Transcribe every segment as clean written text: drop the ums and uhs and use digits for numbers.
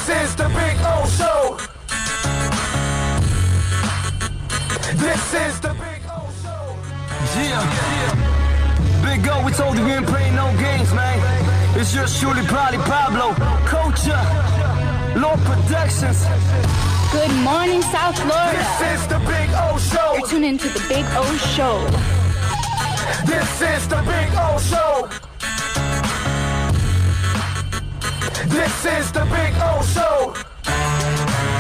This is the Big O Show. This is the Big O Show. Yeah. Big O, we told you we ain't playing no games, man. It's just surely probably Pablo, Culture, Lord Productions. Good morning, South Florida. This is the Big O Show. You're tuned into the Big O Show. This is the Big O Show. This is the Big O Show.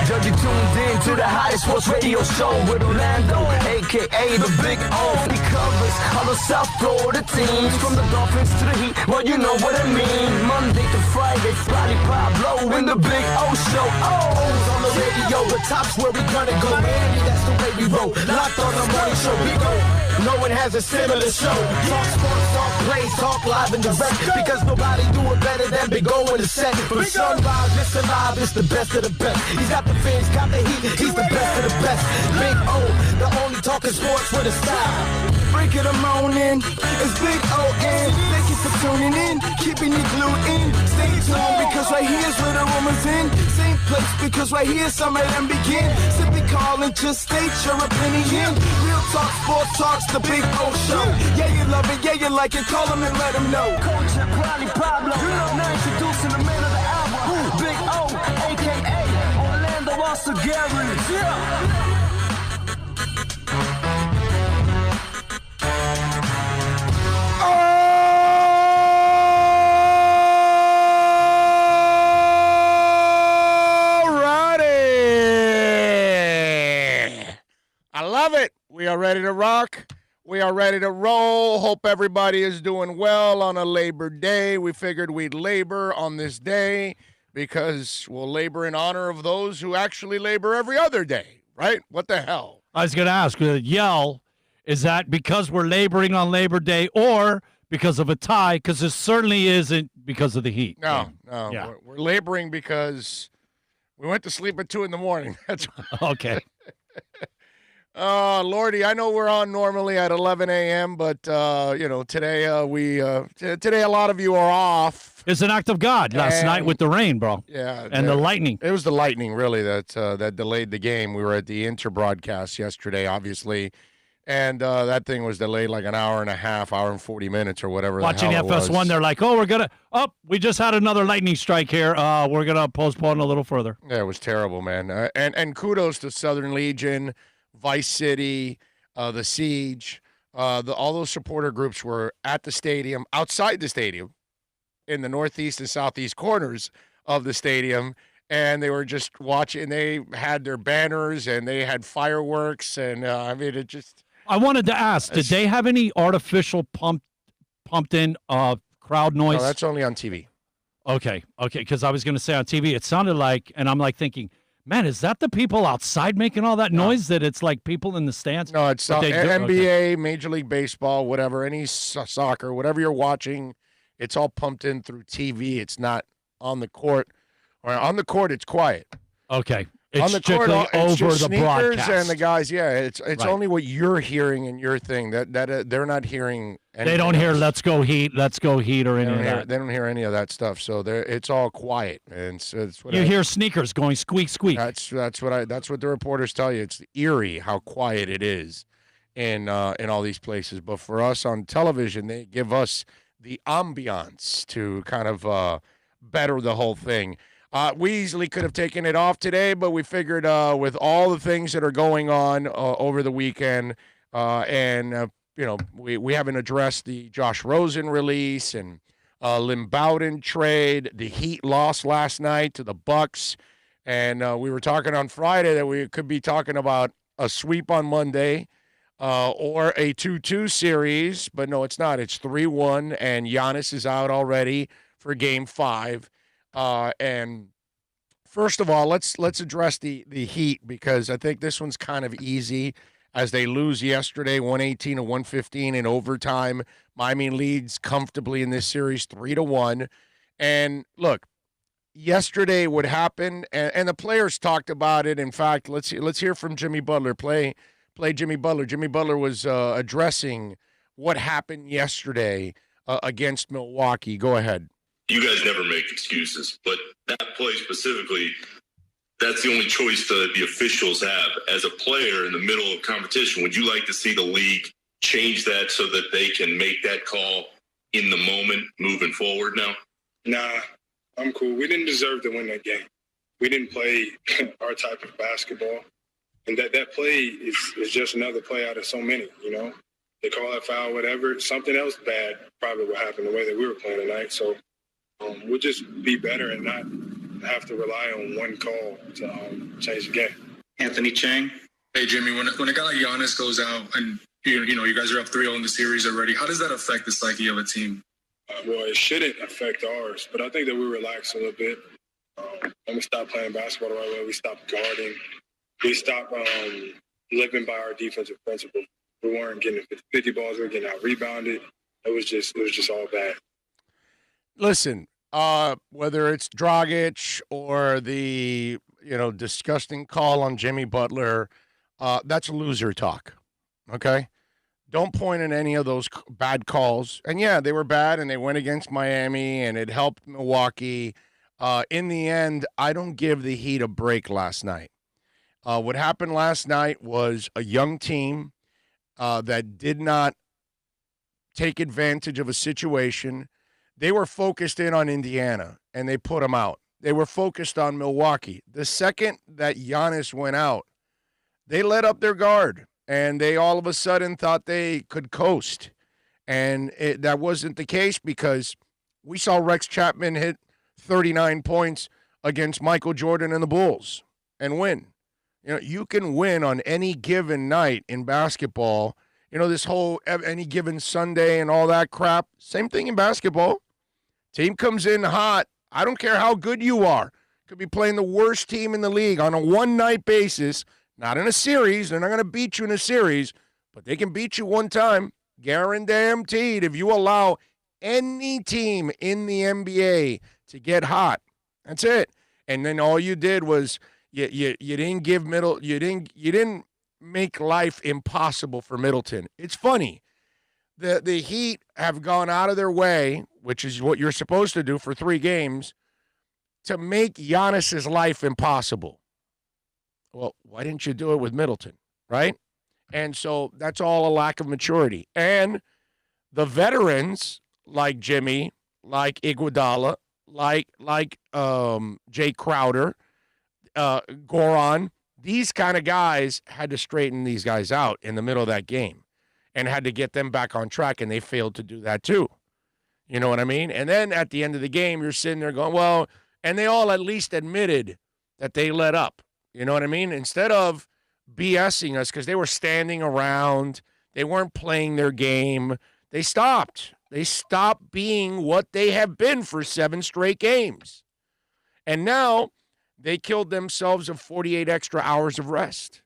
Judge, you tuned in to the hottest sports radio show with Orlando, a.k.a. the Big O. He covers all the South Florida teams, from the Dolphins to the Heat, well, you know what I mean. Monday to Friday, Friday Pablo in the Big O Show. Oh, on the radio, the top's where we gonna go. Miami, that's the way we roll. Locked on the morning show, Big O. No one has a similar show. Talk sports, talk plays, talk live and direct. Because nobody do it better than Big O in the set. From sunrise, listen live, it's the best of the best. He's got the fans, got the heat, he's the best of the best. Big O, the only talking sports with a style. Break it a morning, it's Big O-N. Thank you for tuning in, keeping you glued in. Stay tuned, because right here's where the rumors in. Same place, because right here some of them begin. Simply call and just state your opinion. Real talk, sports talks, the Big O Show. Yeah, you love it, yeah, you like it, call him and let him know. Culture, probably Pablo. Now introducing the man of the hour, Big O, a.k.a. Orlando Gary. Yeah. I love it. We are ready to rock. We are ready to roll. Hope everybody is doing well on a Labor Day. We figured we'd labor on this day because we'll labor in honor of those who actually labor every other day, right? What the hell? I was going to ask, yell, is that because we're laboring on Labor Day or because of a tie? Because it certainly isn't because of the heat. No. Yeah. We're laboring because we went to sleep at 2 a.m. That's okay. Lordy, I know we're on normally at 11 a.m., but, today today a lot of you are off. It's an act of God last night with the rain, bro. Yeah. And the lightning. It was the lightning, really, that delayed the game. We were at the inter-broadcast yesterday, obviously, and that thing was delayed like an hour and a half, hour and 40 minutes or whatever Watching the hell it FS1, was. they're like, we just had another lightning strike here. We're going to postpone a little further. Yeah, it was terrible, man. And kudos to Southern Legion, Vice City, the Siege. All those supporter groups were at the stadium, outside the stadium, in the northeast and southeast corners of the stadium, and they were just watching. They had their banners, and they had fireworks, and it just... I wanted to ask, did they have any artificial pumped in crowd noise? No, that's only on TV. Okay, because I was going to say on TV, it sounded like, and I'm like thinking, man, is that the people outside making all that noise that it's like people in the stands? No, it's NBA, Major League Baseball, whatever, any soccer, whatever you're watching, it's all pumped in through TV. It's not on the court. Or on the court, it's quiet. Okay. It's on the court, over just the broadcast. And the guys, it's right. only what you're hearing in your thing that they're not hearing. They don't hear else. "Let's go Heat," or any of that. They don't hear any of that stuff. So it's all quiet, and it's what you hear sneakers going squeak squeak. That's what the reporters tell you. It's eerie how quiet it is in all these places. But for us on television, they give us the ambiance to kind of better the whole thing. We easily could have taken it off today, but we figured with all the things that are going on over the weekend, we haven't addressed the Josh Rosen release and Lynn Bowden trade. The Heat lost last night to the Bucks, and we were talking on Friday that we could be talking about a sweep on Monday or a 2-2 series, but no, it's not. It's 3-1, and Giannis is out already for Game 5. And first of all, let's address the Heat, because I think this one's kind of easy as they lose yesterday, 118-115 in overtime. Miami leads comfortably in this series 3-1. And look, yesterday what happened, and the players talked about it. In fact, let's hear from Jimmy Butler. Play Jimmy Butler. Jimmy Butler was addressing what happened yesterday against Milwaukee. Go ahead. You guys never make excuses, but that play specifically, that's the only choice that the officials have. As a player in the middle of competition, would you like to see the league change that so that they can make that call in the moment moving forward now? Nah, I'm cool. We didn't deserve to win that game. We didn't play our type of basketball. And that play is just another play out of so many, you know. They call that foul, whatever. Something else bad probably will happen the way that we were playing tonight. So we'll just be better and not have to rely on one call to change the game. Anthony Chang. Hey, Jimmy, when a guy like Giannis goes out and, you know, you guys are up 3-0 in the series already, how does that affect the psyche of a team? Well, it shouldn't affect ours, but I think that we relax a little bit. When we stop playing basketball the right way, we stop guarding. We stop living by our defensive principles. We weren't getting 50 balls. We were getting out-rebounded. It was just all bad. Listen, whether it's Dragic or the, disgusting call on Jimmy Butler, that's loser talk, okay? Don't point at any of those bad calls. And, yeah, they were bad, and they went against Miami, and it helped Milwaukee. In the end, I don't give the Heat a break last night. What happened last night was a young team that did not take advantage of a situation. They were focused in on Indiana, and they put them out. They were focused on Milwaukee. The second that Giannis went out, they let up their guard, and they all of a sudden thought they could coast. And that wasn't the case because we saw Rex Chapman hit 39 points against Michael Jordan and the Bulls and win. You can win on any given night in basketball. This whole any given Sunday and all that crap. Same thing in basketball. Team comes in hot. I don't care how good you are. Could be playing the worst team in the league on a one-night basis, not in a series. They're not going to beat you in a series, but they can beat you one time. Guaranteed if you allow any team in the NBA to get hot. That's it. And then all you did was you didn't give you didn't make life impossible for Middleton. It's funny. The Heat have gone out of their way, which is what you're supposed to do for 3 games, to make Giannis's life impossible. Well, why didn't you do it with Middleton, right? And so that's all a lack of maturity. And the veterans like Jimmy, like Iguodala, like Jay Crowder, Goran, these kind of guys had to straighten these guys out in the middle of that game and had to get them back on track, and they failed to do that too. You know what I mean? And then at the end of the game, you're sitting there going, well, and they all at least admitted that they let up. You know what I mean? Instead of BSing us because they were standing around, they weren't playing their game, they stopped. They stopped being what they have been for 7 straight games. And now they killed themselves of 48 extra hours of rest.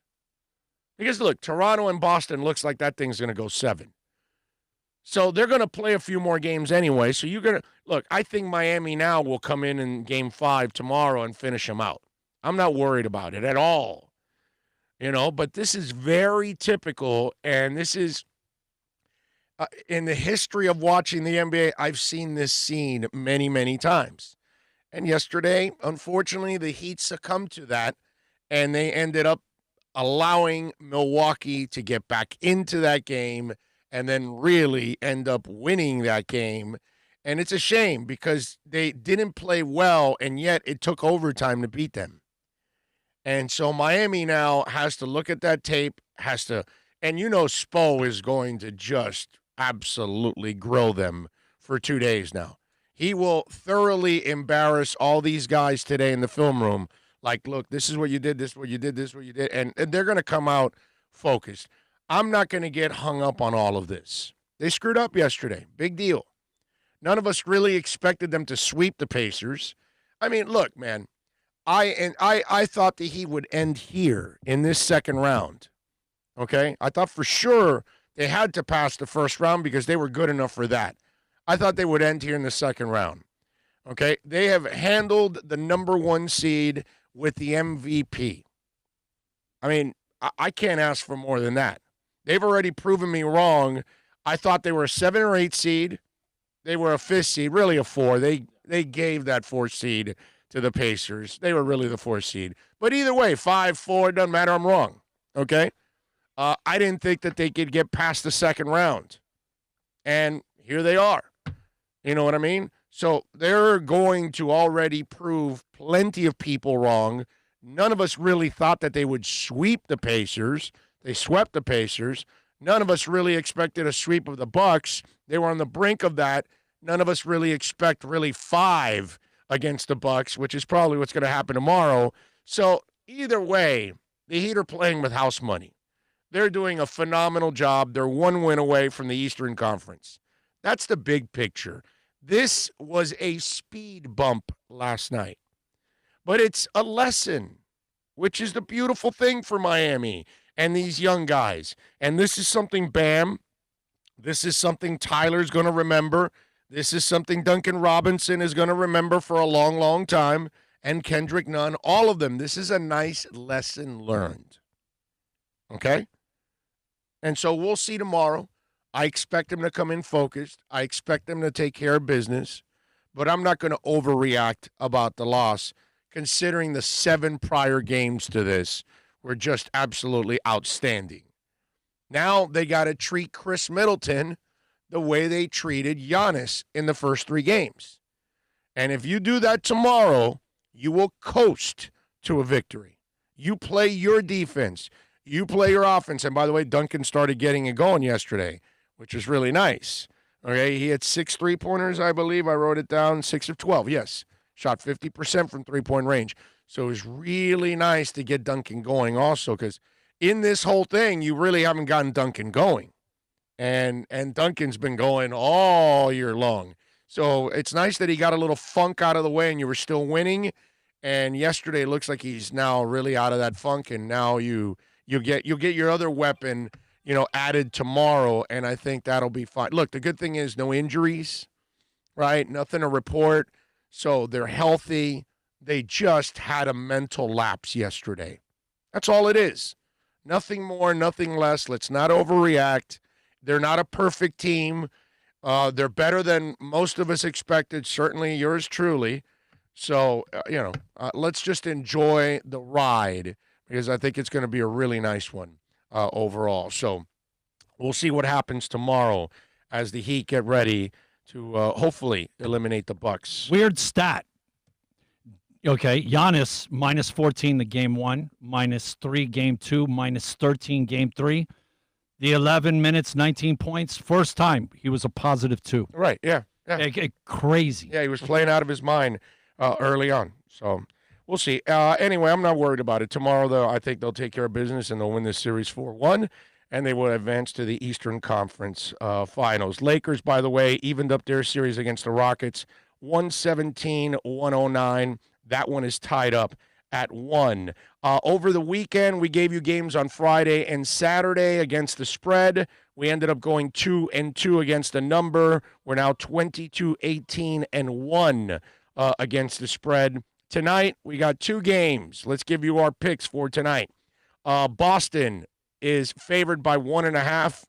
Because, look, Toronto and Boston looks like that thing's going to go 7. So they're going to play a few more games anyway. So you're going to – look, I think Miami now will come in Game 5 tomorrow and finish them out. I'm not worried about it at all. But this is very typical, and this is in the history of watching the NBA, I've seen this scene many, many times. And yesterday, unfortunately, the Heat succumbed to that, and they ended up allowing Milwaukee to get back into that game and then really end up winning that game. And it's a shame because they didn't play well, and yet it took overtime to beat them. And so Miami now has to look at that tape, and Spo is going to just absolutely grill them for 2 days now. He will thoroughly embarrass all these guys today in the film room. Like, look, this is what you did, this is what you did, this is what you did. And they're going to come out focused. I'm not going to get hung up on all of this. They screwed up yesterday. Big deal. None of us really expected them to sweep the Pacers. I mean, look, man, I thought that he would end here in this second round. Okay? I thought for sure they had to pass the first round because they were good enough for that. I thought they would end here in the second round. Okay? They have handled the number 1 seed with the MVP. I mean, I can't ask for more than that. They've already proven me wrong. I thought they were a 7 or 8 seed. They were a 5th seed, really a 4. They gave that 4th seed to the Pacers. They were really the 4th seed. But either way, 5-4, doesn't matter. I'm wrong. Okay? I didn't think that they could get past the second round. And here they are. You know what I mean? So they're going to already prove plenty of people wrong. None of us really thought that they would sweep the Pacers. They swept the Pacers. None of us really expected a sweep of the Bucks. They were on the brink of that. None of us really expect 5 against the Bucks, which is probably what's going to happen tomorrow. So either way, the Heat are playing with house money. They're doing a phenomenal job. They're 1 win away from the Eastern Conference. That's the big picture. This was a speed bump last night. But it's a lesson, which is the beautiful thing for Miami and these young guys. And this is something Bam, this is something Tyler's going to remember. This is something Duncan Robinson is going to remember for a long, long time. And Kendrick Nunn, all of them. This is a nice lesson learned. Okay? And so we'll see tomorrow. I expect them to come in focused. I expect them to take care of business. But I'm not going to overreact about the loss, considering the 7 prior games to this were just absolutely outstanding. Now they got to treat Chris Middleton the way they treated Giannis in the first 3 games. And if you do that tomorrow, you will coast to a victory. You play your defense. You play your offense. And by the way, Duncan started getting it going yesterday, which is really nice. Okay, he had 6 3-pointers, I believe. I wrote it down, 6 of 12, yes. Shot 50% from 3-point range. So it was really nice to get Duncan going also, because in this whole thing, you really haven't gotten Duncan going. And Duncan's been going all year long. So it's nice that he got a little funk out of the way and you were still winning. And yesterday it looks like he's now really out of that funk, and now you'll get your other weapon, added tomorrow, and I think that'll be fine. Look, the good thing is no injuries, right? Nothing to report. So they're healthy. They just had a mental lapse yesterday. That's all it is. Nothing more, nothing less. Let's not overreact. They're not a perfect team. They're better than most of us expected, certainly yours truly. So, let's just enjoy the ride, because I think it's going to be a really nice one overall. So we'll see what happens tomorrow as the Heat get ready to hopefully eliminate the Bucks. Weird stat. Okay, Giannis minus 14 the game 1, minus 3 game 2, minus 13 game 3. The 11 minutes, 19 points. First time he was a positive 2. Right, yeah. Crazy. Yeah, he was playing out of his mind early on. So we'll see. Anyway, I'm not worried about it. Tomorrow, though, I think they'll take care of business and they'll win this series 4-1, and they will advance to the Eastern Conference Finals. Lakers, by the way, evened up their series against the Rockets, 117-109. That one is tied up at 1. Over the weekend, we gave you games on Friday and Saturday against the spread. We ended up going 2-2 against the number. We're now 22-18-1 against the spread. Tonight, we got 2 games. Let's give you our picks for tonight. Boston is favored by 1.5.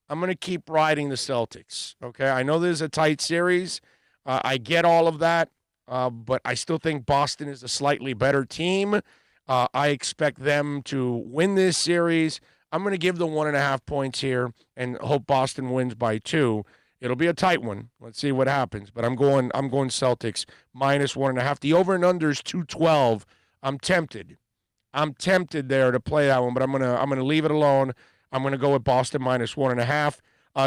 I'm going to keep riding the Celtics, okay? I know this is a tight series. I get all of that. But I still think Boston is a slightly better team. I expect them to win this series. I'm going to give the 1.5 points here and hope Boston wins by 2. It'll be a tight one. Let's see what happens. But I'm going Celtics minus 1.5. The over and under is 212. I'm tempted there to play that one, but I'm gonna leave it alone. I'm gonna go with Boston minus 1.5.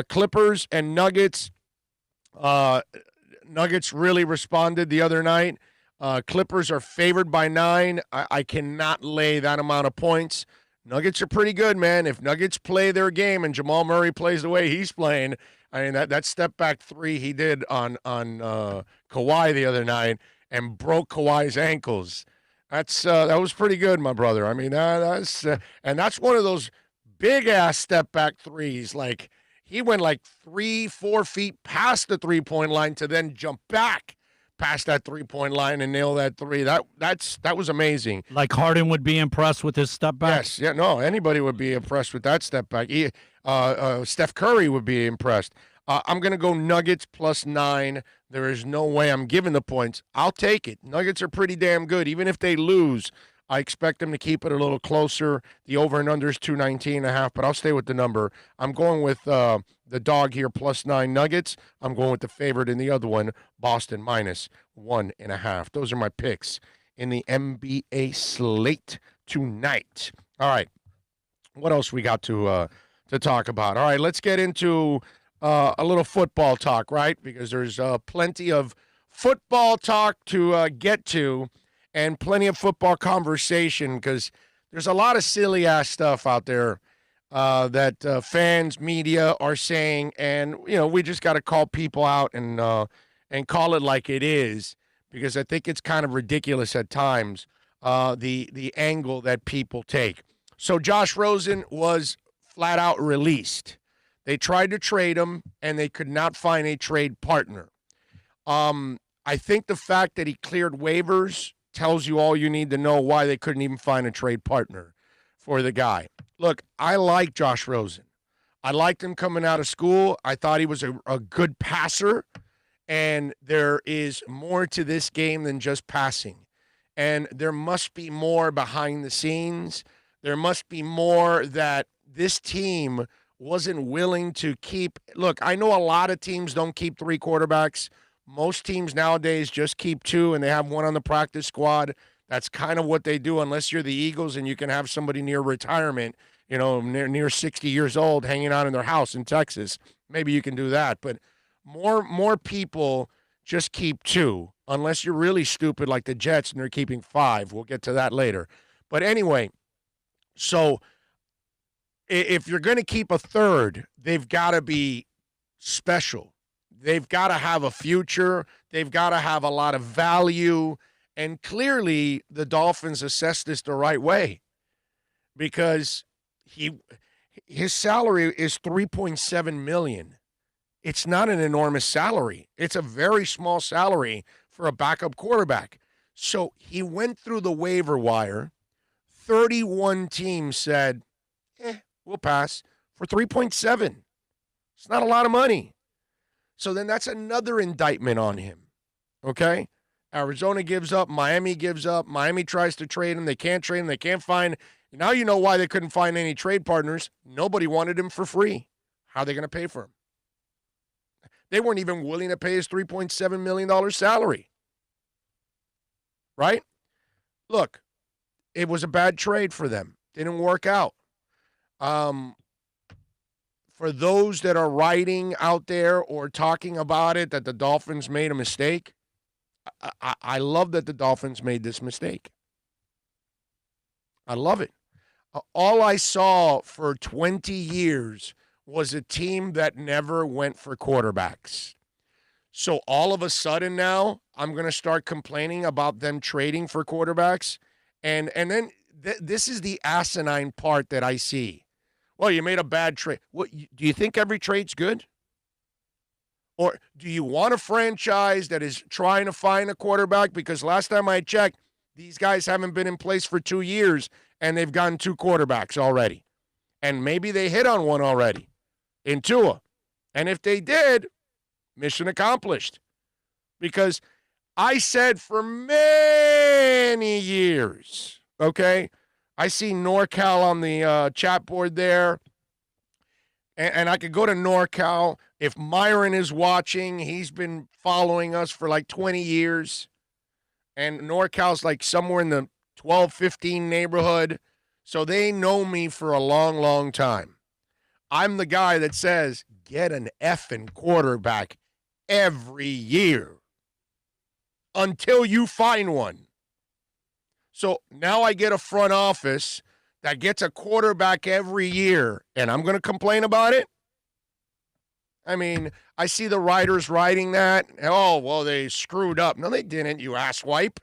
Clippers and Nuggets. Nuggets really responded the other night. Clippers are favored by 9. I cannot lay that amount of points. Nuggets are pretty good, man. If Nuggets play their game and Jamal Murray plays the way he's playing, I mean, that step back 3 he did on Kawhi the other night and broke Kawhi's ankles. That was pretty good, my brother. I mean, that's one of those big ass step back 3s. Like, he went like 3-4 feet past the 3-point line to then jump back past that 3-point line and nail that 3. That was amazing. Like Harden would be impressed with his step back? Yes. Yeah, no, anybody would be impressed with that step back. Steph Curry would be impressed. I'm going to go Nuggets plus 9. There is no way I'm giving the points. I'll take it. Nuggets are pretty damn good. Even if they lose, I expect them to keep it a little closer. The over and under is 219.5, but I'll stay with the number. I'm going with the dog here, plus 9 Nuggets. I'm going with the favorite in the other one, Boston minus 1.5. Those are my picks in the NBA slate tonight. All right. What else we got to talk about? All right, let's get into a little football talk, right? Because there's plenty of football talk to get to and plenty of football conversation because there's a lot of silly-ass stuff out there that fans, media are saying, and, we just got to call people out and call it like it is because I think it's kind of ridiculous at times, the angle that people take. So Josh Rosen was flat out released. They tried to trade him, and they could not find a trade partner. I think the fact that he cleared waivers tells you all you need to know why they couldn't even find a trade partner for the guy. Look, I like Josh Rosen. I liked him coming out of school. I thought he was a good passer, and there is more to this game than just passing. And there must be more behind the scenes. There must be more that this team wasn't willing to keep. Look, I know a lot of teams don't keep 3 quarterbacks. Most teams nowadays just keep 2, and they have one on the practice squad. That's kind of what they do unless you're the Eagles and you can have somebody near retirement, near 60 years old hanging out in their house in Texas. Maybe you can do that. But more people just keep 2 unless you're really stupid like the Jets and they're keeping 5. We'll get to that later. But anyway, so if you're going to keep a third, they've got to be special. They've got to have a future. They've got to have a lot of value. And clearly, the Dolphins assessed this the right way because his salary is $3.7 million. It's not an enormous salary. It's a very small salary for a backup quarterback. So he went through the waiver wire. 31 teams said, we'll pass for 3.7. It's not a lot of money. So then that's another indictment on him. Okay? Arizona gives up. Miami gives up. Miami tries to trade him. They can't trade him. They can't find. Now you know why they couldn't find any trade partners. Nobody wanted him for free. How are they going to pay for him? They weren't even willing to pay his $3.7 million salary. Right? Look, it was a bad trade for them. Didn't work out. For those that are writing out there or talking about it that the Dolphins made a mistake, I love that the Dolphins made this mistake. I love it. All I saw for 20 years was a team that never went for quarterbacks. So all of a sudden now, I'm going to start complaining about them trading for quarterbacks. And then this is the asinine part that I see. Well, you made a bad trade. What, do you think every trade's good? Or do you want a franchise that is trying to find a quarterback? Because last time I checked, these guys haven't been in place for 2 years, and they've gotten 2 quarterbacks already. And maybe they hit on one already in Tua. And if they did, mission accomplished. Because I said for many years, okay, I see NorCal on the chat board there. And I could go to NorCal. If Myron is watching, he's been following us for like 20 years. And NorCal's like somewhere in the 12, 15 neighborhood. So they know me for a long, long time. I'm the guy that says, get an effing quarterback every year until you find one. So now I get a front office that gets a quarterback every year, and I'm going to complain about it? I mean, I see the writers writing that. Oh, well, they screwed up. No, they didn't, you asswipe.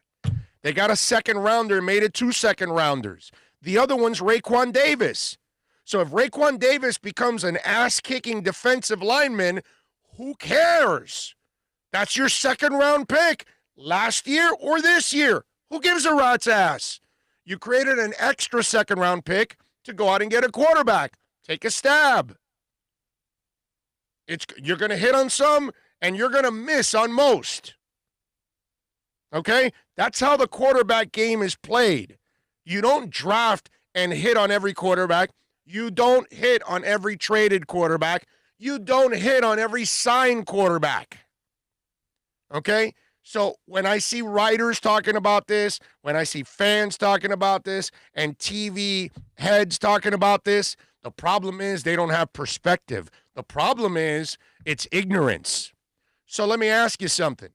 They got a second rounder, made it 2 second rounders. The other one's Raekwon Davis. So if Raekwon Davis becomes an ass-kicking defensive lineman, who cares? That's your second-round pick last year or this year. Who gives a rat's ass? You created an extra second-round pick to go out and get a quarterback. Take a stab. You're going to hit on some, and you're going to miss on most. Okay? That's how the quarterback game is played. You don't draft and hit on every quarterback. You don't hit on every traded quarterback. You don't hit on every signed quarterback. Okay? So when I see writers talking about this, when I see fans talking about this, and TV heads talking about this, the problem is they don't have perspective. The problem is it's ignorance. So let me ask you something.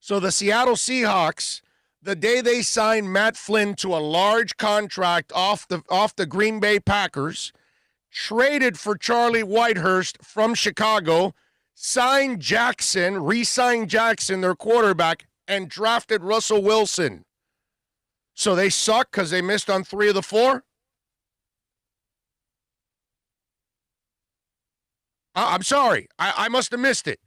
So the Seattle Seahawks, the day they signed Matt Flynn to a large contract off the Green Bay Packers, traded for Charlie Whitehurst from Chicago, signed Jackson, re-signed Jackson, their quarterback, and drafted Russell Wilson. So they suck because they missed on 3 of the 4? I'm sorry. I must have missed it.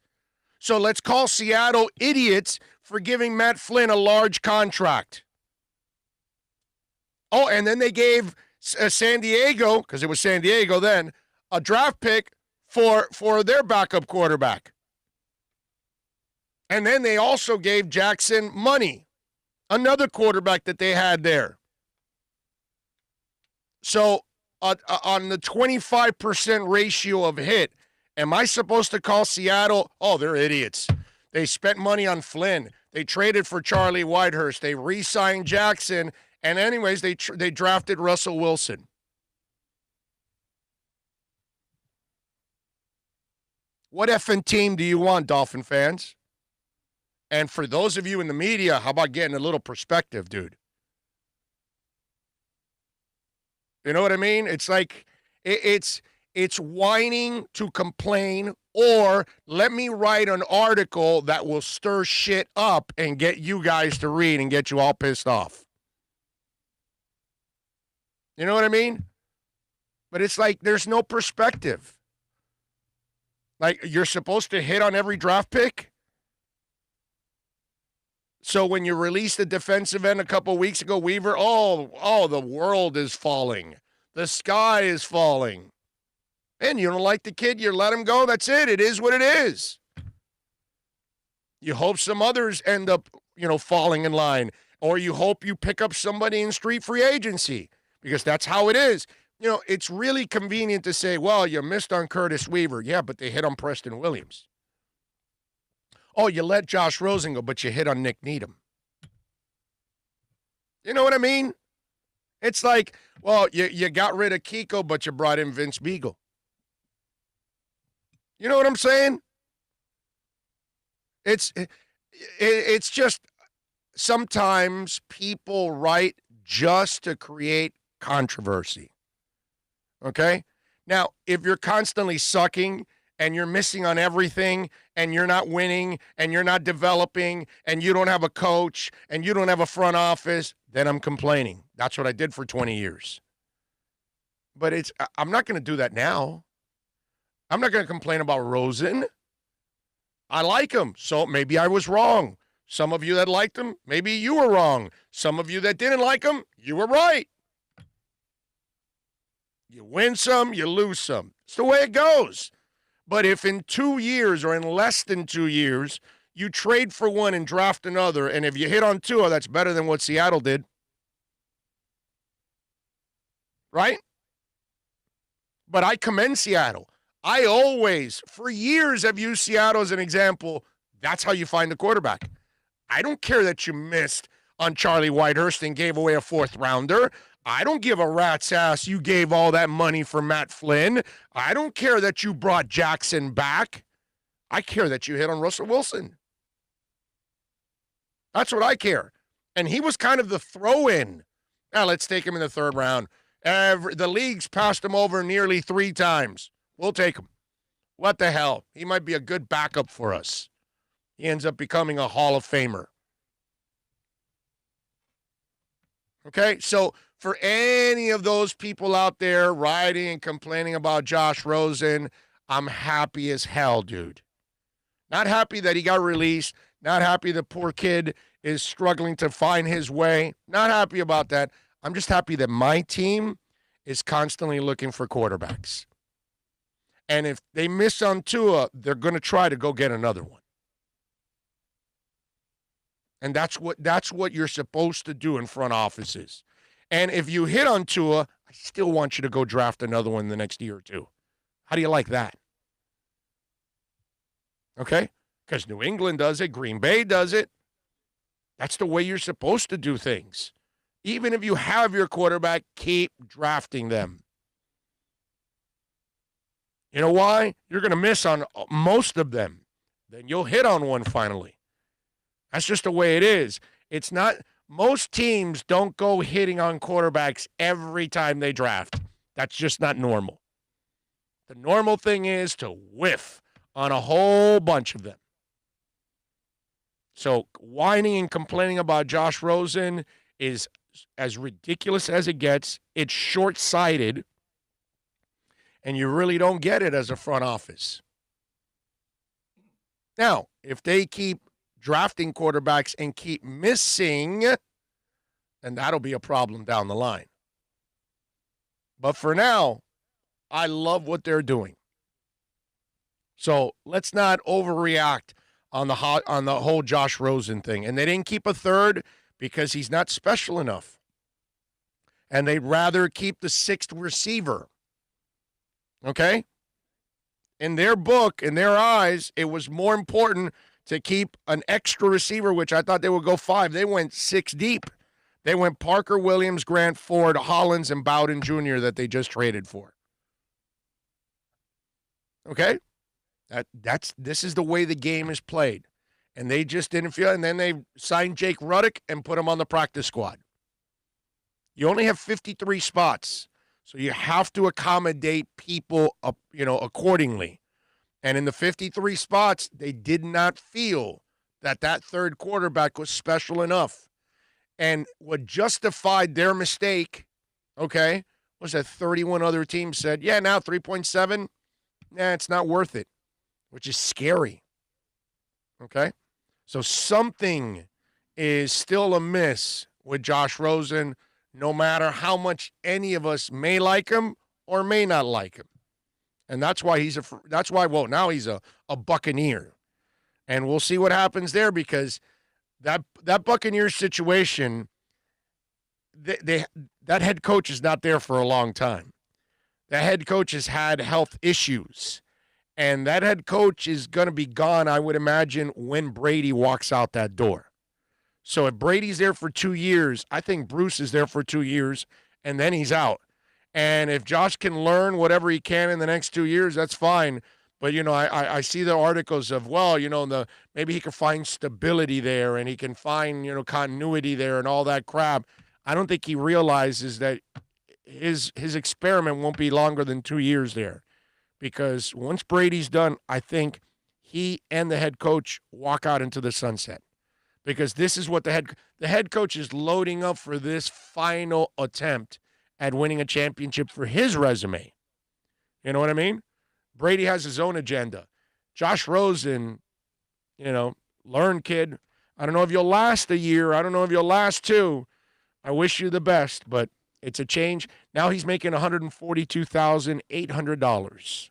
So let's call Seattle idiots for giving Matt Flynn a large contract. Oh, and then they gave San Diego, because it was San Diego then, a draft pick for their backup quarterback. And then they also gave Jackson money, another quarterback that they had there. So on the 25% ratio of hit, am I supposed to call Seattle, oh, they're idiots. They spent money on Flynn. They traded for Charlie Whitehurst. They re-signed Jackson. And anyways, they drafted Russell Wilson. What effing team do you want, Dolphin fans? And for those of you in the media, how about getting a little perspective, dude? You know what I mean? It's like, it's whining to complain, or let me write an article that will stir shit up and get you guys to read and get you all pissed off. You know what I mean? But it's like there's no perspective. Like, you're supposed to hit on every draft pick? So when you released the defensive end a couple weeks ago, Weaver, oh, the world is falling. The sky is falling. And you don't like the kid, you let him go. That's it. It is what it is. You hope some others end up, falling in line. Or you hope you pick up somebody in street free agency. Because that's how it is. It's really convenient to say, well, you missed on Curtis Weaver. Yeah, but they hit on Preston Williams. Oh, you let Josh Rosen go, but you hit on Nick Needham. You know what I mean? It's like, well, you got rid of Kiko, but you brought in Vince Beagle. You know what I'm saying? It's just sometimes people write just to create controversy. Okay? Now, if you're constantly sucking and you're missing on everything and you're not winning and you're not developing and you don't have a coach and you don't have a front office, then I'm complaining. That's what I did for 20 years. But I'm not going to do that now. I'm not going to complain about Rosen. I like him, so maybe I was wrong. Some of you that liked him, maybe you were wrong. Some of you that didn't like him, you were right. You win some, you lose some. It's the way it goes. But if in 2 years or in less than 2 years, you trade for one and draft another, and if you hit on Tua, that's better than what Seattle did. Right? But I commend Seattle. I always, for years, have used Seattle as an example. That's how you find the quarterback. I don't care that you missed on Charlie Whitehurst and gave away a 4th rounder. I don't give a rat's ass you gave all that money for Matt Flynn. I don't care that you brought Jackson back. I care that you hit on Russell Wilson. That's what I care. And he was kind of the throw-in. Now, let's take him in the 3rd round. The league's passed him over nearly 3 times. We'll take him. What the hell? He might be a good backup for us. He ends up becoming a Hall of Famer. Okay, so for any of those people out there writing and complaining about Josh Rosen, I'm happy as hell, dude. Not happy that he got released. Not happy the poor kid is struggling to find his way. Not happy about that. I'm just happy that my team is constantly looking for quarterbacks. And if they miss on Tua, they're going to try to go get another one. And that's what you're supposed to do in front offices. And if you hit on Tua, I still want you to go draft another one in the next year or two. How do you like that? Okay? Because New England does it. Green Bay does it. That's the way you're supposed to do things. Even if you have your quarterback, keep drafting them. You know why? You're going to miss on most of them. Then you'll hit on one finally. That's just the way it is. It's not, most teams don't go hitting on quarterbacks every time they draft. That's just not normal. The normal thing is to whiff on a whole bunch of them. So whining and complaining about Josh Rosen is as ridiculous as it gets. It's short-sighted, and you really don't get it as a front office. Now, if they keep drafting quarterbacks and keep missing, then that'll be a problem down the line. But for now, I love what they're doing. So let's not overreact on the whole Josh Rosen thing. And they didn't keep a third because he's not special enough. And they'd rather keep the sixth receiver. Okay? In their book, in their eyes, it was more important to keep an extra receiver, which I thought they would go 5. They went 6 deep. They went Parker, Williams, Grant, Ford, Hollins, and Bowden Jr. that they just traded for. Okay? This is the way the game is played. And they just didn't feel it. And then they signed Jake Ruddick and put him on the practice squad. You only have 53 spots. So you have to accommodate people, accordingly. And in the 53 spots, they did not feel that third quarterback was special enough. And what justified their mistake, okay, was that 31 other teams said, yeah, now 3.7, it's not worth it, which is scary. Okay? So something is still amiss with Josh Rosen, no matter how much any of us may like him or may not like him. And that's why now he's a Buccaneer. And we'll see what happens there, because that Buccaneers situation, that head coach is not there for a long time. The head coach has had health issues. And that head coach is going to be gone, I would imagine, when Brady walks out that door. So if Brady's there for 2 years, I think Bruce is there for 2 years, and then he's out. And if Josh can learn whatever he can in the next 2 years, that's fine. But, I see the articles of, maybe he can find stability there and he can find, continuity there and all that crap. I don't think he realizes that his experiment won't be longer than 2 years there. Because once Brady's done, I think he and the head coach walk out into the sunset. Because this is what the head coach is loading up for this final attempt at winning a championship for his resume. You know what I mean? Brady has his own agenda. Josh Rosen, learn, kid. I don't know if you'll last a year. I don't know if you'll last 2. I wish you the best, but it's a change. Now he's making $142,800.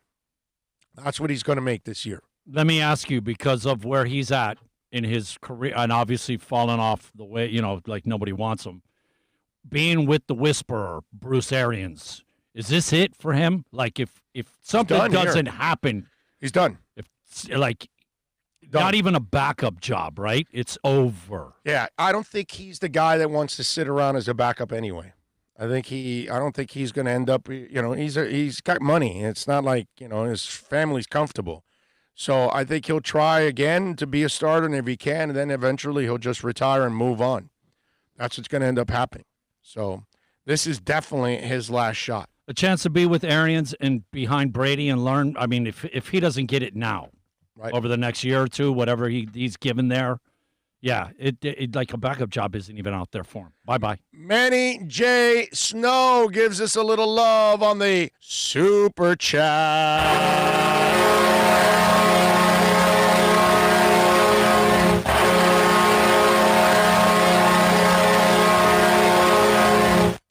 That's what he's going to make this year. Let me ask you, because of where he's at in his career, and obviously falling off the way, like nobody wants him, being with the Whisperer, Bruce Arians, is this it for him? Like, if something doesn't happen, he's done. Not even a backup job, right? It's over. Yeah, I don't think he's the guy that wants to sit around as a backup anyway. I don't think he's going to end up, he's got money. It's not like, his family's comfortable. So I think he'll try again to be a starter, and if he can, then eventually he'll just retire and move on. That's what's going to end up happening. So this is definitely his last shot. A chance to be with Arians and behind Brady and learn. I mean, if he doesn't get it now, right, over the next year or two, whatever he's given there, yeah, it like a backup job isn't even out there for him. Bye-bye. Manny J. Snow gives us a little love on the Super Chat.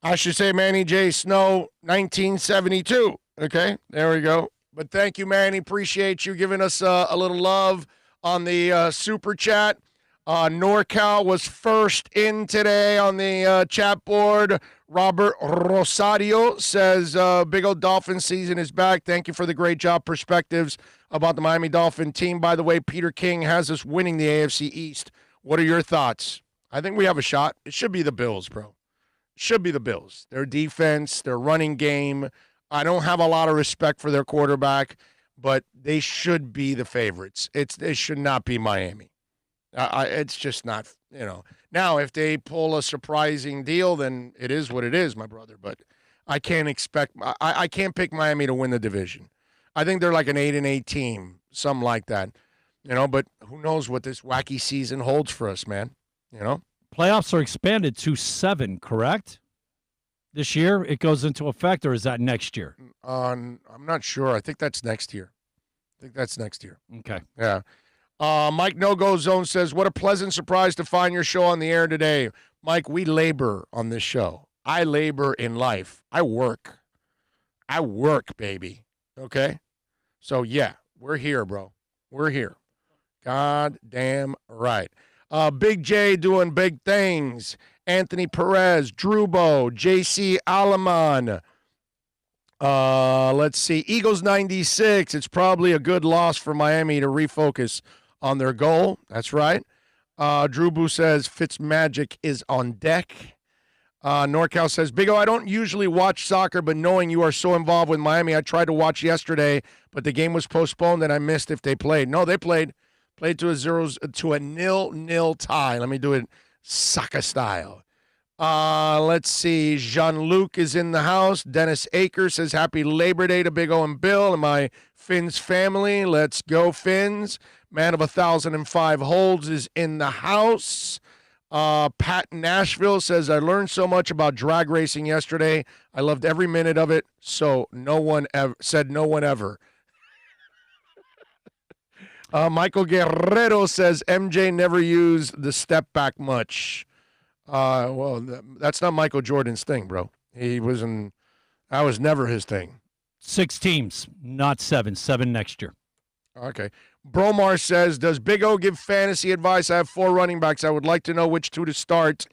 I should say Manny J. Snow, 1972. Okay, there we go. But thank you, Manny. Appreciate you giving us a little love on the super chat. NorCal was first in today on the chat board. Robert Rosario says, Big O Dolphin season is back. Thank you for the great job. Perspectives about the Miami Dolphin team. By the way, Peter King has us winning the AFC East. What are your thoughts? I think we have a shot. It should be the Bills, bro. Should be the Bills. Their defense, their running game. I don't have a lot of respect for their quarterback, but they should be the favorites. It should not be Miami. It's just not, Now, if they pull a surprising deal, then it is what it is, my brother. But I can't I can't pick Miami to win the division. I think they're like an 8-8 team, something like that. But who knows what this wacky season holds for us, man. Playoffs are expanded to 7, correct? This year it goes into effect, or is that next year? I'm not sure. I think that's next year. Okay. Yeah. Mike No-Go Zone says, what a pleasant surprise to find your show on the air today. Mike, we labor on this show. I labor in life. I work, baby. Okay? So, yeah, we're here, bro. We're here. God damn right. Big J doing big things. Anthony Perez, Drubo, JC Alaman. Let's see. Eagles 96. It's probably a good loss for Miami to refocus on their goal. That's right. Drubu says Fitzmagic is on deck. NorCal says, Big O, I don't usually watch soccer, but knowing you are so involved with Miami, I tried to watch yesterday, but the game was postponed and I missed if they played. No, they played. Played to a 0-0 tie. Let me do it soccer style. Let's see. Jean-Luc is in the house. Dennis Aker says, Happy Labor Day to Big O and Bill and my Finns family. Let's go, Finns. Man of 1,005 holds is in the house. Pat Nashville says, I learned so much about drag racing yesterday. I loved every minute of it. So no one ever. Michael Guerrero says, MJ never used the step back much. That's not Michael Jordan's thing, bro. That was never his thing. 6 teams, not 7. 7 next year. Okay. Bromar says, does Big O give fantasy advice? I have 4 running backs. I would like to know which 2 to start.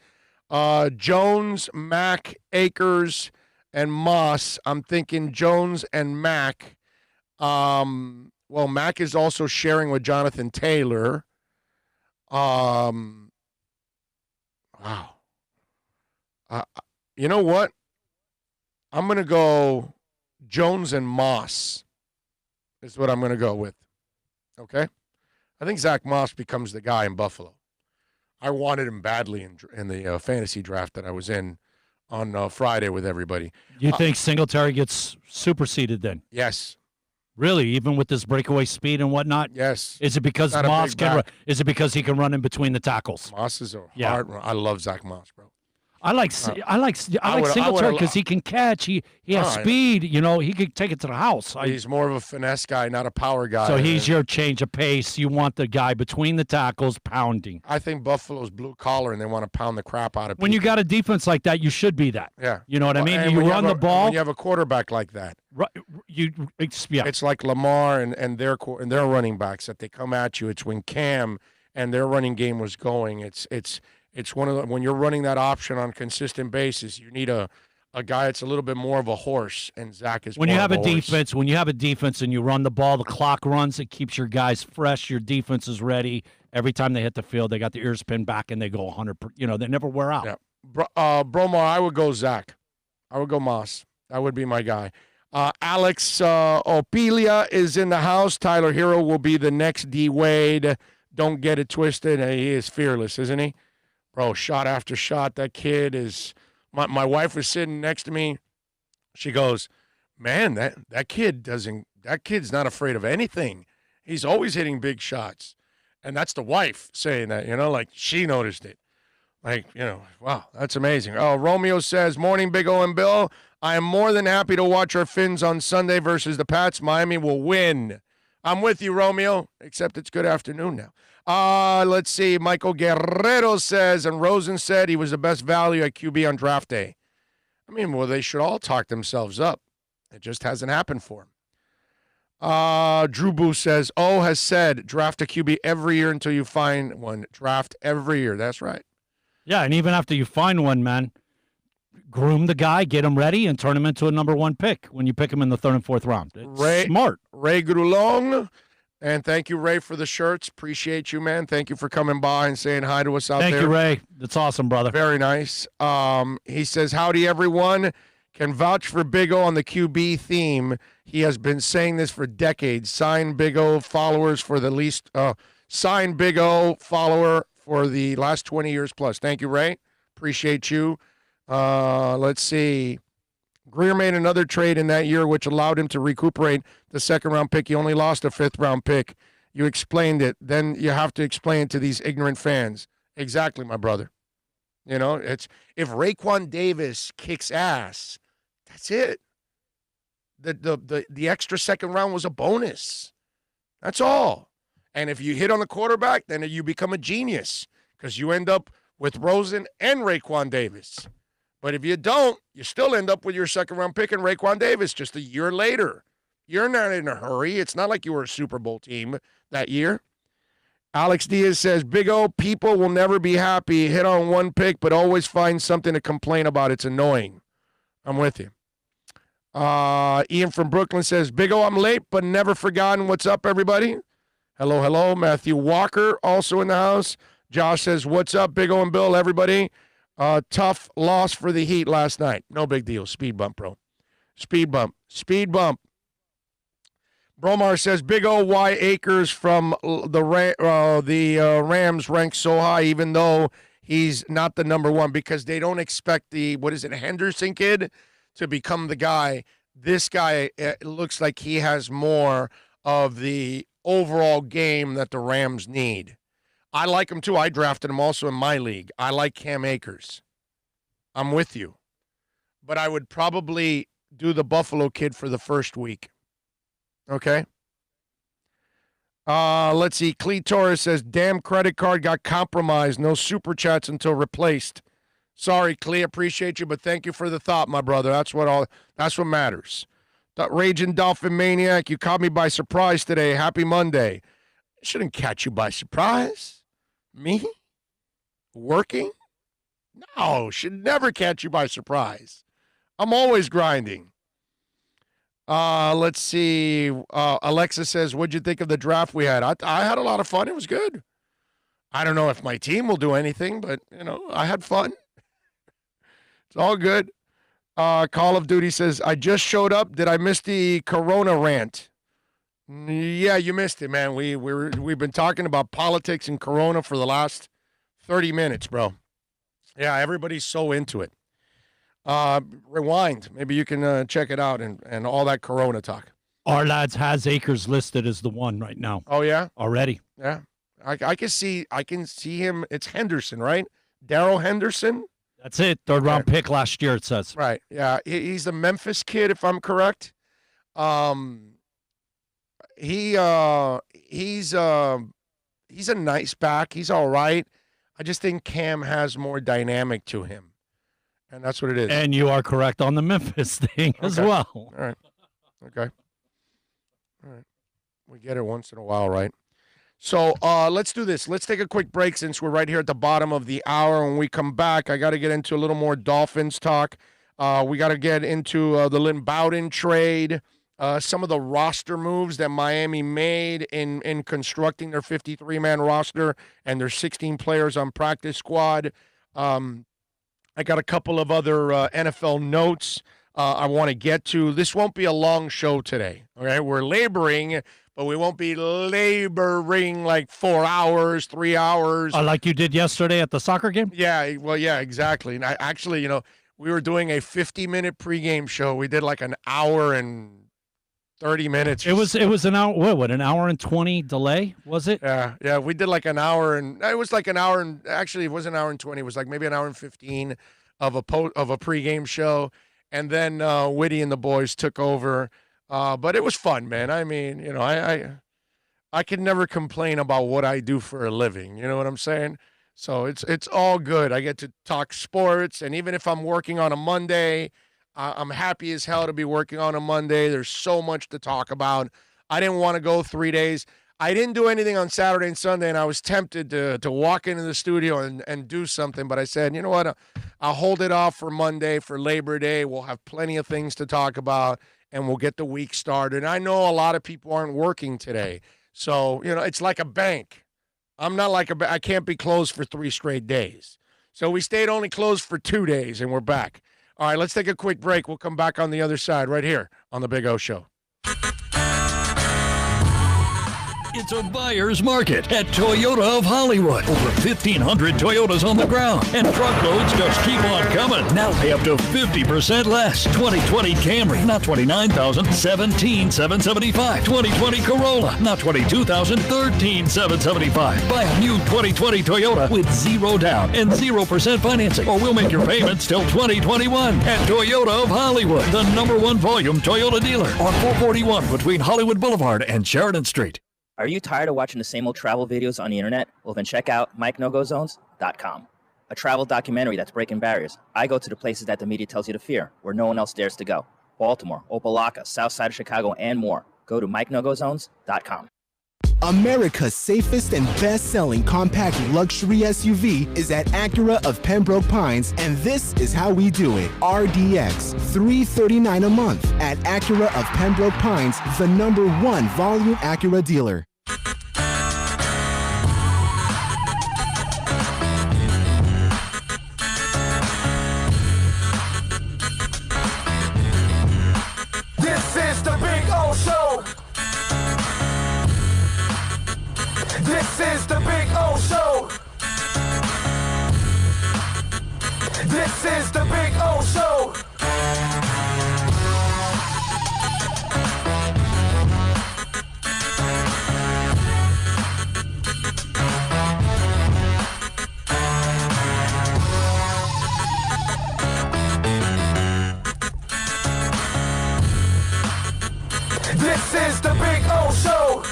Jones, Mack, Akers, and Moss. I'm thinking Jones and Mack. Mack is also sharing with Jonathan Taylor. Wow. You know what? I'm going to go Jones and Moss is what I'm going to go with. Okay? I think Zach Moss becomes the guy in Buffalo. I wanted him badly in the fantasy draft that I was in on Friday with everybody. You think Singletary gets superseded then? Yes. Really, even with this breakaway speed and whatnot? Yes. Is it because Moss is it because he can run in between the tackles? Moss is hard. I love Zach Moss, bro. I like Singletary because he can catch. He has speed. He could take it to the house. He's more of a finesse guy, not a power guy. So he's your change of pace. You want the guy between the tackles pounding. I think Buffalo's blue collar, and they want to pound the crap out of people. When you got a defense like that, you should be that. Yeah. You know what I mean? You run the ball. When you have a quarterback like that. It's like Lamar and their running backs that they come at you. It's when Cam and their running game was going. It's one of the, when you're running that option on a consistent basis, you need a guy that's a little bit more of a horse, and Zach is. When you have a defense, and you run the ball, the clock runs. It keeps your guys fresh. Your defense is ready. Every time they hit the field, they got the ears pinned back and they go 100. They never wear out. Yeah, Bromar, I would go Zach. I would go Moss. That would be my guy. Alex Opelia is in the house. Tyler Hero will be the next D Wade. Don't get it twisted. He is fearless, isn't he? Bro, shot after shot. That kid is my wife was sitting next to me. She goes, man, that kid's not afraid of anything. He's always hitting big shots. And that's the wife saying that, like she noticed it. Wow, that's amazing. Oh, Romeo says, morning, Big O and Bill. I am more than happy to watch our Finns on Sunday versus the Pats. Miami will win. I'm with you, Romeo, except it's good afternoon now. Let's see. Michael Guerrero says, and Rosen said he was the best value at QB on draft day. I mean, they should all talk themselves up. It just hasn't happened for him. Drew Boo says, has said, draft a QB every year until you find one. Draft every year. That's right. Yeah, and even after you find one, man, groom the guy, get him ready, and turn him into a number one pick when you pick him in the 3rd and 4th round. It's smart. Ray Grulong. And thank you, Ray, for the shirts. Appreciate you, man. Thank you for coming by and saying hi to us out there. Thank you, Ray. That's awesome, brother. Very nice. He says, howdy, everyone. Can vouch for Big O on the QB theme. He has been saying this for decades. Sign Big O followers for the least. Sign Big O follower for the last 20 years plus. Thank you, Ray. Appreciate you. Let's see. Greer made another trade in that year, which allowed him to recuperate the 2nd-round pick. He only lost a 5th-round pick. You explained it. Then you have to explain it to these ignorant fans. Exactly, my brother. You know, it's if Raekwon Davis kicks ass, that's it. The extra 2nd round was a bonus. That's all. And if you hit on the quarterback, then you become a genius because you end up with Rosen and Raekwon Davis. But if you don't, you still end up with your 2nd-round pick and Raekwon Davis just a year later. You're not in a hurry. It's not like you were a Super Bowl team that year. Alex Diaz says, Big O, people will never be happy. Hit on one pick, but always find something to complain about. It's annoying. I'm with you. Ian from Brooklyn says, Big O, I'm late, but never forgotten. What's up, everybody? Hello, hello. Matthew Walker, also in the house. Josh says, what's up, Big O and Bill, everybody? Tough loss for the Heat last night. No big deal. Speed bump, bro. Speed bump. Speed bump. Bromar says, Big O, why Akers from the Rams ranks so high even though he's not the number one? Because they don't expect the, Henderson kid to become the guy. This guy, it looks like he has more of the overall game that the Rams need. I like him, too. I drafted him also in my league. I like Cam Akers. I'm with you. But I would probably do the Buffalo kid for the first week. Okay? Let's see. Clee Torres says, damn credit card got compromised. No super chats until replaced. Sorry, Clee. Appreciate you, but thank you for the thought, my brother. That's what matters. Raging Dolphin Maniac, you caught me by surprise today. Happy Monday. Shouldn't catch you by surprise. Me? Working? No, should never catch you by surprise. I'm always grinding. Let's see. Alexa says, what'd you think of the draft we had? I had a lot of fun. It was good. I don't know if my team will do anything, but, I had fun. It's all good. Call of Duty says, I just showed up. Did I miss the Corona rant? Yeah, you missed it, man. We've been talking about politics and Corona for the last 30 minutes, bro. Yeah, everybody's so into it. Rewind. Maybe you can check it out and all that Corona talk. Our lads has Akers listed as the one right now. Oh yeah, already. Yeah, I can see him. It's Henderson, right? Darrell Henderson. That's it. 3rd round pick last year. It says. Right. Yeah, he's the Memphis kid, if I'm correct. He's a nice back. He's all right. I just think Cam has more dynamic to him, and that's what it is. And you are correct on the Memphis thing as well. All right. Okay. All right. We get it once in a while, right? So let's do this. Let's take a quick break since we're right here at the bottom of the hour. When we come back, I got to get into a little more Dolphins talk. We got to get into the Lynn Bowden trade. Some of the roster moves that Miami made in constructing their 53-man roster and their 16 players on practice squad. I got a couple of other NFL notes I want to get to. This won't be a long show today. Okay, we're laboring, but we won't be laboring like 4 hours, 3 hours. Like you did yesterday at the soccer game? Yeah, well, yeah, exactly. And I actually, we were doing a 50-minute pregame show. We did like an hour and 30 minutes. It was an hour. What? An hour and 20 delay? Was it? Yeah. We did like an hour, and it was like an hour, and actually it wasn't an hour and 20. It was like maybe an hour and 15 of a pregame show, and then Whitty and the boys took over. But it was fun, man. I mean, I can never complain about what I do for a living. You know what I'm saying? So it's all good. I get to talk sports, and even if I'm working on a Monday, I'm happy as hell to be working on a Monday. There's so much to talk about. I didn't want to go 3 days. I didn't do anything on Saturday and Sunday, and I was tempted to walk into the studio and do something. But I said, you know what? I'll hold it off for Monday, for Labor Day. We'll have plenty of things to talk about, and we'll get the week started. And I know a lot of people aren't working today. So, it's like a bank. I'm not like I can't be closed for 3 straight days. So we stayed only closed for 2 days, and we're back. All right, let's take a quick break. We'll come back on the other side right here on The Big O Show. It's a buyer's market at Toyota of Hollywood. Over 1,500 Toyotas on the ground, and truckloads just keep on coming. Now pay up to 50% less. 2020 Camry, not $29,000, $17,775. 2020 Corolla, not $22,000, $13,775. Buy a new 2020 Toyota with 0 down and 0% financing, or we'll make your payments till 2021. At Toyota of Hollywood, the #1 volume Toyota dealer on 441 between Hollywood Boulevard and Sheridan Street. Are you tired of watching the same old travel videos on the internet? Well, then check out MikeNoGoZones.com, a travel documentary that's breaking barriers. I go to the places that the media tells you to fear, where no one else dares to go. Baltimore, Opelika, South Side of Chicago, and more. Go to MikeNoGoZones.com. America's safest and best-selling compact luxury SUV is at Acura of Pembroke Pines, and this is how we do it. RDX, $339 a month at Acura of Pembroke Pines, the #1 volume Acura dealer. This is the Big O Show. This is the Big O Show. This is the Big O Show. This is the Big O Show.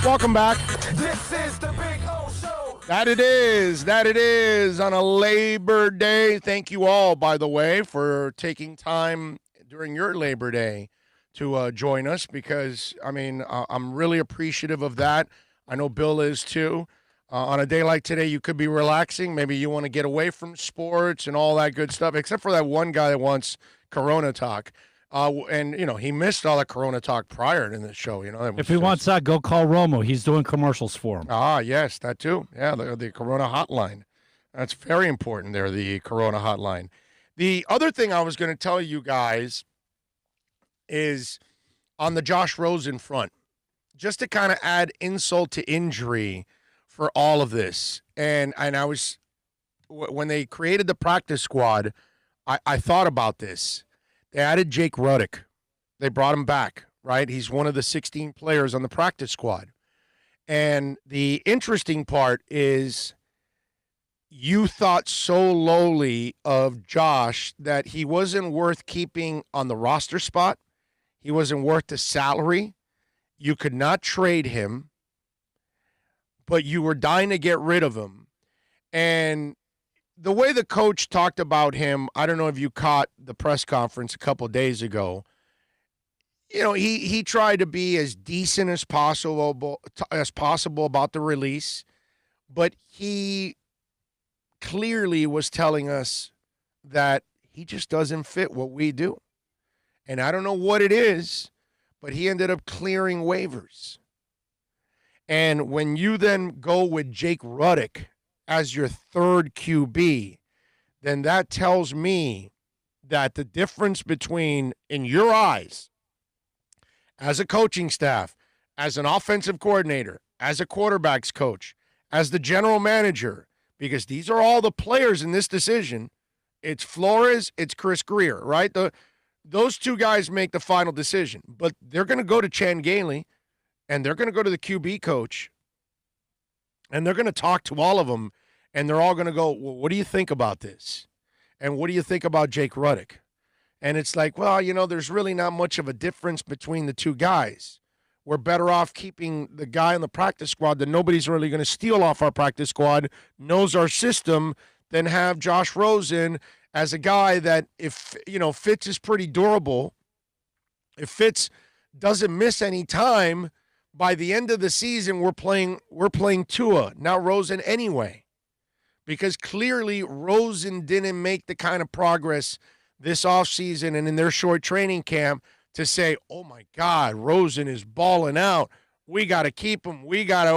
Welcome back. This is the Big O Show. That it is on a Labor Day. Thank you all, by the way, for taking time during your Labor Day to join us, because, I'm really appreciative of that. I know Bill is too. On a day like today, you could be relaxing. Maybe you want to get away from sports and all that good stuff, except for that one guy that wants Corona talk. And, he missed all the Corona talk prior to the show. If he wants that, go call Romo. He's doing commercials for him. Ah, yes, that too. Yeah, the Corona hotline. That's very important there, the Corona hotline. The other thing I was going to tell you guys is on the Josh Rosen front, just to kind of add insult to injury for all of this. And I was, when they created the practice squad, I thought about this. They added Jake Ruddick. They brought him back, right? He's one of the 16 players on the practice squad. And the interesting part is you thought so lowly of Josh that he wasn't worth keeping on the roster spot. He wasn't worth the salary. You could not trade him, but you were dying to get rid of him. And the way the coach talked about him, I don't know if you caught the press conference a couple of days ago. He tried to be as decent as possible about the release, but he clearly was telling us that he just doesn't fit what we do. And I don't know what it is, but he ended up clearing waivers. And when you then go with Jake Ruddick as your third QB, then that tells me that the difference between, in your eyes, as a coaching staff, as an offensive coordinator, as a quarterback's coach, as the general manager, because these are all the players in this decision. It's Flores, it's Chris Greer, right? Those two guys make the final decision, but they're going to go to Chan Gailey, and they're going to go to the QB coach, and they're going to talk to all of them, and they're all going to go, well, what do you think about this? And what do you think about Jake Ruddick? And it's like, well, there's really not much of a difference between the two guys. We're better off keeping the guy on the practice squad that nobody's really going to steal off our practice squad, knows our system, than have Josh Rosen as a guy that, if Fitz is pretty durable, if Fitz doesn't miss any time, by the end of the season, we're playing Tua, not Rosen anyway. Because clearly Rosen didn't make the kind of progress this offseason and in their short training camp to say, oh, my God, Rosen is balling out. We got to keep him. We got to,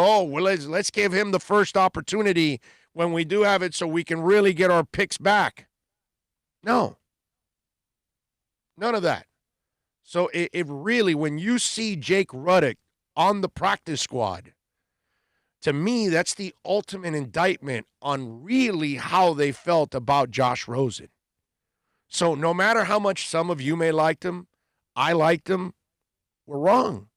let's give him the first opportunity when we do have it so we can really get our picks back. No. None of that. So it really, when you see Jake Ruddock on the practice squad, to me, that's the ultimate indictment on really how they felt about Josh Rosen. So no matter how much some of you may like him, I liked him, we're wrong.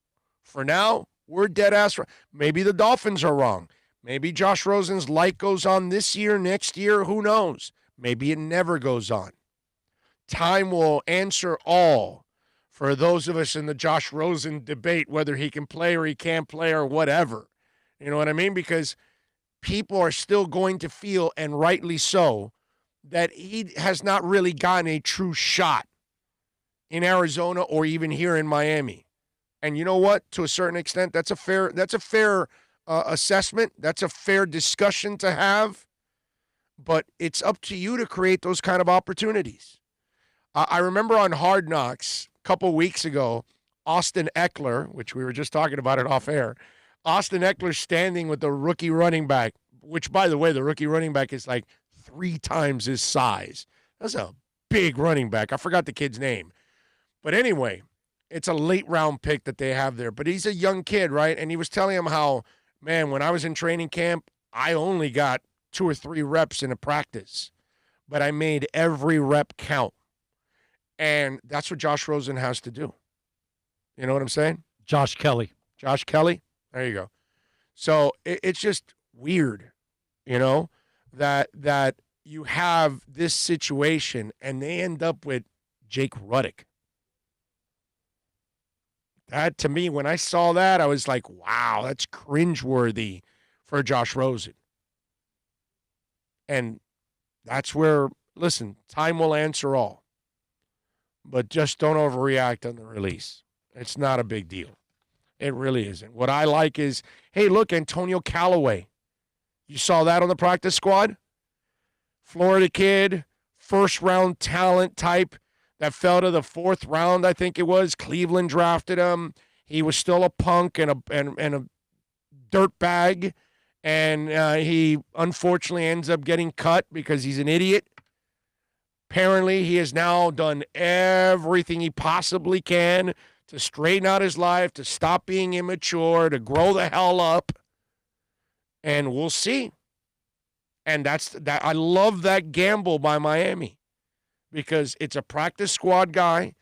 For now, we're dead ass wrong. Maybe the Dolphins are wrong. Maybe Josh Rosen's light goes on this year, next year, who knows? Maybe it never goes on. Time will answer all for those of us in the Josh Rosen debate, whether he can play or he can't play or whatever. You know what I mean? Because people are still going to feel, and rightly so, that he has not really gotten a true shot in Arizona or even here in Miami. And you know what? To a certain extent, that's a fair assessment. That's a fair discussion to have. But it's up to you to create those kind of opportunities. I remember on Hard Knocks a couple weeks ago, Austin Eckler, which we were just talking about it off air, Austin Eckler standing with the rookie running back, which, by the way, the rookie running back is like 3 times his size. That's a big running back. I forgot the kid's name. But anyway, it's a late round pick that they have there. But he's a young kid, right? And he was telling him how, man, when I was in training camp, I only got 2 or 3 reps in a practice. But I made every rep count. And that's what Josh Rosen has to do. You know what I'm saying? Josh Kelly. Josh Kelly? There you go. So it's just weird, you know, that you have this situation and they end up with Jake Ruddock. That, to me, when I saw that, I was like, wow, that's cringeworthy for Josh Rosen. And that's where, listen, time will answer all. But just don't overreact on the release. It's not a big deal. It really isn't. What I like is, hey, look, Antonio Callaway. You saw that on the practice squad? Florida kid, first-round talent type that fell to the 4th round, I think it was. Cleveland drafted him. He was still a punk and a dirt bag, and he unfortunately ends up getting cut because he's an idiot. Apparently, he has now done everything he possibly can to straighten out his life, to stop being immature, to grow the hell up. And we'll see. And that's that. I love that gamble by Miami because it's a practice squad guy.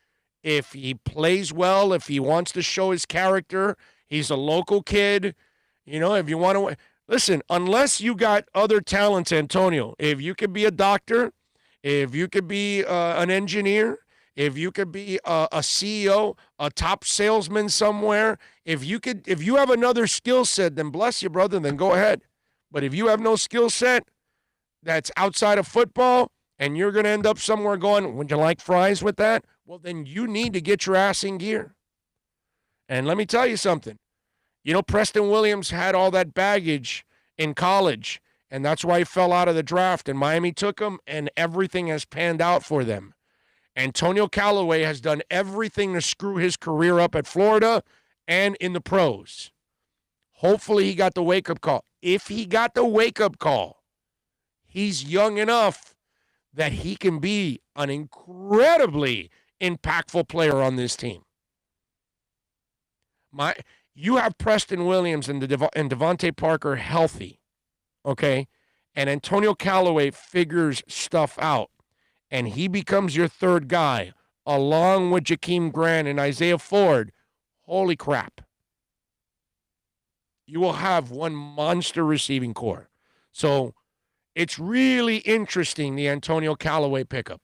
If he plays well, if he wants to show his character, he's a local kid. You know, if you want to listen, unless you got other talents, Antonio, if you could be a doctor, if you could be an engineer, if you could be a CEO, a top salesman somewhere, if you have another skill set, then bless you, brother, then go ahead. But if you have no skill set that's outside of football and you're going to end up somewhere going, would you like fries with that? Well, then you need to get your ass in gear. And let me tell you something. You know, Preston Williams had all that baggage in college, and that's why he fell out of the draft, and Miami took him, and everything has panned out for them. Antonio Callaway has done everything to screw his career up at Florida and in the pros. Hopefully he got the wake-up call. If he got the wake-up call, he's young enough that he can be an incredibly impactful player on this team. You have Preston Williams and Devontae Parker healthy, okay? And Antonio Callaway figures stuff out, and he becomes your third guy, along with Jakeem Grant and Isaiah Ford. Holy crap. You will have one monster receiving core. So it's really interesting, the Antonio Callaway pickup.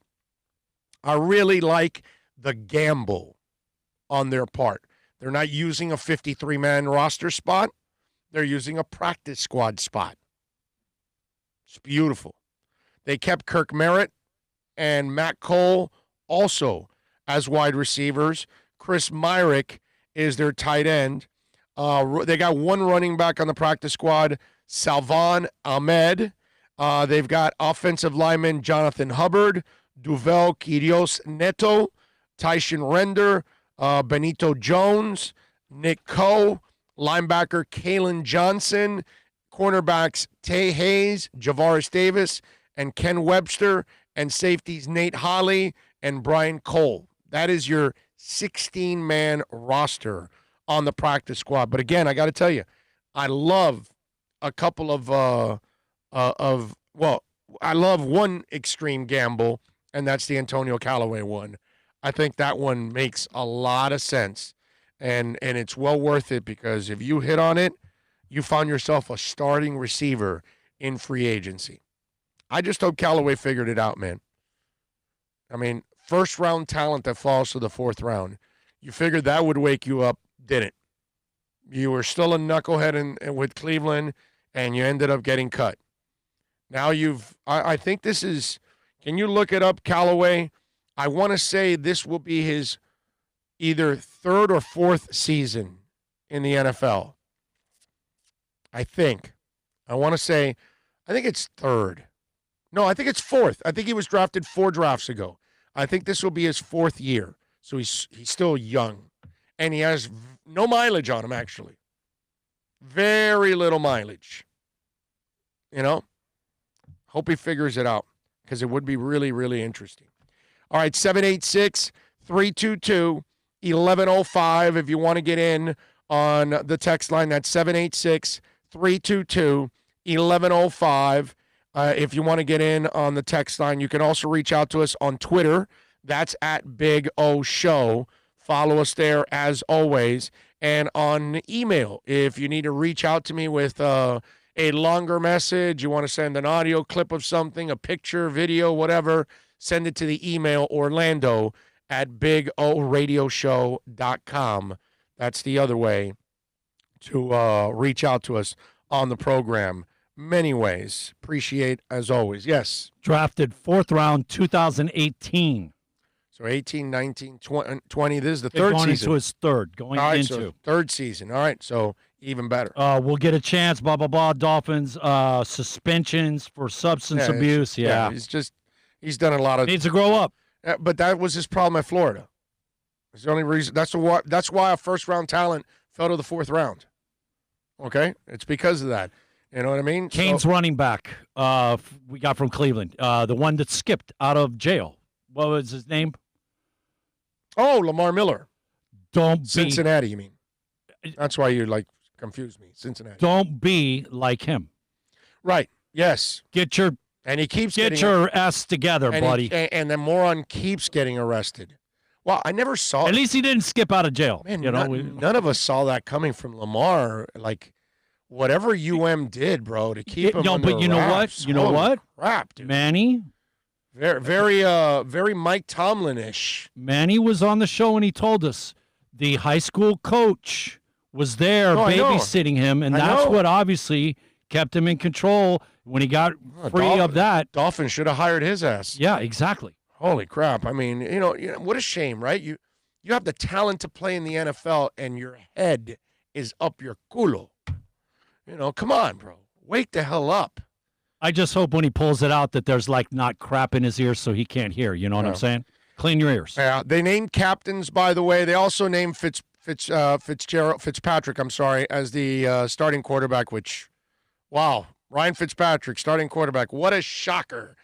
I really like the gamble on their part. They're not using a 53-man roster spot. They're using a practice squad spot. It's beautiful. They kept Kirk Merritt and Matt Cole also as wide receivers. Chris Myrick is their tight end. They got one running back on the practice squad, Salvan Ahmed. They've got offensive lineman Jonathan Hubbard, Duvel Quirios Neto, Tyshon Render, Benito Jones, Nick Coe, linebacker Kalen Johnson, cornerbacks Tay Hayes, Javaris Davis, and Ken Webster, and safeties Nate Holley and Brian Cole. That is your 16-man roster on the practice squad. But again, I got to tell you, I love a couple I love one extreme gamble, and that's the Antonio Callaway one. I think that one makes a lot of sense, and it's well worth it because if you hit on it, you found yourself a starting receiver in free agency. I just hope Callaway figured it out, man. I mean, first-round talent that falls to the fourth round. You figured that would wake you up, didn't. You were still a knucklehead with Cleveland, and you ended up getting cut. Now I think this is, can you look it up, Callaway? I want to say this will be his either third or fourth season in the NFL. I think. I want to say, I think it's third. No, I think it's fourth. I think he was drafted 4 drafts ago. I think this will be his 4th year. So he's still young. And he has no mileage on him, actually. Very little mileage. You know? Hope he figures it out because it would be really, really interesting. All right, 786-322-1105 if you want to get in on the text line. That's 786-322-1105 if you want to get in on the text line. You can also reach out to us on Twitter. That's at Big O Show. Follow us there as always. And on email, if you need to reach out to me with a longer message, you want to send an audio clip of something, a picture, video, whatever, send it to the email orlando@bigoradioshow.com. That's the other way to reach out to us on the program. Many ways. Appreciate as always. Yes. Drafted 4th round, 2018. So 18, 19, 20. This is the third season. Going into his third. So third season. All right. So even better. We'll get a chance. Blah, blah, blah. Dolphins, suspensions for substance abuse. Yeah. He's done a lot of. Needs to grow up. But that was his problem at Florida. It's the only reason. That's why a first-round talent fell to the 4th round. Okay? It's because of that. You know what I mean? Kane's running back we got from Cleveland. The one that skipped out of jail. What was his name? Oh, Lamar Miller. Cincinnati, you mean. That's why you, confused me. Cincinnati. Don't be like him. Right. Yes. And he keeps get your ass together, buddy. And the moron keeps getting arrested. Well, I never saw. At least he didn't skip out of jail. Man, none of us saw that coming from Lamar. Whatever did, bro, to keep him. No, but you know what? You know what? Crap, dude. Manny. Very Mike Tomlin-ish. Manny was on the show and he told us the high school coach was there babysitting him, and that's what obviously kept him in control when he got free of that. Dolphins should have hired his ass. Yeah, exactly. Holy crap. I mean, what a shame, right? You have the talent to play in the NFL, and your head is up your culo. Come on, bro. Wake the hell up. I just hope when he pulls it out that there's not crap in his ears so he can't hear. You know what I'm saying? Clean your ears. Yeah, they named captains, by the way. They also named Fitzpatrick, as the starting quarterback, which, wow, Ryan Fitzpatrick, starting quarterback. What a shocker.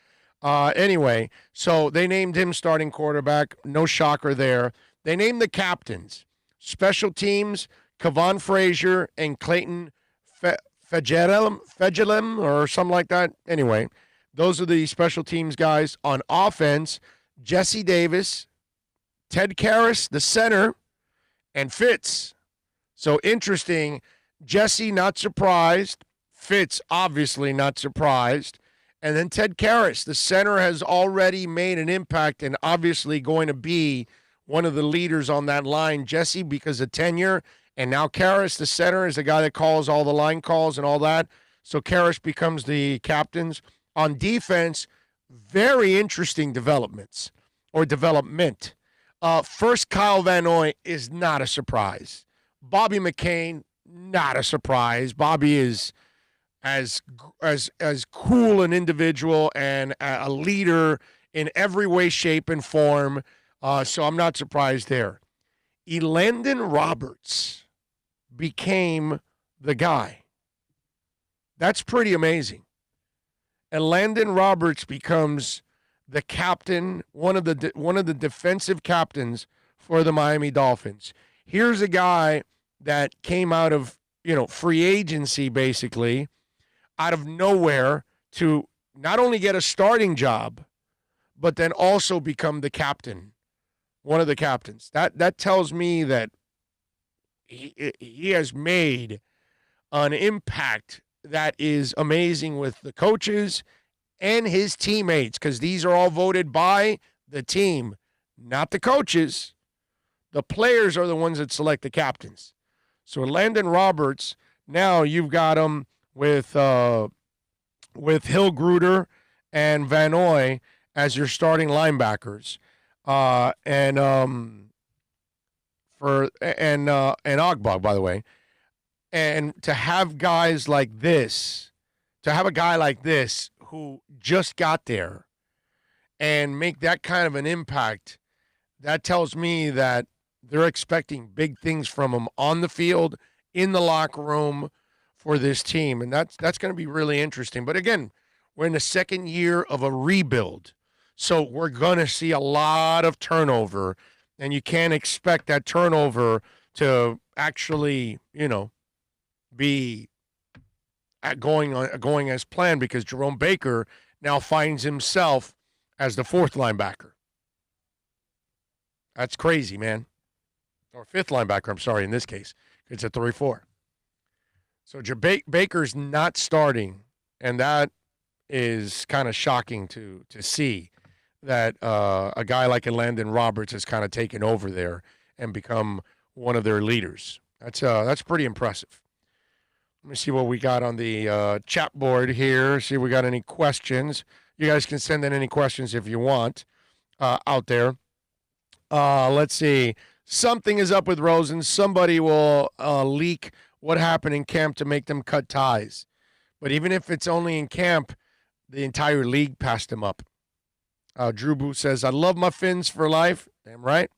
Anyway, so they named him starting quarterback. No shocker there. They named the captains. Special teams, Kevon Frazier and Clayton Fejelim or something like that. Anyway, those are the special teams guys. On offense, Jesse Davis, Ted Karras, the center, and Fitz. So interesting. Jesse, not surprised. Fitz, obviously not surprised. And then Ted Karras, the center, has already made an impact and obviously going to be one of the leaders on that line. Jesse, because of tenure. And now Karras, the center, is the guy that calls all the line calls and all that. So Karras becomes the captains. On defense, very interesting development. First, Kyle Van Noy is not a surprise. Bobby McCain, not a surprise. Bobby is as cool an individual and a leader in every way, shape, and form. So I'm not surprised there. Elandon Roberts became the guy. That's pretty amazing. Elandon Roberts becomes the captain, one of the defensive captains for the Miami Dolphins. Here's a guy that came out of, free agency basically, out of nowhere to not only get a starting job, but then also become the captain, one of the captains. That tells me that he has made an impact that is amazing with the coaches and his teammates, because these are all voted by the team, not the coaches. The players are the ones that select the captains. So Landon Roberts, now you've got him with Hill Gruder and Van Noy as your starting linebackers, and Ogbog, by the way. And to have guys like this, to have a guy like this who just got there and make that kind of an impact, that tells me that they're expecting big things from him on the field, in the locker room for this team. And that's going to be really interesting. But again, we're in the second year of a rebuild. So we're going to see a lot of turnover, and you can't expect that turnover to actually, be going as planned, because Jerome Baker now finds himself as the fourth linebacker. That's crazy, man. Or fifth linebacker, I'm sorry, in this case. It's a 3-4. So Baker's not starting, and that is kind of shocking to see that a guy like Landon Roberts has kind of taken over there and become one of their leaders. That's pretty impressive. Let me see what we got on the chat board here. See if we got any questions. You guys can send in any questions if you want out there. Let's see. Something is up with Rosen. Somebody will leak what happened in camp to make them cut ties. But even if it's only in camp, the entire league passed him up. Drew Boo says, I love my Finns for life. Damn right.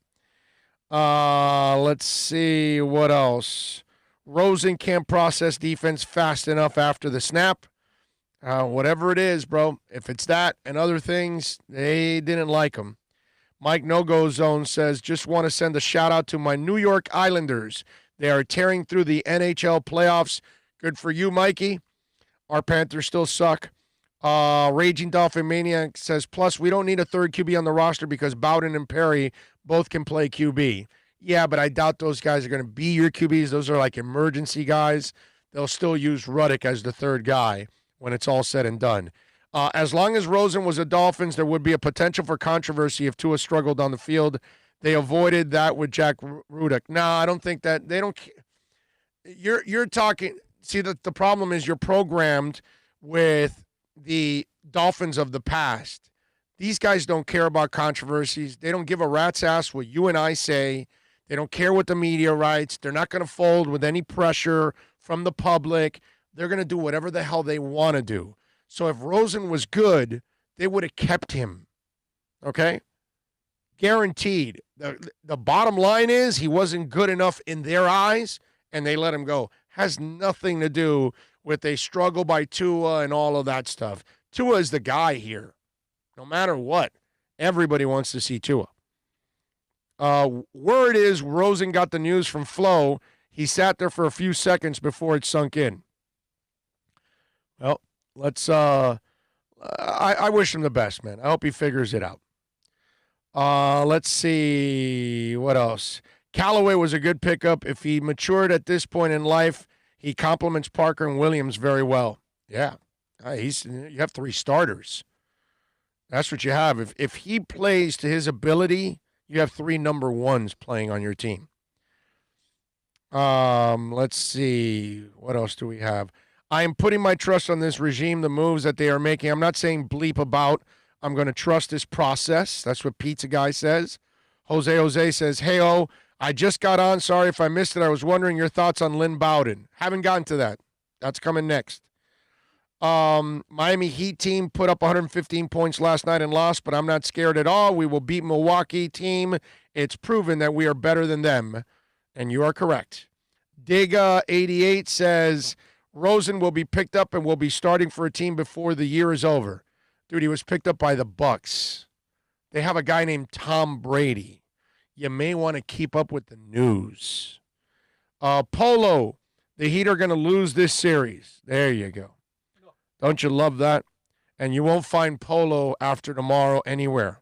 Let's see what else. Rosen can't process defense fast enough after the snap. Whatever it is, bro. If it's that and other things, they didn't like him. Mike No-Go Zone says, just want to send a shout-out to my New York Islanders. They are tearing through the NHL playoffs. Good for you, Mikey. Our Panthers still suck. Raging Dolphin Maniac says, plus, we don't need a third QB on the roster because Bowden and Perry both can play QB. Yeah, but I doubt those guys are going to be your QBs. Those are like emergency guys. They'll still use Ruddick as the third guy when it's all said and done. As long as Rosen was a Dolphins, there would be a potential for controversy if Tua struggled on the field. They avoided that with Jack Rudick. No, I don't think that they don't. You're talking. See, the problem is you're programmed with the Dolphins of the past. These guys don't care about controversies. They don't give a rat's ass what you and I say. They don't care what the media writes. They're not going to fold with any pressure from the public. They're going to do whatever the hell they want to do. So if Rosen was good, they would have kept him. Okay? Guaranteed. The bottom line is he wasn't good enough in their eyes, and they let him go. Has nothing to do with a struggle by Tua and all of that stuff. Tua is the guy here. No matter what, everybody wants to see Tua. Word is Rosen got the news from Flo. He sat there for a few seconds before it sunk in. Well, let's I wish him the best, man. I hope he figures it out. Let's see what else. Callaway was a good pickup. If he matured at this point in life, he complements Parker and Williams very well. Yeah. You have 3 starters. That's what you have. If he plays to his ability, you have 3 number 1s playing on your team. Let's see. What else do we have? I am putting my trust on this regime, the moves that they are making. I'm not saying bleep about. I'm going to trust this process. That's what Pizza Guy says. Jose says, hey, I just got on. Sorry if I missed it. I was wondering your thoughts on Lynn Bowden. Haven't gotten to that. That's coming next. Miami Heat team put up 115 points last night and lost, but I'm not scared at all. We will beat Milwaukee team. It's proven that we are better than them, and you are correct. Diga88 says, Rosen will be picked up and will be starting for a team before the year is over. Dude, he was picked up by the Bucks. They have a guy named Tom Brady. You may want to keep up with the news. Polo, the Heat are going to lose this series. There you go. Don't you love that? And you won't find Polo after tomorrow anywhere.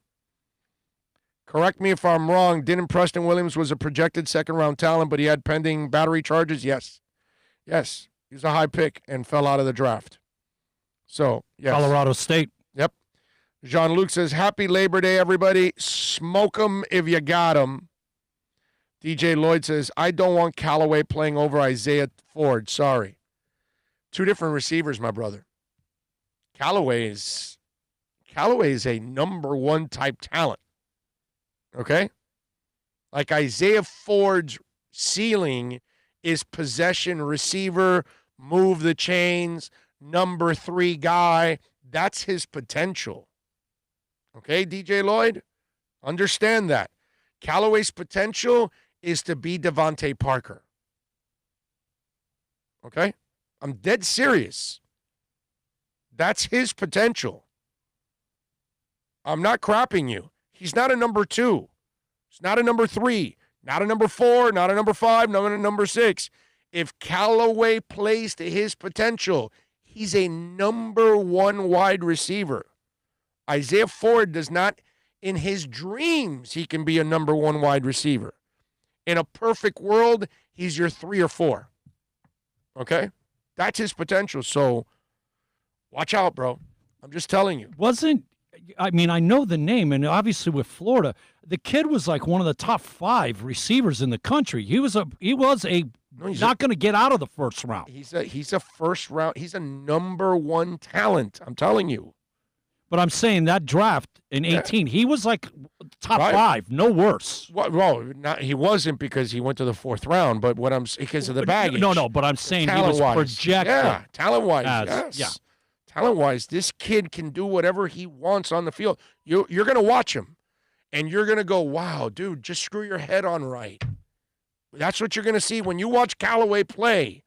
Correct me if I'm wrong. Didn't Preston Williams was a projected second-round talent, but he had pending battery charges? Yes. Yes. He was a high pick and fell out of the draft. So, yes. Colorado State. Yep. Jean-Luc says, happy Labor Day, everybody. Smoke 'em if you got 'em. DJ Lloyd says, I don't want Callaway playing over Isaiah Ford. Sorry. Two different receivers, my brother. Callaway is a number one type talent. Okay? Like Isaiah Ford's ceiling is possession receiver, move the chains, number 3 guy. That's his potential. Okay, DJ Lloyd? Understand that. Callaway's potential is to be Devontae Parker. Okay? I'm dead serious. That's his potential. I'm not crapping you. He's not a number 2. He's not a number 3. Not a number 4. Not a number 5. Not a number 6. If Callaway plays to his potential, he's a number 1 wide receiver. Isaiah Ford does not, in his dreams, he can be a number 1 wide receiver. In a perfect world, he's your 3 or 4. Okay? That's his potential. So, watch out, bro. I'm just telling you. I know the name, and obviously with Florida, the kid was like one of the top 5 receivers in the country. He was not going to get out of the first round. He's a first round. He's a number 1 talent. I'm telling you. But I'm saying that draft in 18, he was like top 5, no worse. Well, he wasn't because he went to the 4th round, but because of the baggage. No, but I'm saying he was projected. Yeah, talent-wise, yes. Yeah. Talent-wise, this kid can do whatever he wants on the field. You're going to watch him, and you're going to go, wow, dude, just screw your head on right. That's what you're going to see when you watch Callaway play.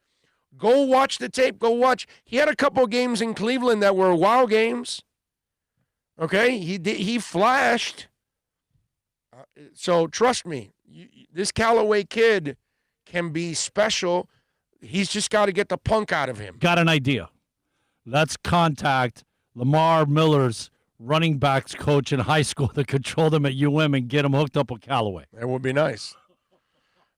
Go watch the tape. Go watch. He had a couple games in Cleveland that were wow games. Okay? He flashed. So trust me, this Callaway kid can be special. He's just got to get the punk out of him. Got an idea. Let's contact Lamar Miller's running backs coach in high school that controlled him at UM and get him hooked up with Callaway. That would be nice.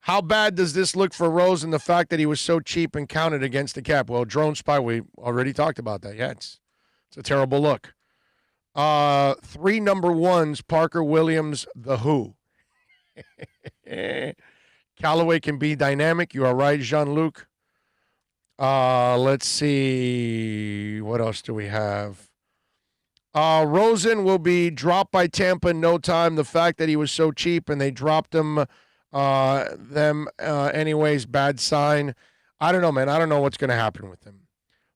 How bad does this look for Rosen, the fact that he was so cheap and counted against the cap? Well, drone spy, we already talked about that. Yeah, it's a terrible look. 3 number 1s, Parker, Williams, the Who. Callaway can be dynamic. You are right, Jean-Luc. Let's see. What else do we have? Rosen will be dropped by Tampa in no time. The fact that he was so cheap and they dropped him, anyways, bad sign. I don't know, man. I don't know what's going to happen with him.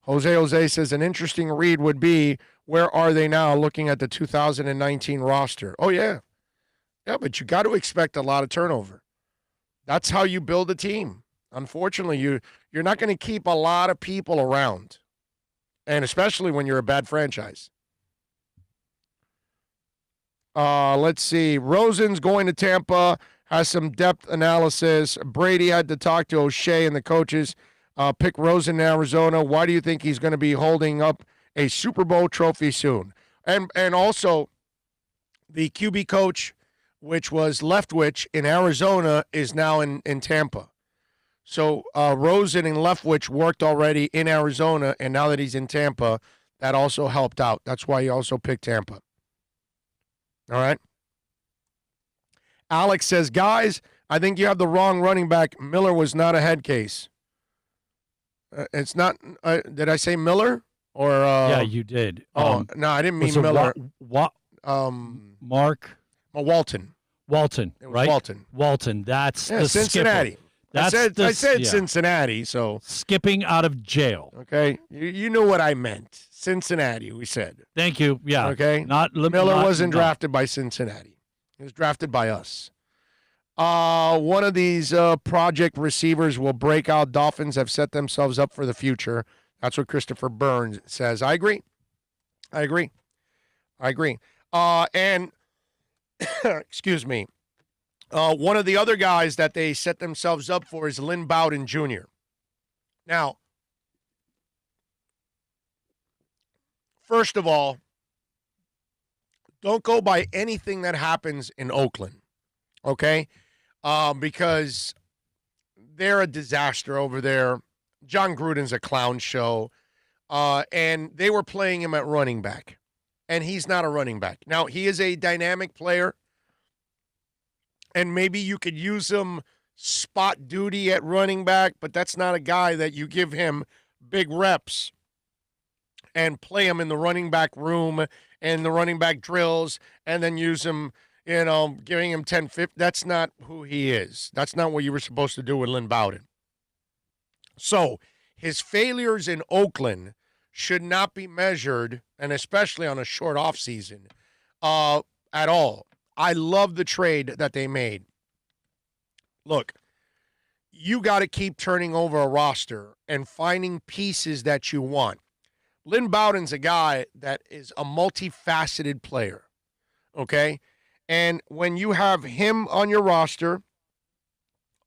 Jose says an interesting read would be, where are they now looking at the 2019 roster? Oh, yeah. Yeah, but you got to expect a lot of turnover. That's how you build a team. Unfortunately, you're not going to keep a lot of people around, and especially when you're a bad franchise. Let's see. Rosen's going to Tampa, has some depth analysis. Brady had to talk to O'Shea and the coaches. Pick Rosen in Arizona. Why do you think he's going to be holding up a Super Bowl trophy soon? And also, the QB coach, which was Leftwich in Arizona, is now in Tampa. So Rosen and Leftwich worked already in Arizona, and now that he's in Tampa, that also helped out. That's why he also picked Tampa. All right? Alex says, guys, I think you have the wrong running back. Miller was not a head case. It's not did I say Miller? Or yeah, you did. No, I didn't mean Miller. Mark? Walton. Walton, It was right? Walton. Walton. That's the Cincinnati. skipper. That's I said Cincinnati, so. Skipping out of jail. Okay. You know what I meant. Cincinnati, we said. Thank you. Yeah. Okay. Miller wasn't drafted by Cincinnati. He was drafted by us. One of these project receivers will break out. Dolphins have set themselves up for the future. That's what Christopher Burns says. I agree. And, excuse me, one of the other guys that they set themselves up for is Lynn Bowden Jr. Now, first of all, don't go by anything that happens in Oakland, okay? Because they're a disaster over there. John Gruden's a clown show, and they were playing him at running back, and he's not a running back. Now, he is a dynamic player, and maybe you could use him spot duty at running back, but that's not a guy that you give him big reps and play him in the running back room and the running back drills and then use him, giving him 10, 15. That's not who he is. That's not what you were supposed to do with Lynn Bowden. So his failures in Oakland should not be measured, and especially on a short offseason, at all. I love the trade that they made. Look, you got to keep turning over a roster and finding pieces that you want. Lynn Bowden's a guy that is a multifaceted player, okay? And when you have him on your roster,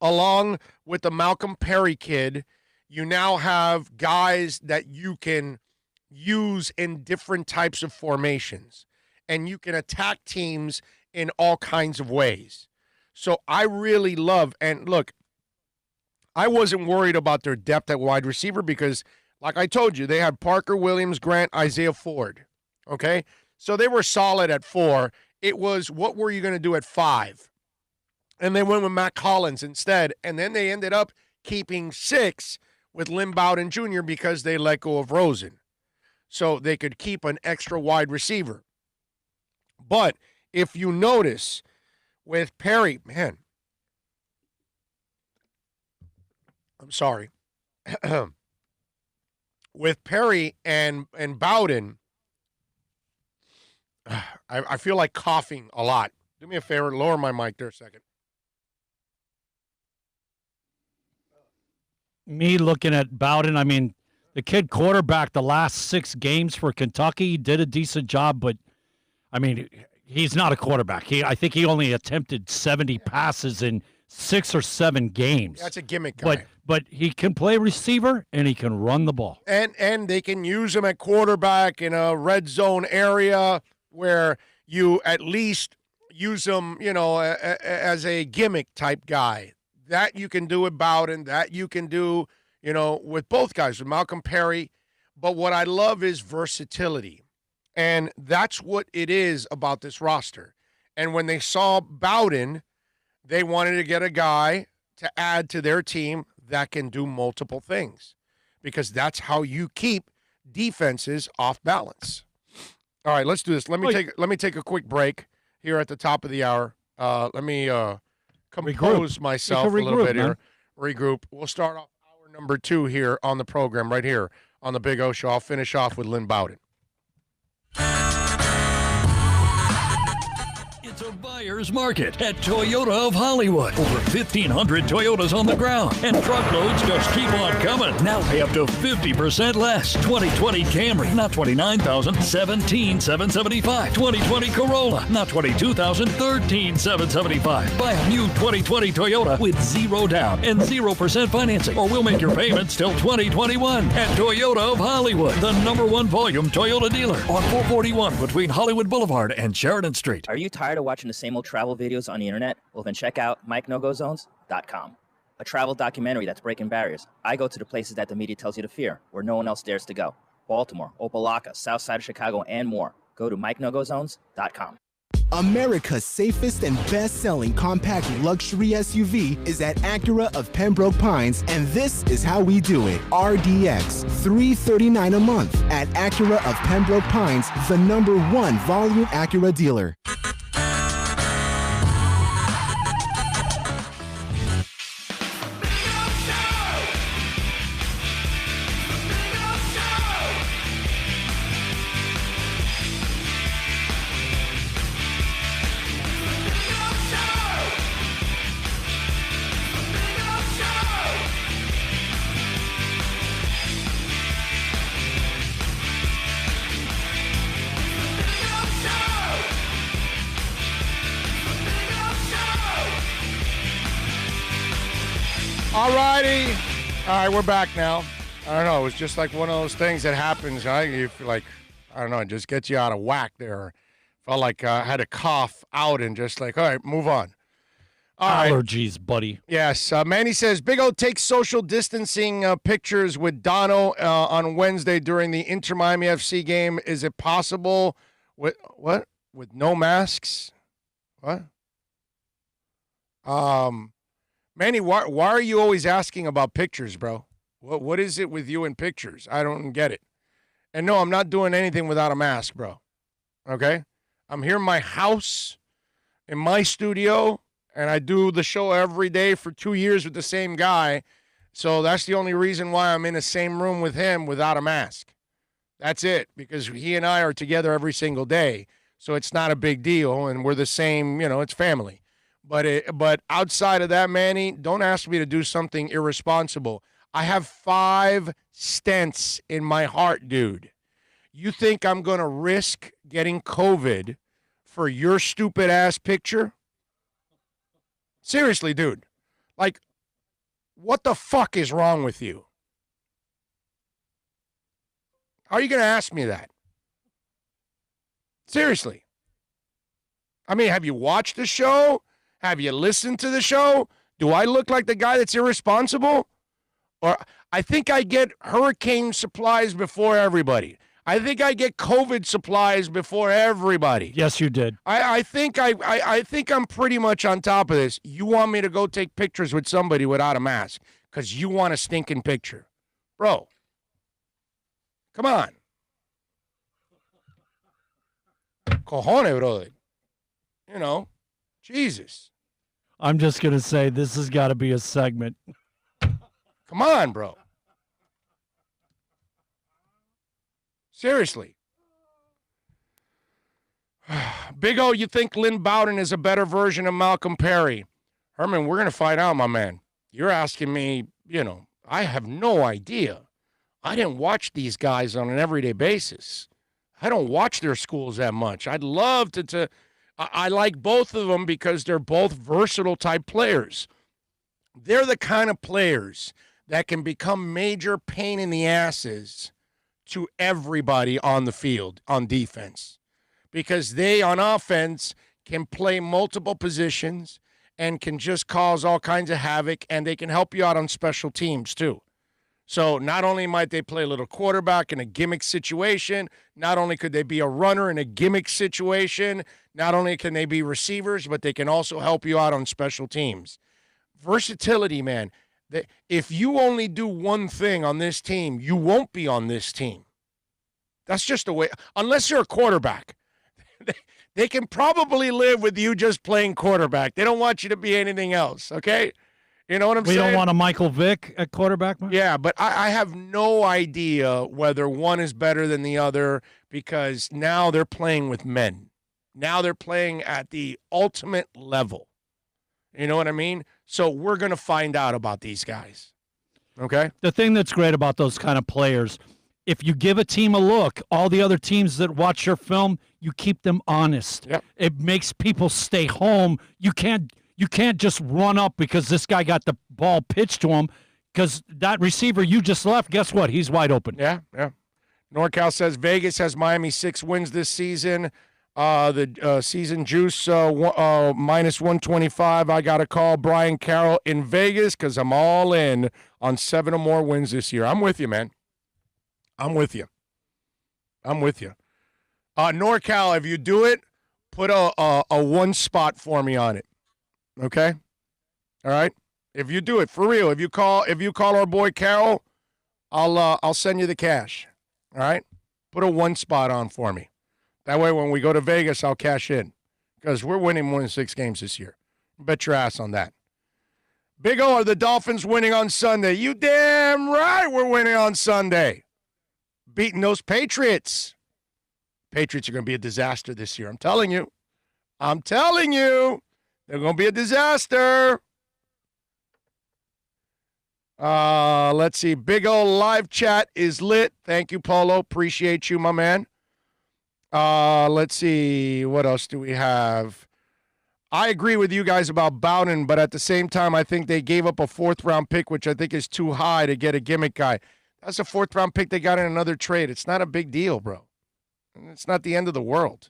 along with the Malcolm Perry kid, you now have guys that you can use in different types of formations, and you can attack teams in all kinds of ways. So I really love, and look, I wasn't worried about their depth at wide receiver because, like I told you, they had Parker, Williams, Grant, Isaiah Ford, okay? So they were solid at 4. It was, what were you going to do at 5? And they went with Matt Collins instead, and then they ended up keeping 6 with Lynn Bowden Jr. because they let go of Rosen. So they could keep an extra wide receiver. But if you notice, with Perry, man, I'm sorry. With Perry and Bowden, I feel like coughing a lot. Do me a favor, lower my mic there a second. Me looking at Bowden, I mean, the kid quarterbacked the last 6 games for Kentucky, did a decent job, but, I mean, he's not a quarterback. I think he only attempted 70 passes in 6 or 7 games. That's a gimmick guy. But he can play receiver, and he can run the ball. And they can use him at quarterback in a red zone area where you at least use him, as a gimmick type guy. That you can do with Bowden. That you can do, with both guys, with Malcolm Perry. But what I love is versatility. And that's what it is about this roster. And when they saw Bowden, they wanted to get a guy to add to their team that can do multiple things, because that's how you keep defenses off balance. All right, let's do this. Let me take a quick break here at the top of the hour. Let me compose myself a little bit here. Regroup. We'll start off hour number 2 here on the program, right here on the Big O Show. I'll finish off with Lynn Bowden. It's a buyer's market at Toyota of Hollywood. Over 1,500 Toyotas on the ground, and truckloads just keep on coming. Now pay up to 50% less. 2020 Camry, not $29,000, $17,775. 2020 Corolla, not $22,000, $13,775. Buy a new 2020 Toyota with 0 down and 0% financing, or we'll make your payments till 2021 at Toyota of Hollywood, the #1 volume Toyota dealer on 441 between Hollywood Boulevard and Sheridan Street. Are you tired of watching the same old travel videos on the internet? Well, then check out MikeNoGoZones.com, a travel documentary that's breaking barriers. I go to the places that the media tells you to fear, where no one else dares to go. Baltimore, Opelika, South Side of Chicago, and more. Go to MikeNoGoZones.com. America's safest and best-selling compact luxury SUV is at Acura of Pembroke Pines, and this is how we do it. RDX, $339 a month at Acura of Pembroke Pines, the #1 volume Acura dealer. All righty. All right, we're back now. I don't know. It was just like one of those things that happens. You feel like, I don't know, it just gets you out of whack there. Felt like I had a cough out and just like, all right, move on. Allergies, buddy. Yes. Manny says, Big O takes social distancing pictures with Dono on Wednesday during the Inter-Miami FC game. Is it possible with what? With no masks? What? Manny, why are you always asking about pictures, bro? What is it with you and pictures? I don't get it. And no, I'm not doing anything without a mask, bro. Okay? I'm here in my house, in my studio, and I do the show every day for 2 years with the same guy. So that's the only reason why I'm in the same room with him without a mask. That's it, because he and I are together every single day. So it's not a big deal, and we're the same, it's family. But outside of that, Manny, don't ask me to do something irresponsible. I have 5 stents in my heart, dude. You think I'm going to risk getting COVID for your stupid-ass picture? Seriously, dude. Like, what the fuck is wrong with you? How are you going to ask me that? Seriously. I mean, have you watched the show? Have you listened to the show? Do I look like the guy that's irresponsible? Or I think I get hurricane supplies before everybody. I think I get COVID supplies before everybody. Yes, you did. I think I'm pretty much on top of this. You want me to go take pictures with somebody without a mask because you want a stinking picture. Bro, come on. Cojones, brother. Jesus. I'm just going to say this has got to be a segment. Come on, bro. Seriously. Big O, you think Lynn Bowden is a better version of Malcolm Perry? Herman, we're going to find out, my man. You're asking me, I have no idea. I didn't watch these guys on an everyday basis. I don't watch their schools that much. I'd love to I like both of them because they're both versatile type players. They're the kind of players that can become major pain in the asses to everybody on the field on defense, because they on offense can play multiple positions and can just cause all kinds of havoc, and they can help you out on special teams too. So not only might they play a little quarterback in a gimmick situation, not only could they be a runner in a gimmick situation, not only can they be receivers, but they can also help you out on special teams. Versatility, man. If you only do one thing on this team, you won't be on this team. That's just the way, unless you're a quarterback. They can probably live with you just playing quarterback. They don't want you to be anything else, okay? You know what I'm saying? We don't want a Michael Vick at quarterback, man? Yeah, but I have no idea whether one is better than the other, because now they're playing with men. Now they're playing at the ultimate level. You know what I mean? So we're going to find out about these guys. Okay? The thing that's great about those kind of players, if you give a team a look, all the other teams that watch your film, you keep them honest. Yep. It makes people stay home. You can't just run up because this guy got the ball pitched to him, because that receiver you just left, guess what? He's wide open. Yeah. NorCal says Vegas has Miami 6 wins this season. The season juice minus 125. I got to call Brian Carroll in Vegas because I'm all in on 7 or more wins this year. I'm with you, man. I'm with you. NorCal, if you do it, put a one spot for me on it. Okay? All right? If you do it, for real, if you call our boy Carroll, I'll send you the cash. All right? Put a one spot on for me. That way, when we go to Vegas, I'll cash in, because we're winning more than 6 games this year. Bet your ass on that. Big O, are the Dolphins winning on Sunday? You damn right we're winning on Sunday. Beating those Patriots. Patriots are going to be a disaster this year. I'm telling you. They're going to be a disaster. Let's see. Big O live chat is lit. Thank you, Polo. Appreciate you, my man. Let's see. What else do we have? I agree with you guys about Bowden, but at the same time, I think they gave up a 4th-round pick, which I think is too high to get a gimmick guy. That's a 4th-round pick they got in another trade. It's not a big deal, bro. It's not the end of the world.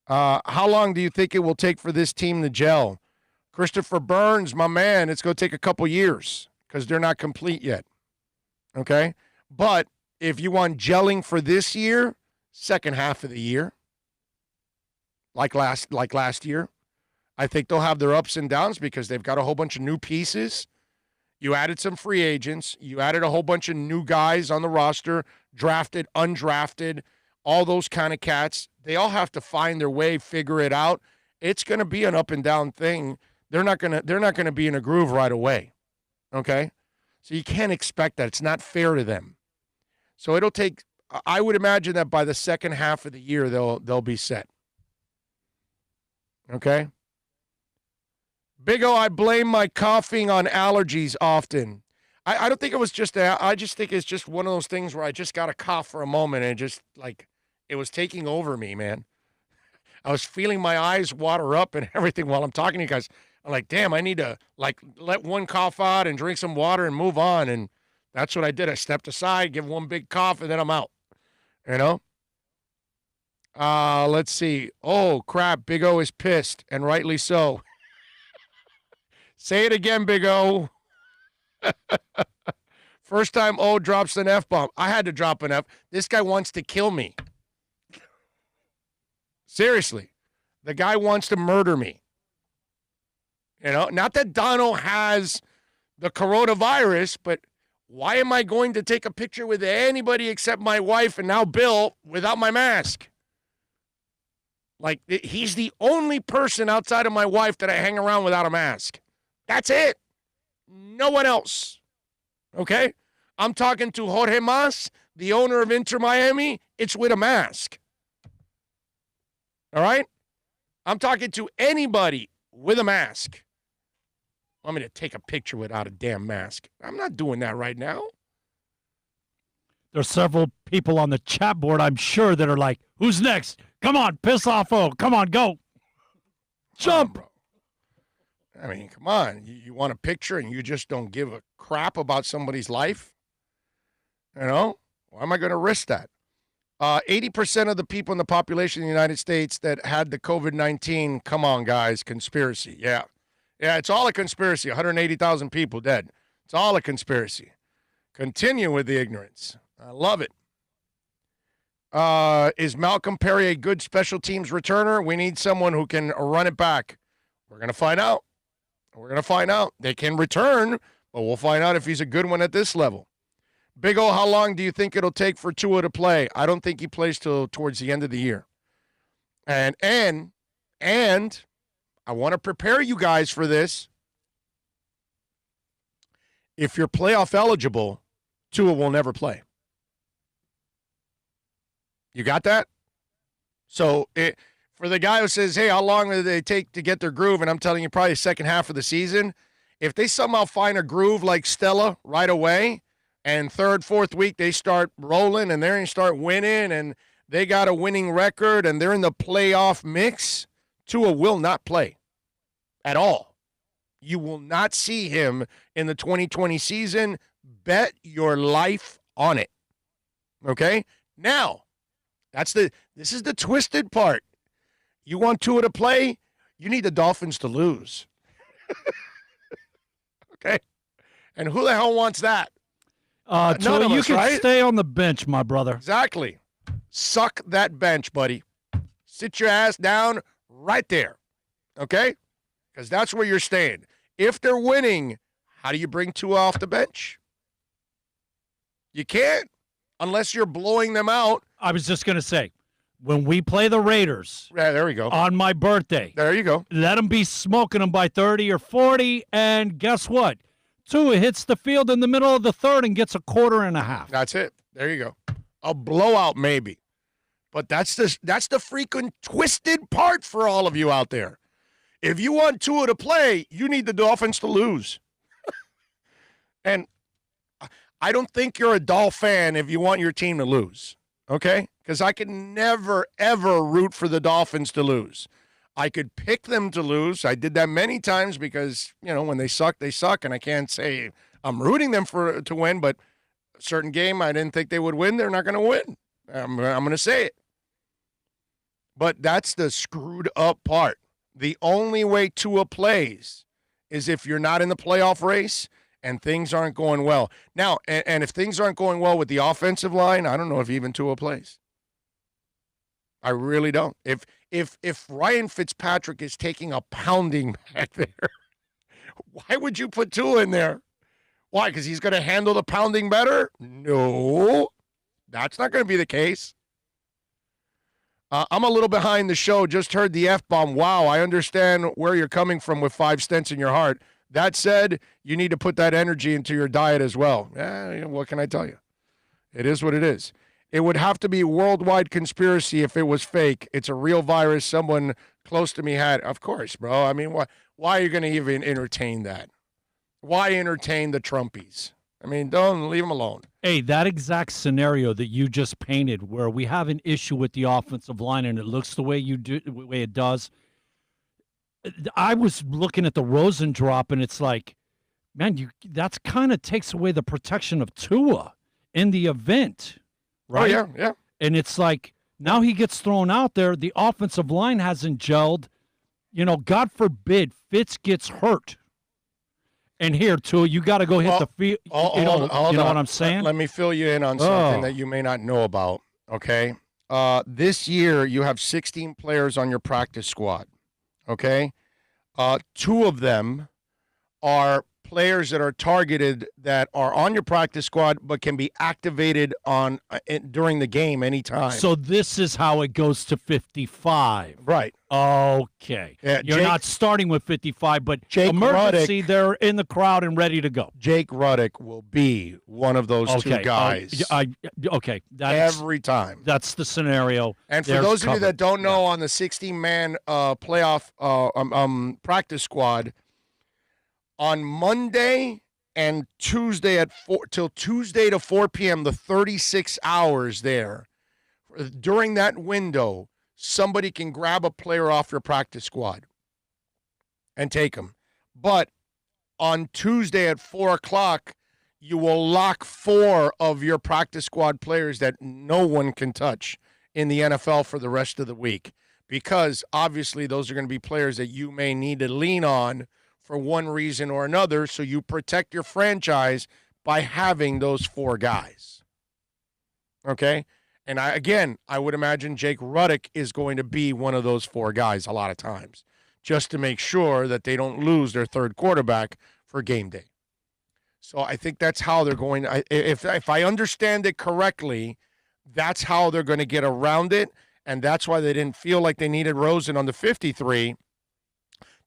How long do you think it will take for this team to gel? Christopher Burns, my man, it's going to take a couple years because they're not complete yet. Okay? But if you want gelling for this year, second half of the year, like last year, I think they'll have their ups and downs because they've got a whole bunch of new pieces. You added some free agents. You added a whole bunch of new guys on the roster, drafted, undrafted, all those kind of cats. They all have to find their way, figure it out. It's going to be an up and down thing. They're not going to be in a groove right away. Okay? So you can't expect that. It's not fair to them. So it'll take, I would imagine that by the second half of the year they'll be set. Okay? Big O, I blame my coughing on allergies often. I don't think it was just that. I just think it's just one of those things where I just got a cough for a moment and just like it was taking over me, man. I was feeling my eyes water up and everything while I'm talking to you guys. I'm like, damn, I need to like let one cough out and drink some water and move on. And that's what I did. I stepped aside, give one big cough, and then I'm out. You know? Let's see. Oh, crap. Big O is pissed, and rightly so. Say it again, Big O. First time O drops an F-bomb. I had to drop an F. This guy wants to kill me. Seriously. The guy wants to murder me. You know, not that Dono has the coronavirus, but why am I going to take a picture with anybody except my wife and now Bill without my mask? Like, he's the only person outside of my wife that I hang around without a mask. That's it. No one else. Okay? I'm talking to Jorge Mas, the owner of Inter Miami. It's with a mask. All right? I'm talking to anybody with a mask. Want me to take a picture without a damn mask? I'm not doing that right now. There's several people on the chat board, I'm sure, that are like, who's next? Come on, piss off, O. Come on, go. Jump. Bro. I mean, come on. You want a picture and you just don't give a crap about somebody's life? You know? Why am I going to risk that? 80% of the people in the population of the United States that had the COVID-19, come on, guys, conspiracy. Yeah. Yeah, it's all a conspiracy. 180,000 people dead. It's all a conspiracy. Continue with the ignorance. I love it. Is Malcolm Perry a good special teams returner? We need someone who can run it back. We're going to find out. We're going to find out. They can return, but we'll find out if he's a good one at this level. Big O, how long do you think it'll take for Tua to play? I don't think he plays till towards the end of the year. And I want to prepare you guys for this. If you're playoff eligible, Tua will never play. You got that? So for the guy who says, hey, how long do they take to get their groove? And I'm telling you, probably the second half of the season. If they somehow find a groove like Stella right away, and third, fourth week, they start rolling and they're going to start winning and they got a winning record and they're in the playoff mix, Tua will not play at all. You will not see him in the 2020 season. Bet your life on it. Okay? Now, this is the twisted part. You want Tua to play? You need the Dolphins to lose. Okay? And who the hell wants that? Tua, you can stay on the bench, my brother. Exactly. Suck that bench, buddy. Sit your ass down right there. Okay? Because that's where you're staying. If they're winning, how do you bring Tua off the bench? You can't unless you're blowing them out. I was just going to say, when we play the Raiders there we go. On my birthday, there you go. Let them be smoking them by 30 or 40, and guess what? Tua hits the field in the middle of the third and gets a quarter and a half. That's it. There you go. A blowout maybe. But that's the freaking twisted part for all of you out there. If you want Tua to play, you need the Dolphins to lose. And I don't think you're a Dolph fan if you want your team to lose, okay? Because I can never, ever root for the Dolphins to lose. I could pick them to lose. I did that many times because, when they suck, and I can't say I'm rooting them to win, but a certain game I didn't think they would win. They're not going to win. I'm going to say it. But that's the screwed up part. The only way Tua plays is if you're not in the playoff race and things aren't going well. Now, and if things aren't going well with the offensive line, I don't know if even Tua plays. I really don't. If Ryan Fitzpatrick is taking a pounding back there, why would you put Tua in there? Why? Because he's going to handle the pounding better? No, that's not going to be the case. I'm a little behind the show. Just heard the F-bomb. Wow, I understand where you're coming from with 5 stents in your heart. That said, you need to put that energy into your diet as well. What can I tell you? It is what it is. It would have to be a worldwide conspiracy if it was fake. It's a real virus someone close to me had. Of course, bro. I mean, why are you going to even entertain that? Why entertain the Trumpies? I mean, don't leave them alone. Hey, that exact scenario that you just painted where we have an issue with the offensive line and it looks the way it does. I was looking at the Rosen drop and it's like, man, that's kind of takes away the protection of Tua in the event. Right? Oh, yeah. And it's like now he gets thrown out there. The offensive line hasn't gelled. God forbid Fitz gets hurt. And here, Tua, you got to go hit the field. You know what I'm saying? Let me fill you in on something that you may not know about, okay? This year, you have 16 players on your practice squad, okay? 2 of them are players that are targeted that are on your practice squad but can be activated during the game anytime. So this is how it goes to 55. Right. Okay. Yeah, You're not starting with 55, but Jake emergency, Ruddick, they're in the crowd and ready to go. Jake Ruddick will be one of those 2 guys. Okay. Every time. That's the scenario. And for those of you that don't know, on the 16-man playoff practice squad, on Monday and Tuesday till Tuesday to 4 p.m., the 36 hours there, during that window, somebody can grab a player off your practice squad and take them. But on Tuesday at 4 o'clock, you will lock 4 of your practice squad players that no one can touch in the NFL for the rest of the week, because obviously those are going to be players that you may need to lean on for one reason or another, so you protect your franchise by having those 4 guys. Okay? And I would imagine Jake Ruddick is going to be one of those 4 guys a lot of times, just to make sure that they don't lose their 3rd quarterback for game day. So I think that's how they're going to, if I understand it correctly, that's how they're going to get around it, and that's why they didn't feel like they needed Rosen on the 53.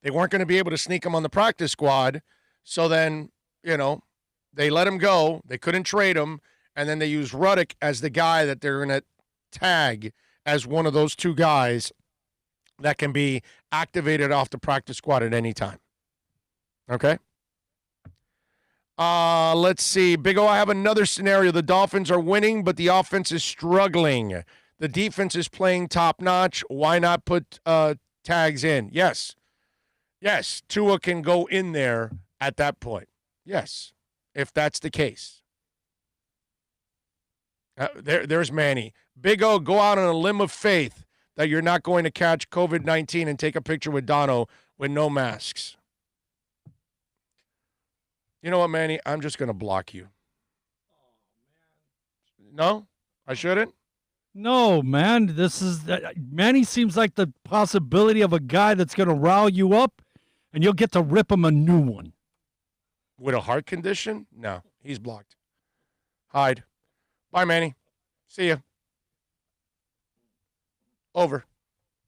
They weren't going to be able to sneak him on the practice squad. So then, they let him go. They couldn't trade him. And then they used Ruddick as the guy that they're going to tag as one of those 2 guys that can be activated off the practice squad at any time. Okay? Let's see. Big O, I have another scenario. The Dolphins are winning, but the offense is struggling. The defense is playing top-notch. Why not put tags in? Yes, Tua can go in there at that point. Yes, if that's the case. There's Manny. Big O, go out on a limb of faith that you're not going to catch COVID-19 and take a picture with Dono with no masks. You know what, Manny? I'm just going to block you. No? I shouldn't? No, man. Manny seems like the possibility of a guy that's going to rile you up, and you'll get to rip him a new one. With a heart condition? No, he's blocked. Hide. Bye, Manny. See ya. Over.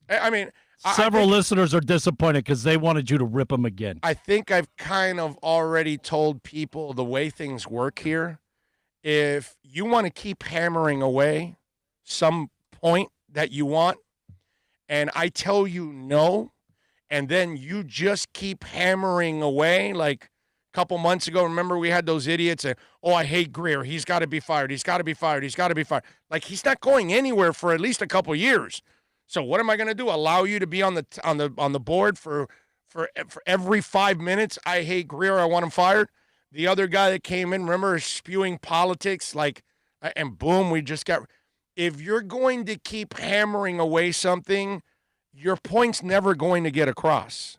I mean, several listeners are disappointed because they wanted you to rip him again. I think I've kind of already told people the way things work here. If you want to keep hammering away some point that you want, and I tell you no, and then you just keep hammering away, like a couple months ago, remember we had those idiots that, I hate Greer. He's got to be fired. He's got to be fired. He's got to be fired. Like, he's not going anywhere for at least a couple years. So what am I going to do? Allow you to be on the board for every 5 minutes? I hate Greer. I want him fired. The other guy that came in, remember, spewing politics, and boom, we just got. If you're going to keep hammering away something, your point's never going to get across.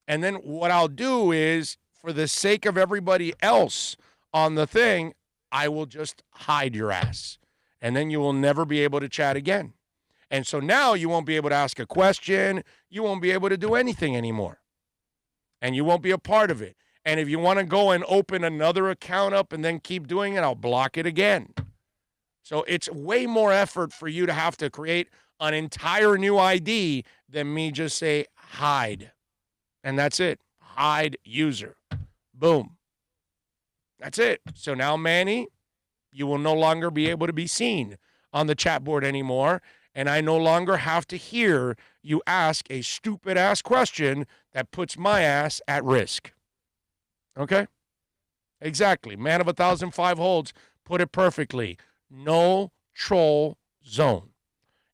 And then what I'll do is, for the sake of everybody else on the thing, I will just hide your ass. And then you will never be able to chat again. And so now you won't be able to ask a question. You won't be able to do anything anymore. And you won't be a part of it. And if you want to go and open another account up and then keep doing it, I'll block it again. So it's way more effort for you to have to create an entire new ID than me just say hide. And that's it. Hide user. Boom. That's it. So now, Manny, you will no longer be able to be seen on the chat board anymore. And I no longer have to hear you ask a stupid-ass question that puts my ass at risk. Okay? Exactly. Man of 1,005 holds put it perfectly. No troll zone.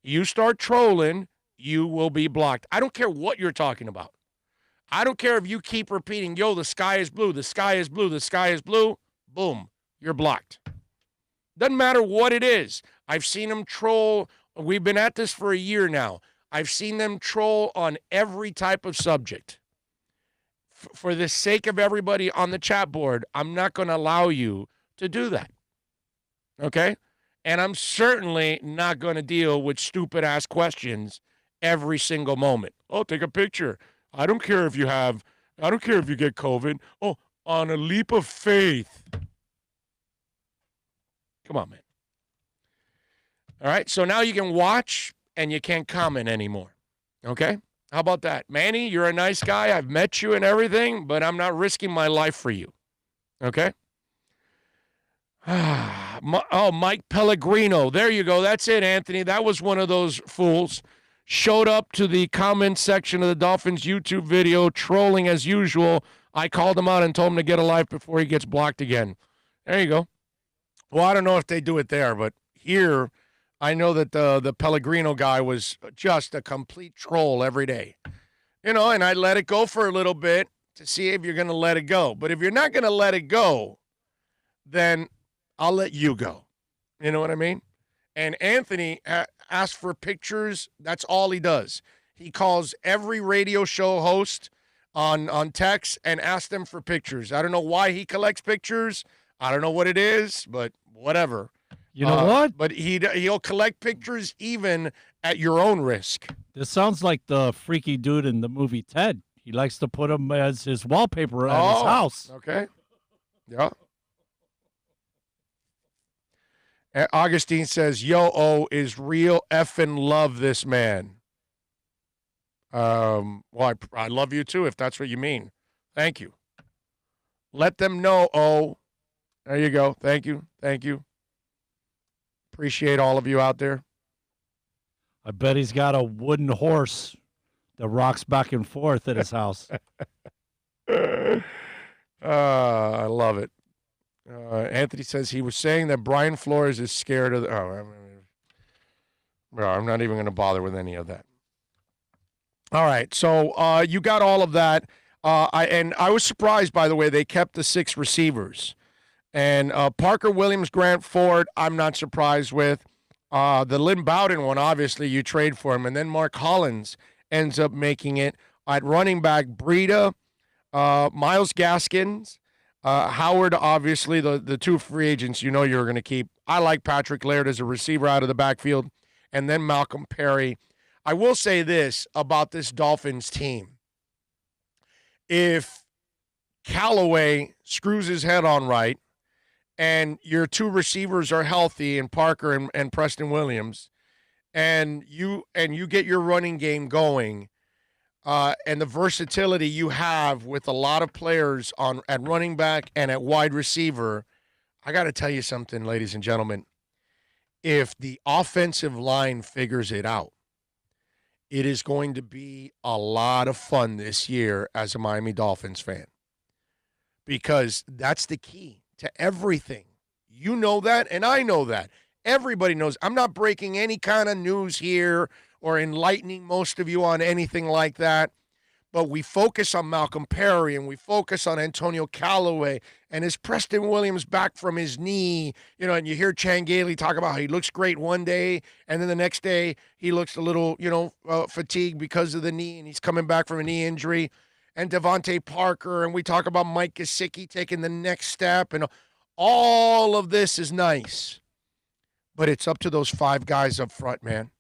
You start trolling, you will be blocked. I don't care what you're talking about. I don't care if you keep repeating, yo, the sky is blue, the sky is blue, the sky is blue. Boom, you're blocked. Doesn't matter what it is. I've seen them troll. We've been at this for a year now. I've seen them troll on every type of subject. For the sake of everybody on the chat board, I'm not going to allow you to do that. Okay? And I'm certainly not going to deal with stupid-ass questions every single moment. Oh, take a picture. I don't care if you get COVID. Oh, on a leap of faith. Come on, man. All right, so now you can watch and you can't comment anymore. Okay? How about that? Manny, you're a nice guy. I've met you and everything, but I'm not risking my life for you. Okay? Mike Pellegrino. There you go. That's it, Anthony. That was one of those fools. Showed up to the comment section of the Dolphins YouTube video, trolling as usual. I called him out and told him to get a life before he gets blocked again. There you go. Well, I don't know if they do it there, but here, I know that the Pellegrino guy was just a complete troll every day. And I let it go for a little bit to see if you're going to let it go. But if you're not going to let it go, then I'll let you go. You know what I mean? And Anthony asks for pictures. That's all he does. He calls every radio show host on text and asks them for pictures. I don't know why he collects pictures. I don't know what it is, but whatever. You know what? But he'll collect pictures even at your own risk. This sounds like the freaky dude in the movie Ted. He likes to put him as his wallpaper at his house. Okay. Yeah. And Augustine says, Yo-O is real effing love this man. Well, I love you too, if that's what you mean. Thank you. Let them know, oh. There you go. Thank you. Thank you. Appreciate all of you out there. I bet he's got a wooden horse that rocks back and forth at his house. I love it. Anthony says he was saying that Brian Flores is scared of I'm not even going to bother with any of that. All right, so you got all of that. I was surprised, by the way, they kept the 6 receivers. And Parker Williams, Grant Ford, I'm not surprised with. The Lynn Bowden one, obviously, you trade for him. And then Mark Hollins ends up making it. At running back, Breida, Myles Gaskins, Howard, obviously, the 2 free agents you're going to keep. I like Patrick Laird as a receiver out of the backfield. And then Malcolm Perry. I will say this about this Dolphins team. If Callaway screws his head on right, and your 2 receivers are healthy in Parker and Preston Williams, and you get your running game going, and the versatility you have with a lot of players at running back and at wide receiver, I got to tell you something, ladies and gentlemen. If the offensive line figures it out, it is going to be a lot of fun this year as a Miami Dolphins fan, because that's the key to everything. You know that, and I know that. Everybody knows. I'm not breaking any kind of news here or enlightening most of you on anything like that. But we focus on Malcolm Perry and we focus on Antonio Callaway and is Preston Williams back from his knee, and you hear Chan Gailey talk about how he looks great one day and then the next day he looks a little, fatigued because of the knee and he's coming back from a knee injury. And Devontae Parker, and we talk about Mike Gesicki taking the next step, and all of this is nice. But it's up to those 5 guys up front, man.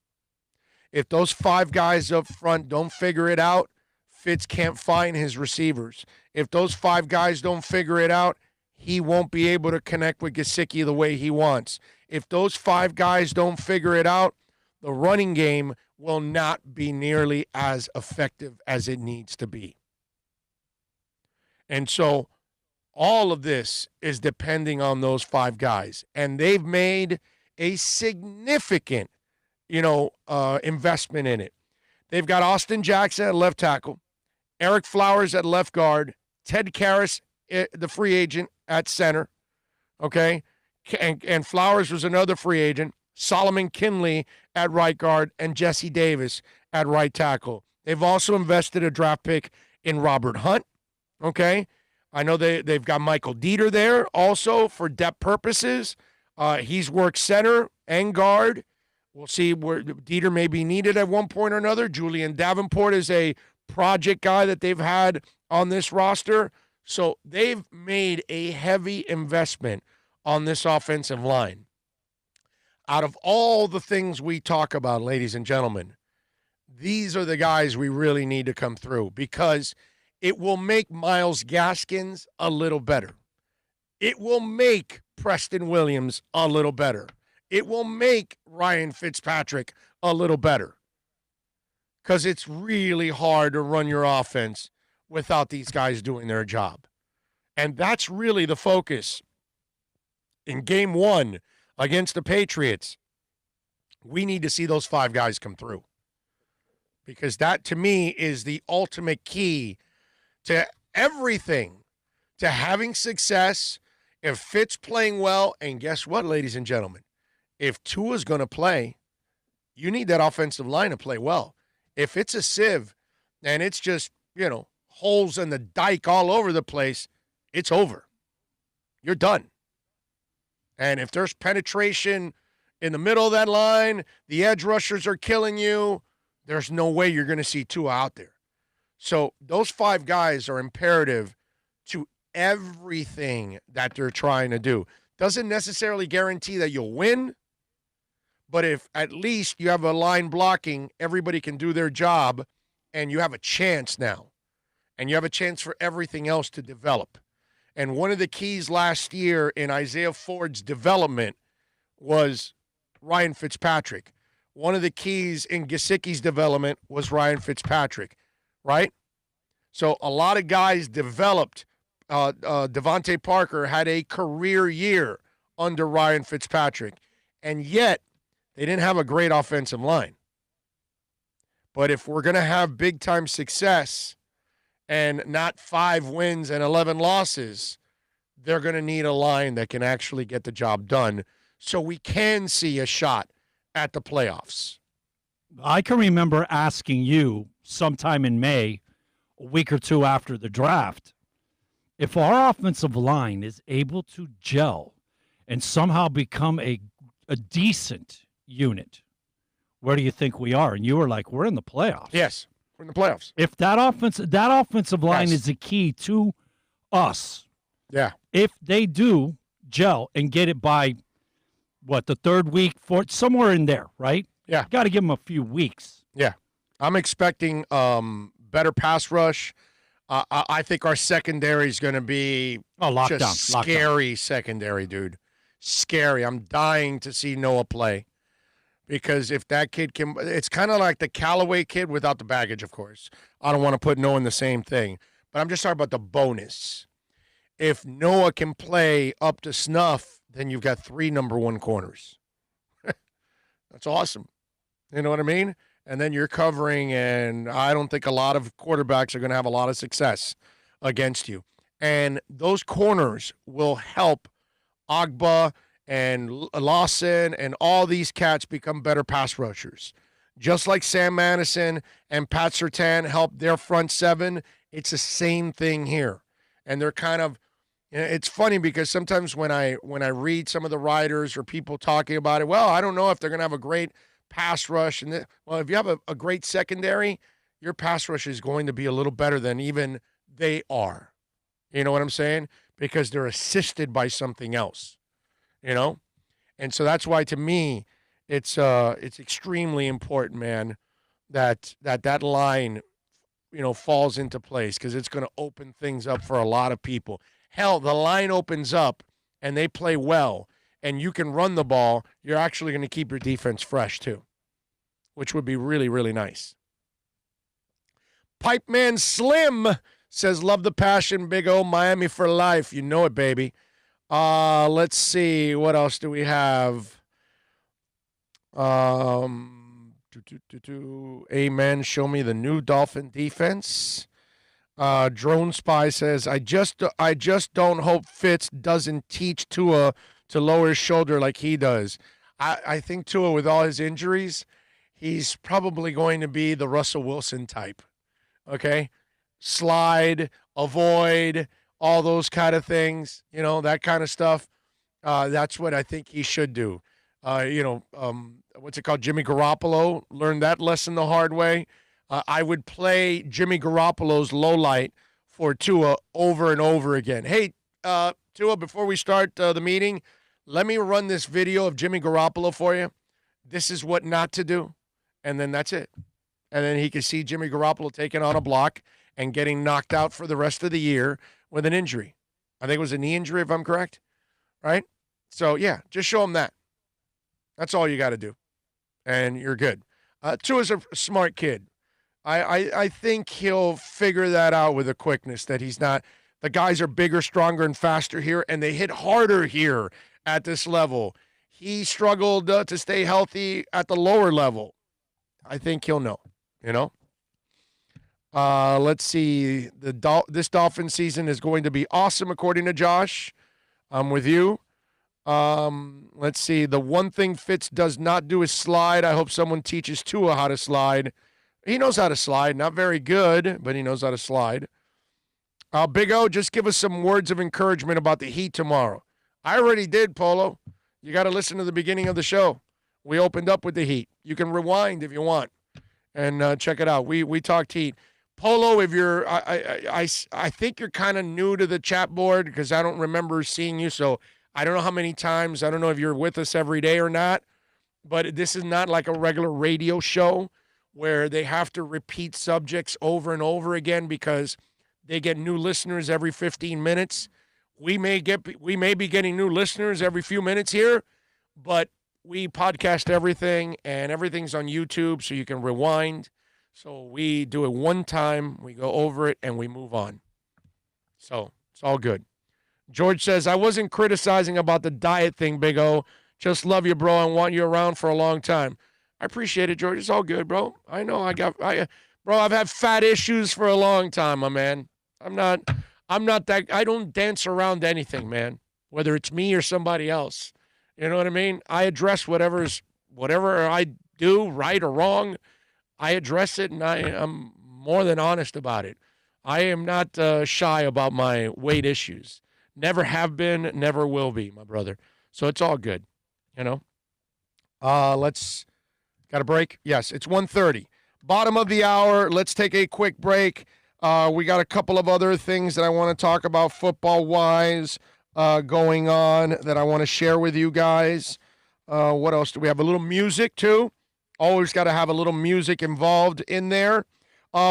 If those 5 guys up front don't figure it out, Fitz can't find his receivers. If those 5 guys don't figure it out, he won't be able to connect with Gesicki the way he wants. If those 5 guys don't figure it out, the running game will not be nearly as effective as it needs to be. And so all of this is depending on those 5 guys. And they've made a significant, investment in it. They've got Austin Jackson at left tackle, Eric Flowers at left guard, Ted Karras, the free agent, at center, okay? And Flowers was another free agent, Solomon Kinley at right guard, and Jesse Davis at right tackle. They've also invested a draft pick in Robert Hunt, okay? I know they've got Michael Dieter there also for depth purposes. He's worked center and guard. We'll see where Dieter may be needed at one point or another. Julian Davenport is a project guy that they've had on this roster. So they've made a heavy investment on this offensive line. Out of all the things we talk about, ladies and gentlemen, these are the guys we really need to come through because it will make Myles Gaskins a little better. It will make Preston Williams a little better. It will make Ryan Fitzpatrick a little better. Because it's really hard to run your offense without these guys doing their job. And that's really the focus. In game 1 against the Patriots, we need to see those 5 guys come through. Because that, to me, is the ultimate key to everything, to having success. If Fitz playing well, and guess what, ladies and gentlemen? If Tua's going to play, you need that offensive line to play well. If it's a sieve and it's just, holes in the dike all over the place, it's over. You're done. And if there's penetration in the middle of that line, the edge rushers are killing you, there's no way you're going to see Tua out there. So those 5 guys are imperative to everything that they're trying to do. Doesn't necessarily guarantee that you'll win, but if at least you have a line blocking, everybody can do their job, and you have a chance now. And you have a chance for everything else to develop. And one of the keys last year in Isaiah Ford's development was Ryan Fitzpatrick. One of the keys in Gesicki's development was Ryan Fitzpatrick, right? So a lot of guys developed. Devontae Parker had a career year under Ryan Fitzpatrick, and yet they didn't have a great offensive line. But if we're going to have big-time success and not 5 wins and 11 losses, they're going to need a line that can actually get the job done so we can see a shot at the playoffs. I can remember asking you sometime in May, a week or 2 after the draft, if our offensive line is able to gel and somehow become a decent unit, where do you think we are? And you were like, we're in the playoffs. Yes, we're in the playoffs. If that offensive line is the key to us, if they do gel and get it by, the 3rd week, 4th, somewhere in there, right? Yeah. Got to give them a few weeks. Yeah. I'm expecting better pass rush. I think our secondary is going to be just scary secondary, dude. Scary. I'm dying to see Noah play. Because if that kid can, it's kind of like the Callaway kid without the baggage, of course. I don't want to put Noah in the same thing. But I'm just talking about the bonus. If Noah can play up to snuff, then you've got 3 number 1 corners. That's awesome. You know what I mean? And then you're covering, and I don't think a lot of quarterbacks are going to have a lot of success against you. And those corners will help Agba and Lawson and all these cats become better pass rushers. Just like Sam Madison and Pat Surtain helped their front seven, it's the same thing here. And they're kind of, it's funny because sometimes when I read some of the writers or people talking about it, well, I don't know if they're going to have a great pass rush. Well, if you have a great secondary, your pass rush is going to be a little better than even they are. You know what I'm saying? Because they're assisted by something else, And so that's why, to me, it's extremely important, man, that line, falls into place, because it's going to open things up for a lot of people. Hell, the line opens up and they play well and you can run the ball, you're actually going to keep your defense fresh too, which would be really, really nice. Pipe Man Slim says, love the passion, Big O, Miami for life. You know it, baby. Let's see. What else do we have? Amen. Show me the new Dolphin defense. Drone Spy says, I just don't hope Fitz doesn't teach Tua to lower his shoulder like he does. I think Tua, with all his injuries, he's probably going to be the Russell Wilson type. Okay? Slide, avoid, all those kind of things, that kind of stuff. That's what I think he should do. What's it called? Jimmy Garoppolo learned that lesson the hard way. I would play Jimmy Garoppolo's low light for Tua over and over again. Hey, Tua, before we start the meeting, let me run this video of Jimmy Garoppolo for you. This is what not to do. And then that's it. And then he can see Jimmy Garoppolo taking on a block and getting knocked out for the rest of the year with an injury. I think it was a knee injury, if I'm correct. Right? So, yeah, just show him that. That's all you got to do. And you're good. Tua's a smart kid. I think he'll figure that out with a quickness that he's not. The guys are bigger, stronger, and faster here, and they hit harder here at this level. He struggled to stay healthy at the lower level. I think he'll know, Let's see. This Dolphin season is going to be awesome, according to Josh. I'm with you. Let's see. The one thing Fitz does not do is slide. I hope someone teaches Tua how to slide. He knows how to slide. Not very good, but he knows how to slide. Big O, just give us some words of encouragement about the Heat tomorrow. I already did, Polo. You got to listen to the beginning of the show. We opened up with the Heat. You can rewind if you want and check it out. We talked Heat. Polo, if you're, I think you're kind of new to the chat board because I don't remember seeing you. So I don't know how many times. I don't know if you're with us every day or not. But this is not like a regular radio show where they have to repeat subjects over and over again because they get new listeners every 15 minutes. We may be getting new listeners every few minutes here, but we podcast everything, and everything's on YouTube, so you can rewind. So we do it one time, we go over it, and we move on. So it's all good. George says, I wasn't criticizing about the diet thing, Big O. Just love you, bro, and want you around for a long time. I appreciate it, George. It's all good, bro. I know bro, I've had fat issues for a long time, my man. I'm not that, I don't dance around anything, man, whether it's me or somebody else. You know what I mean? I address whatever I do, right or wrong. I address it, and I'm more than honest about it. I am not shy about my weight issues. Never have been, never will be, my brother. So it's all good, Got a break? Yes, it's 1:30. Bottom of the hour. Let's take a quick break. We got a couple of other things that I want to talk about football-wise going on that I want to share with you guys. What else do we have? A little music, too. Always got to have a little music involved in there.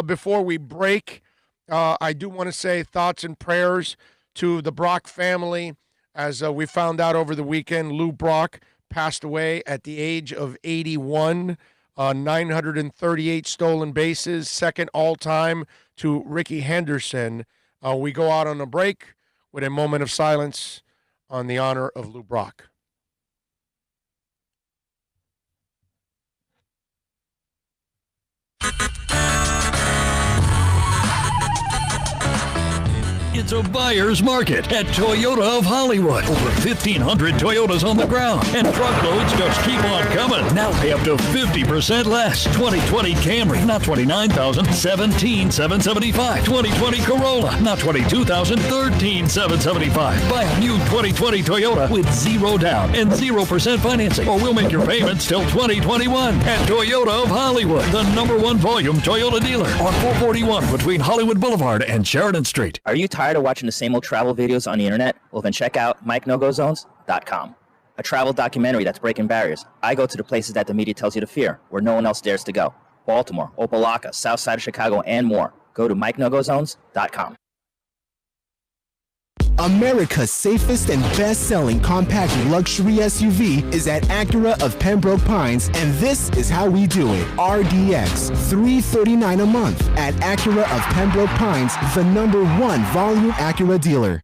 Before we break, I do want to say thoughts and prayers to the Brock family. As we found out over the weekend, Lou Brock passed away at the age of 81. 938 stolen bases, second all-time to Ricky Henderson. We go out on a break with a moment of silence on the honor of Lou Brock. It's a a buyer's market at Toyota of Hollywood. Over 1,500 Toyotas on the ground, and truckloads just keep on coming. Now pay up to 50% less. 2020 Camry, not $29,000, $17,775. 2020 Corolla, not $22,000, $13,775. Buy a new 2020 Toyota with 0 down and 0% financing, or we'll make your payments till 2021 at Toyota of Hollywood, the #1 volume Toyota dealer on 441 between Hollywood Boulevard and Sheridan Street. Are you tired of watching the same old travel videos on the internet? Well, then check out MikeNoGoZones.com, a travel documentary that's breaking barriers. I go to the places that the media tells you to fear, where no one else dares to go. Baltimore, Opelika, South Side of Chicago, and more. Go to MikeNoGoZones.com. America's safest and best-selling compact luxury SUV is at Acura of Pembroke Pines, and this is how we do it. RDX, $339 a month at Acura of Pembroke Pines, the #1 volume Acura dealer.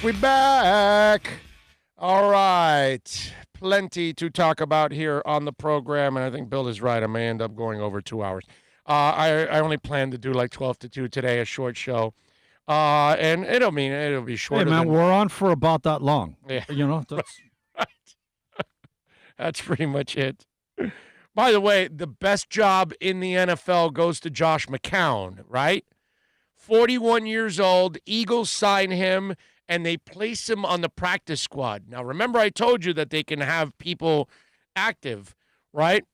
We back. All right. Plenty to talk about here on the program, and I think Bill is right. I may end up going over 2 hours. I only plan to do like 12 to 2 today, a short show. And it'll be shorter. Hey, man, we're on for about that long. Yeah. You know, that's right. That's pretty much it. By the way, the best job in the NFL goes to Josh McCown, right? 41 years old, Eagles sign him, and they place him on the practice squad. Now, remember I told you that they can have people active, right?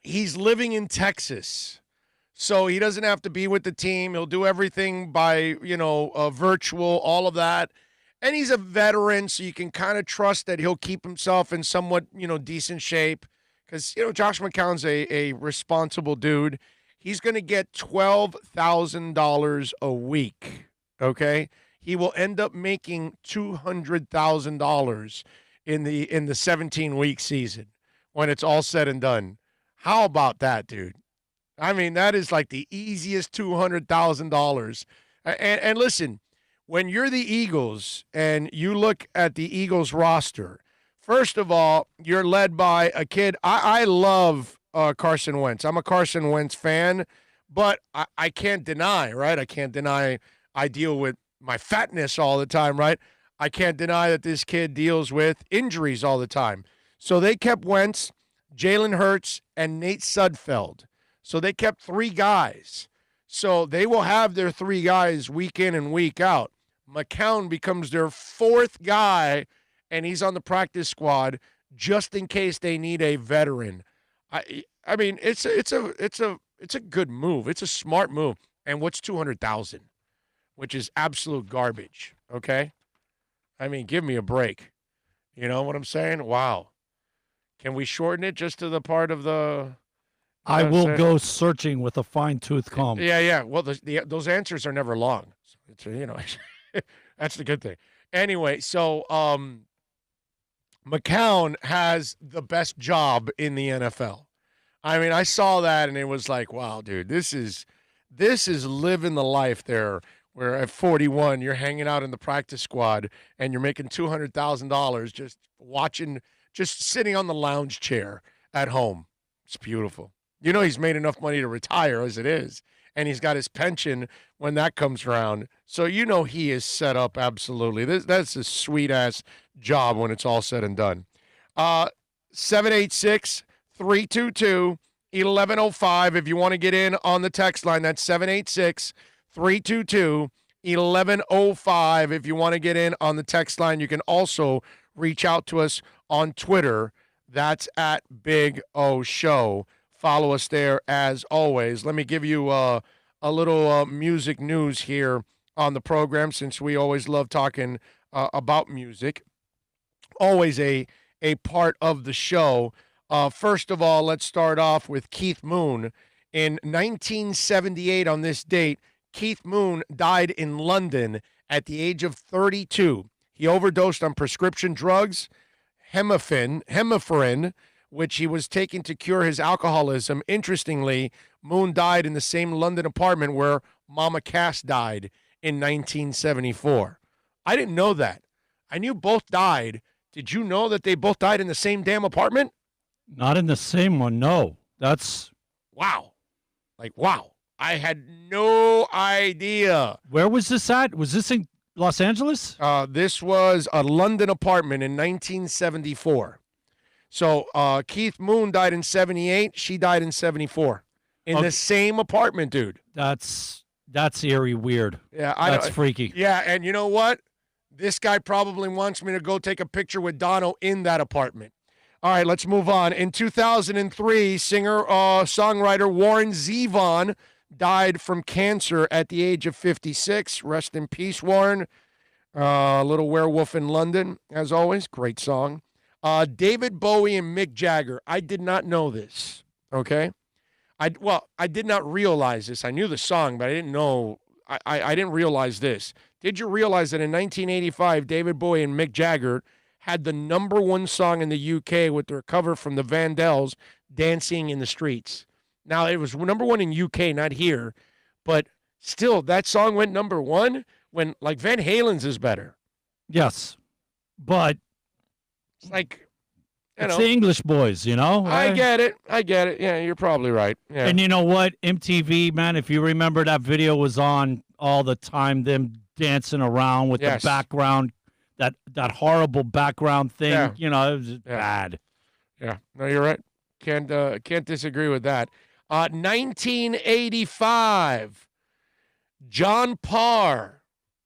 He's living in Texas, so he doesn't have to be with the team. He'll do everything by, virtual, all of that. And he's a veteran, so you can kind of trust that he'll keep himself in somewhat, decent shape. Because, Josh McCown's a responsible dude. He's going to get $12,000 a week, okay? He will end up making $200,000 in the 17-week season when it's all said and done. How about that, dude? I mean, that is like the easiest $200,000. And listen, when you're the Eagles and you look at the Eagles roster, first of all, you're led by a kid. I love Carson Wentz. I'm a Carson Wentz fan, but I can't deny, right? I can't deny I deal with my fatness all the time, right? I can't deny that this kid deals with injuries all the time. So they kept Wentz, Jalen Hurts, and Nate Sudfeld. So they kept 3 guys. So they will have their 3 guys week in and week out. McCown becomes their 4th guy, and he's on the practice squad just in case they need a veteran. I mean, it's a good move. It's a smart move. And what's $200,000, which is absolute garbage. Okay, I mean, give me a break. You know what I'm saying? Wow. Can we shorten it just to the part of the? I will go searching with a fine-tooth comb. Yeah. Well, those answers are never long. So it's that's the good thing. Anyway, so McCown has the best job in the NFL. I mean, I saw that and it was like, wow, dude, this is living the life there. Where at 41, you're hanging out in the practice squad and you're making $200,000 just watching, just sitting on the lounge chair at home. It's beautiful. You know, he's made enough money to retire as it is, and he's got his pension when that comes around. So you know he is set up absolutely. That's a sweet ass job when it's all said and done. 786-322-1105 if you want to get in on the text line. That's 786-322-1105 if you want to get in on the text line. You can also reach out to us on Twitter. That's at Big O Show. Follow us there as always. Let me give you a little music news here on the program, since we always love talking about music. Always a part of the show. First of all, let's start off with Keith Moon. In 1978, on this date, Keith Moon died in London at the age of 32. He overdosed on prescription drugs, hemifrin, which he was taking to cure his alcoholism. Interestingly, Moon died in the same London apartment where Mama Cass died in 1974. I didn't know that. I knew both died. Did you know that they both died in the same damn apartment? Not in the same one, no. That's... Wow. Like, wow. I had no idea. Where was this at? Was this in Los Angeles? This was a London apartment in 1974. So Keith Moon died in 78. She died in 74. In the same apartment, dude. That's eerie weird. Yeah, that's freaky. Yeah, and you know what? This guy probably wants me to go take a picture with Dono in that apartment. All right, let's move on. In 2003, singer-songwriter Warren Zevon died from cancer at the age of 56. Rest in peace, Warren. Little Werewolf in London, as always. Great song. David Bowie and Mick Jagger. I did not know this, okay? I did not realize this. I knew the song, but I didn't know. I didn't realize this. Did you realize that in 1985, David Bowie and Mick Jagger had the #1 song in the UK with their cover from the Vandells, Dancing in the Streets? Now, it was #1 in UK, not here, but still, that song went #1 when, like, Van Halen's is better. Yes, but it's like, it's the English boys, you know? I get it. Yeah, you're probably right. Yeah. And you know what? MTV, man, if you remember, that video was on all the time, them dancing around with the background, that horrible background thing. Yeah. You know, it was bad. Yeah, no, you're right. Can't disagree with that. 1985, John Parr.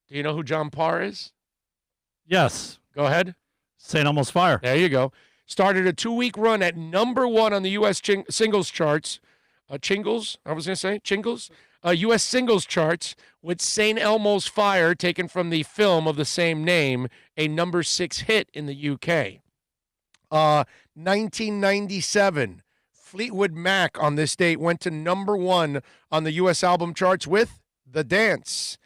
Do you know who John Parr is? Yes. Go ahead. St. Elmo's Fire. There you go. Started a 2-week run at #1 on the U.S. singles charts. Chingles, I was going to say, Chingles. U.S. singles charts with St. Elmo's Fire, taken from the film of the same name, a #6 hit in the UK. 1997, Fleetwood Mac on this date went to #1 on the U.S. album charts with The Dance.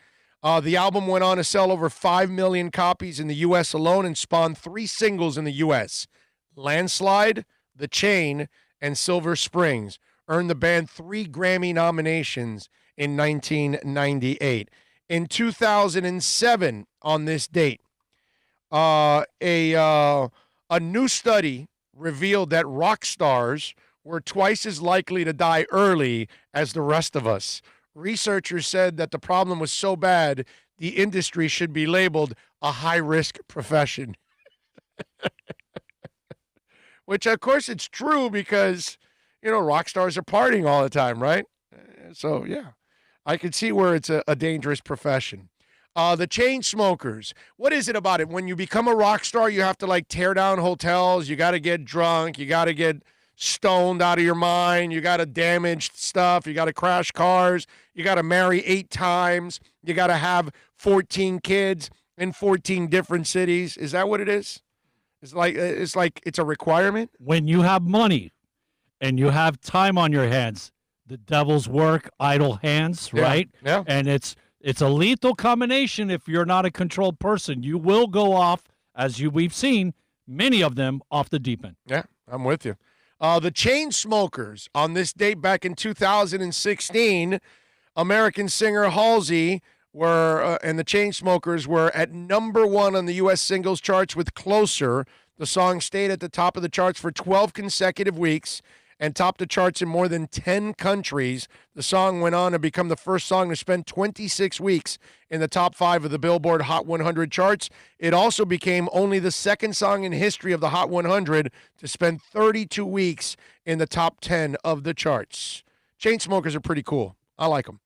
The album went on to sell over 5 million copies in the U.S. alone and spawned 3 singles in the U.S. Landslide, The Chain, and Silver Springs. Earned the band 3 Grammy nominations in 1998. In 2007, on this date, a new study revealed that rock stars were twice as likely to die early as the rest of us. Researchers said that the problem was so bad, the industry should be labeled a high-risk profession. Which, of course, it's true because, you know, rock stars are partying all the time, right? So, yeah, I can see where it's a dangerous profession. The Chainsmokers. What is it about it? When you become a rock star, you have to, like, tear down hotels. You got to get drunk. You got to get stoned out of your mind. You got to damage stuff. You got to crash cars. You got to marry 8 times. You got to have 14 kids in 14 different cities. Is that what it is? It's like it's a requirement. When you have money and you have time on your hands, the devil's work, idle hands, right? Yeah. And it's a lethal combination if you're not a controlled person. You will go off, as we've seen, many of them off the deep end. Yeah, I'm with you. The Chainsmokers, on this date back in 2016, American singer Halsey and the Chainsmokers were at number 1 on the U.S. singles charts with Closer. The song stayed at the top of the charts for 12 consecutive weeks and topped the charts in more than 10 countries. The song went on to become the first song to spend 26 weeks in the top 5 of the Billboard Hot 100 charts. It also became only the second song in history of the Hot 100 to spend 32 weeks in the top 10 of the charts. Chainsmokers are pretty cool. I like them.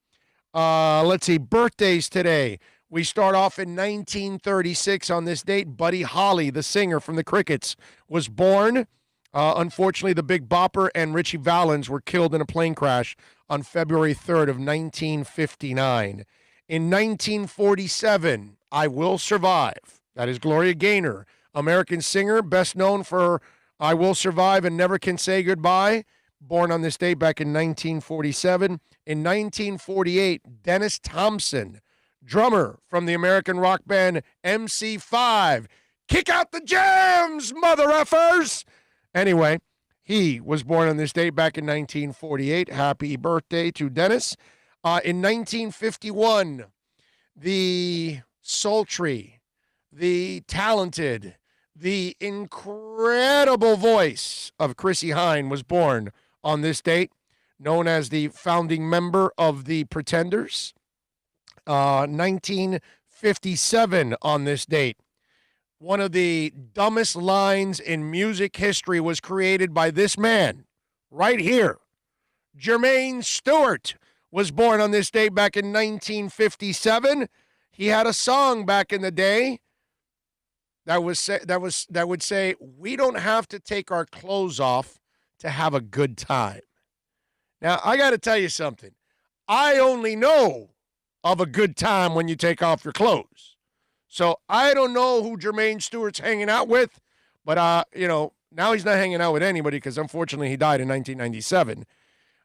Let's see, birthdays today. We start off in 1936 on this date. Buddy Holly, the singer from the Crickets, was born. Unfortunately, the Big Bopper and Richie Valens were killed in a plane crash on February 3rd of 1959. In 1947, I Will Survive. That is Gloria Gaynor, American singer, best known for I Will Survive and Never Can Say Goodbye. Born on this date back in 1947. In 1948, Dennis Thompson, drummer from the American rock band MC5. Kick out the jams, mother effers! Anyway, he was born on this date back in 1948. Happy birthday to Dennis. In 1951, the sultry, the talented, the incredible voice of Chrissie Hynde was born on this date, known as the founding member of the Pretenders. 1957 on this date. One of the dumbest lines in music history was created by this man right here. Jermaine Stewart was born on this date back in 1957. He had a song back in the day that would say, "We don't have to take our clothes off to have a good time." Now, I got to tell you something. I only know of a good time when you take off your clothes. So I don't know who Jermaine Stewart's hanging out with, but, now he's not hanging out with anybody because, unfortunately, he died in 1997.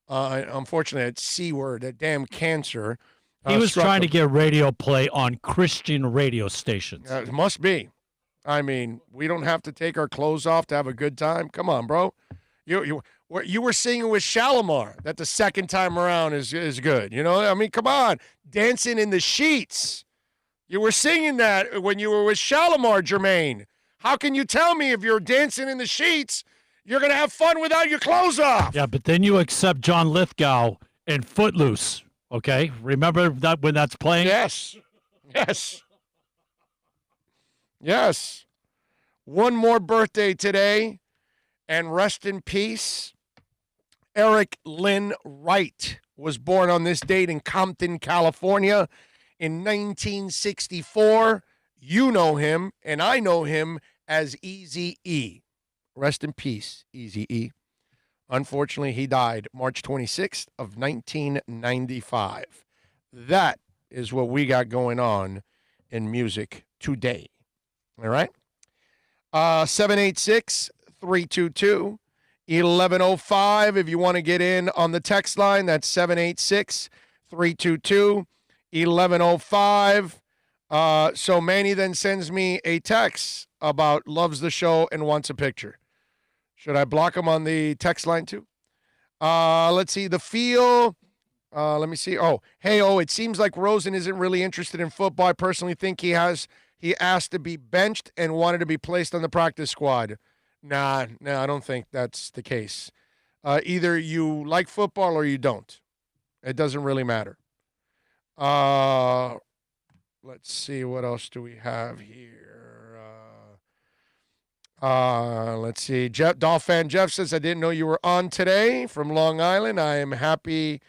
Unfortunately, that C word, that damn cancer. He was trying to get radio play on Christian radio stations. It must be. I mean, we don't have to take our clothes off to have a good time. Come on, bro. You were singing with Shalimar that the second time around is good. I mean, come on. Dancing in the Sheets. You were singing that when you were with Shalimar, Jermaine. How can you tell me if you're dancing in the sheets, you're going to have fun without your clothes off? Yeah, but then you accept John Lithgow in Footloose, okay? Remember that when that's playing? Yes. One more birthday today, and rest in peace. Eric Lynn Wright was born on this date in Compton, California in 1964. You know him, and I know him as Eazy-E. Rest in peace, Eazy-E. Unfortunately, he died March 26th of 1995. That is what we got going on in music today. All right? 786-322-1105. If you want to get in on the text line, that's 786-322-1105. So Manny then sends me a text about loves the show and wants a picture. Should I block him on the text line too? Let's see. The feel. Let me see. It seems like Rosen isn't really interested in football. I personally think he asked to be benched and wanted to be placed on the practice squad. Nah, I don't think that's the case. Either you like football or you don't. It doesn't really matter. Let's see. What else do we have here? Let's see. Dolphin Jeff says, I didn't know you were on today from Long Island. I am happy.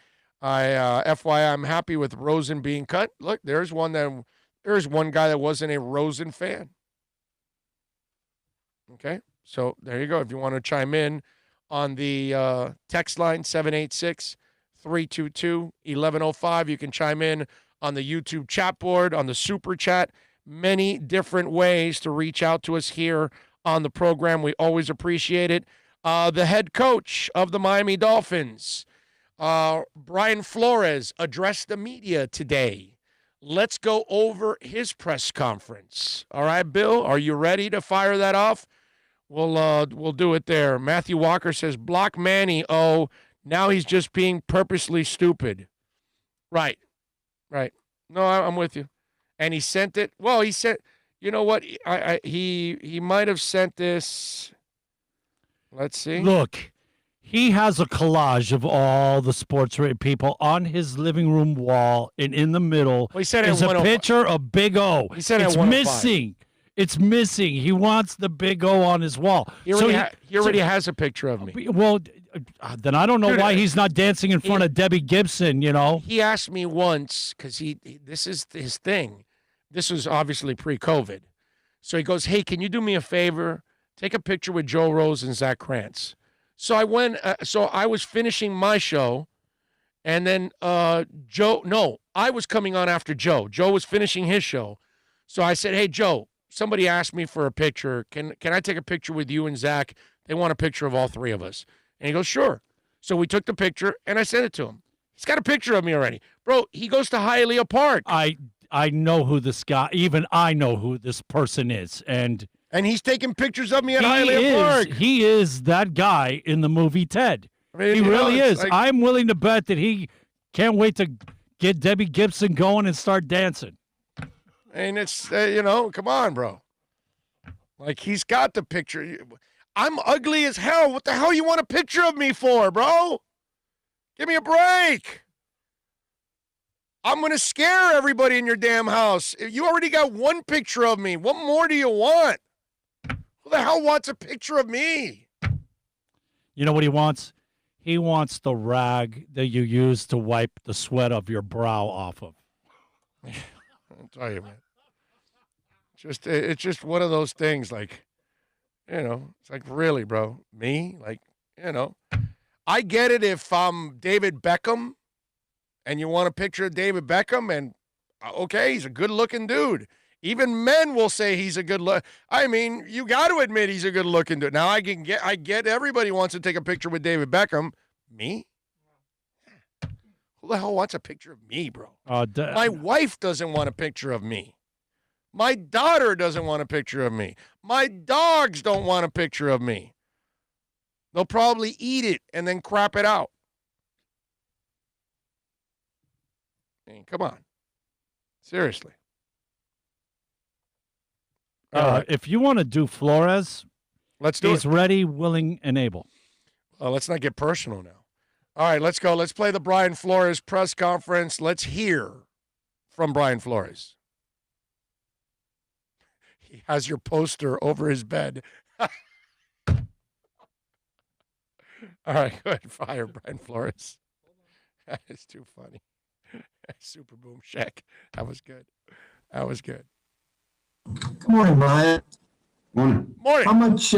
FYI, I'm happy with Rosen being cut. Look, there's one guy that wasn't a Rosen fan. Okay, so there you go. If you want to chime in on the text line, 786-322-1105, you can chime in on the YouTube chat board, on the Super Chat. Many different ways to reach out to us here on the program. We always appreciate it. The head coach of the Miami Dolphins, Brian Flores, addressed the media today. Let's go over his press conference. All right, Bill, are you ready to fire that off? We'll do it there. Matthew Walker says, block Manny. Oh, now he's just being purposely stupid. Right. No, I'm with you. And he sent it. Well, he sent. You know what? He might have sent this. Let's see. Look, he has a collage of all the sports people on his living room wall, and in the middle he said is a picture of Big O. He said it's missing. It's missing. He wants the Big O on his wall. He already has a picture of me. Well, then I don't know why he's not dancing in front of Debbie Gibson, you know. He asked me once, because this is his thing. This was obviously pre-COVID. So he goes, hey, can you do me a favor? Take a picture with Joe Rosen and Zach Krantz. So I went, so I was finishing my show, and then I was coming on after Joe. Joe was finishing his show. So I said, hey, Joe, somebody asked me for a picture. Can I take a picture with you and Zach? They want a picture of all three of us. And he goes, sure. So we took the picture, and I sent it to him. He's got a picture of me already. Bro, he goes to Hialeah Park. I know who this guy, even I know who this person is. And he's taking pictures of me at Hialeah Park. He is that guy in the movie Ted. I mean, he really is. Like, I'm willing to bet that he can't wait to get Debbie Gibson going and start dancing. And it's, come on, bro. Like, he's got the picture. I'm ugly as hell. What the hell you want a picture of me for, bro? Give me a break. I'm going to scare everybody in your damn house. You already got one picture of me. What more do you want? Who the hell wants a picture of me? You know what he wants? He wants the rag that you use to wipe the sweat of your brow off of. I'll tell you, man. It's just one of those things, like, it's like, really, bro? Me? Like, I get it if I'm David Beckham and you want a picture of David Beckham, and okay, he's a good-looking dude. Even men will say he's a good look. I mean, you got to admit he's a good-looking dude. Now I get everybody wants to take a picture with David Beckham. Me? Who the hell wants a picture of me, bro? My wife doesn't want a picture of me. My daughter doesn't want a picture of me. My dogs don't want a picture of me. They'll probably eat it and then crap it out. I mean, come on. Seriously. If you want to do Flores, let's do it. He's ready, willing, and able. Let's not get personal now. All right, let's go. Let's play the Brian Flores press conference. Let's hear from Brian Flores. He has your poster over his bed. All right, go ahead. Fire Brian Flores. That is too funny. Super Boom Shack. That was good. Good morning, Brian. Morning. How much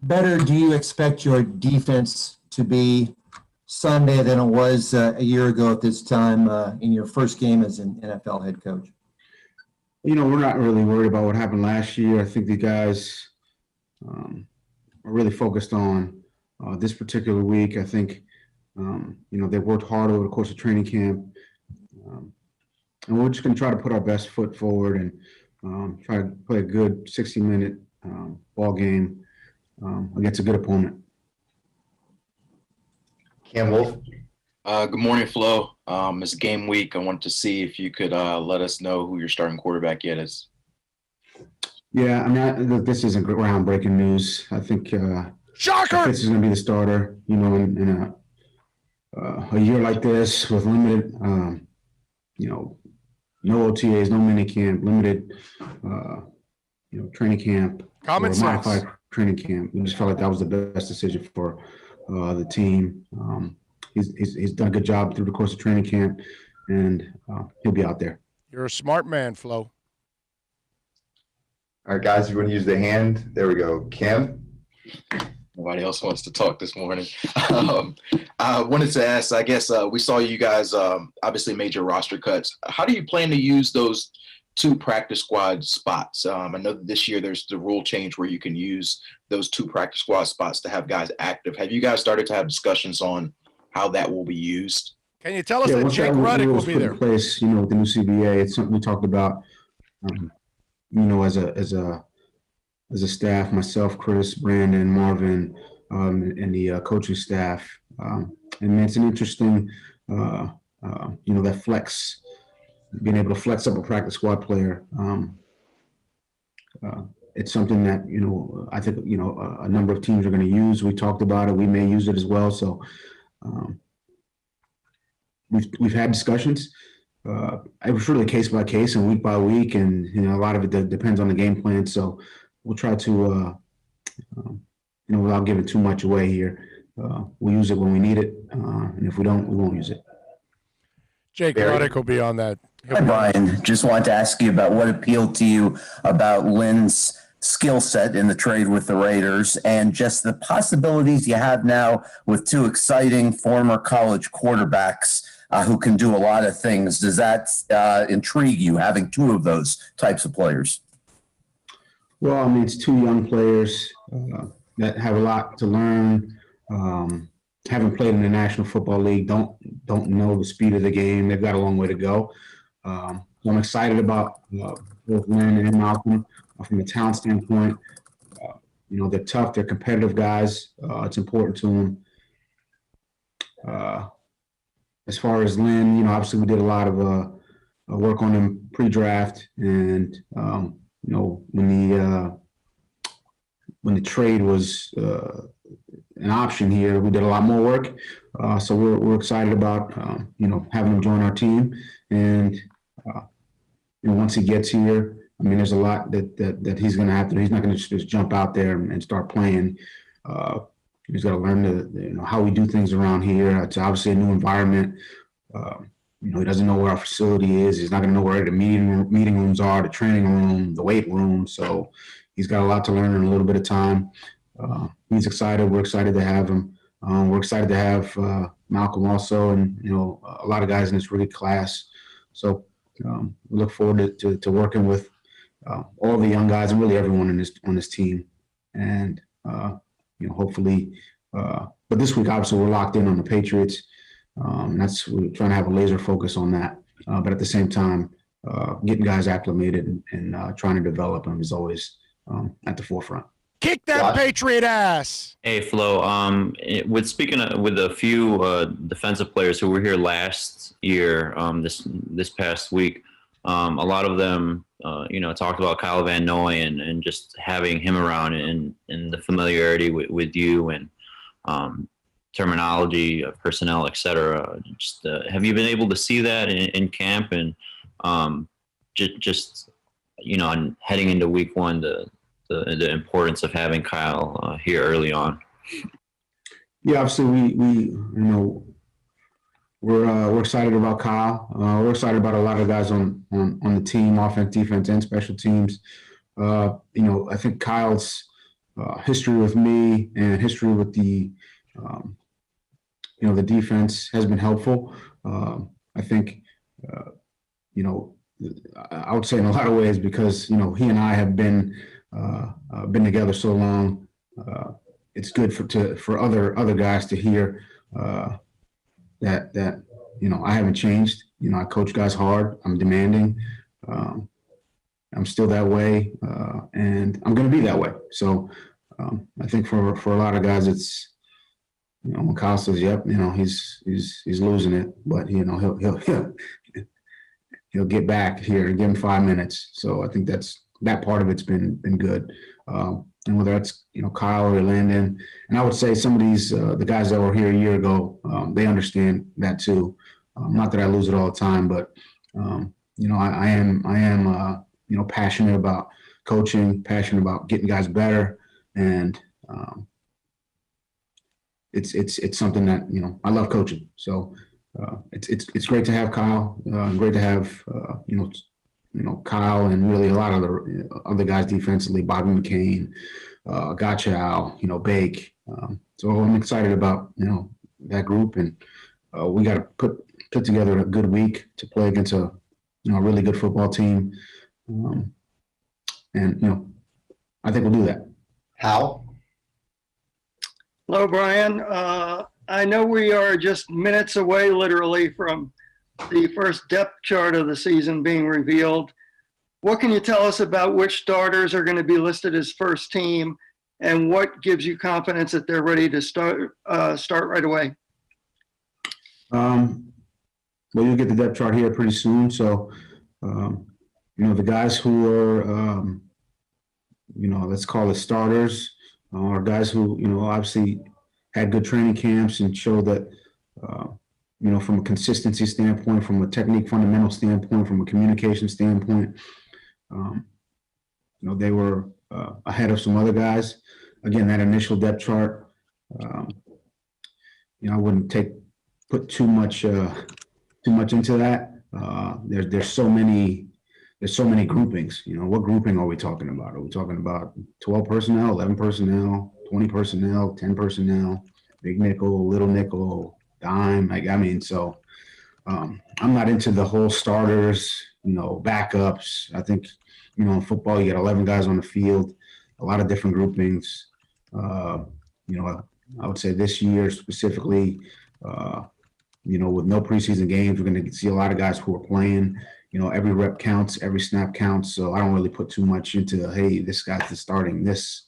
better do you expect your defense to be Sunday than it was a year ago at this time in your first game as an NFL head coach? We're not really worried about what happened last year. I think the guys are really focused on this particular week. I think, they worked hard over the course of training camp. And we're just going to try to put our best foot forward and try to play a good 60-minute ball game against a good opponent. Cam Wolf. Good morning, Flo. It's game week. I wanted to see if you could let us know who your starting quarterback yet is. Yeah, I mean, this isn't groundbreaking news. I think Shocker! This is going to be the starter, in a year like this with limited, no OTAs, no mini camp, limited, training camp. Common sense. Modified training camp. We just felt like that was the best decision for the team. He's done a good job through the course of training camp, and he'll be out there. You're a smart man, Flo. All right, guys, you want to use the hand? There we go. Cam? Nobody else wants to talk this morning. I wanted to ask, I guess we saw you guys obviously made your roster cuts. How do you plan to use those 2 practice squad spots? I know that this year there's the rule change where you can use those 2 practice squad spots to have guys active. Have you guys started to have discussions on how that will be used? Can you tell us that Jake Ruddick will be there? In place, with the new CBA, it's something we talked about, as a staff, myself, Chris, Brandon, Marvin, and the coaching staff. And it's an interesting, that flex, being able to flex up a practice squad player. It's something that, I think, a number of teams are going to use. We talked about it. We may use it as well. So we've had discussions. It was really case by case and week by week. And, a lot of it depends on the game plan. So we'll try to, without giving too much away here, we'll use it when we need it. And if we don't, we won't use it. Jake Roddick will be on that. Hi, Brian. Just wanted to ask you about what appealed to you about Lynn's skill set in the trade with the Raiders and just the possibilities you have now with two exciting former college quarterbacks who can do a lot of things. Does that intrigue you, having two of those types of players? Well, I mean, it's two young players that have a lot to learn. Haven't played in the National Football League, don't know the speed of the game. They've got a long way to go. I'm excited about both Lynn and Malcolm from a talent standpoint. They're tough, they're competitive guys. It's important to them. As far as Lynn, obviously we did a lot of work on him pre-draft, and when the trade was an option here, we did a lot more work. So we're excited about having him join our team, and once he gets here, I mean, there's a lot that he's going to have to. He's not going to just jump out there and start playing. He's got to learn to how we do things around here. It's obviously a new environment. He doesn't know where our facility is. He's not going to know where the meeting rooms are, the training room, the weight room. So he's got a lot to learn in a little bit of time. He's excited. We're excited to have him. We're excited to have Malcolm also, and a lot of guys in this rookie class. So we look forward to working with all the young guys and really everyone on this team. And hopefully, but this week obviously we're locked in on the Patriots. We're trying to have a laser focus on that. But at the same time, getting guys acclimated and trying to develop them is always at the forefront. Kick that Patriot ass. Hey, Flo. With a few defensive players who were here last year, this past week, a lot of them, talked about Kyle Van Noy and just having him around and the familiarity with you and terminology, personnel, et cetera. Just have you been able to see that in camp and just heading into week one, the importance of having Kyle here early on? Yeah, obviously we're excited about Kyle. We're excited about a lot of guys on the team, offense, defense, and special teams. I think Kyle's history with me and history with the defense has been helpful. I think I would say in a lot of ways because he and I have been together so long. It's good for other guys to hear that I haven't changed. I coach guys hard. I'm demanding. I'm still that way, and I'm going to be that way. So I think for a lot of guys, it's when Kyle says, "Yep," he's losing it, but he'll get back here and give him 5 minutes. So I think that part of it's been good. And whether that's Kyle or Landon, and I would say some of these the guys that were here a year ago, they understand that too. Not that I lose it all the time, but I am passionate about coaching, passionate about getting guys better, and it's something that I love coaching. So it's great to have Kyle, great to have Kyle and really a lot of the other guys defensively, Bobby McCain, Gotchow, Bake. So I'm excited about that group, and we got to put together a good week to play against a really good football team, and I think we'll do that. How? Hello, Brian. I know we are just minutes away, literally, from the first depth chart of the season being revealed. What can you tell us about which starters are going to be listed as first team, and what gives you confidence that they're ready to start right away? Well, you'll get the depth chart here pretty soon. So, the guys who are, let's call it starters, are guys who, obviously had good training camps and showed that, from a consistency standpoint, from a technique fundamental standpoint, from a communication standpoint, they were ahead of some other guys. Again, that initial depth chart, I wouldn't put too much into that. There's so many groupings. What grouping are we talking about? Are we talking about 12 personnel, 11 personnel, 20 personnel, 10 personnel, big nickel, little nickel, dime? So I'm not into the whole starters, backups. I think, in football, you get 11 guys on the field, a lot of different groupings. I would say this year specifically, with no preseason games, we're going to see a lot of guys who are playing. Every rep counts, every snap counts. So I don't really put too much into, hey, this guy's the starting this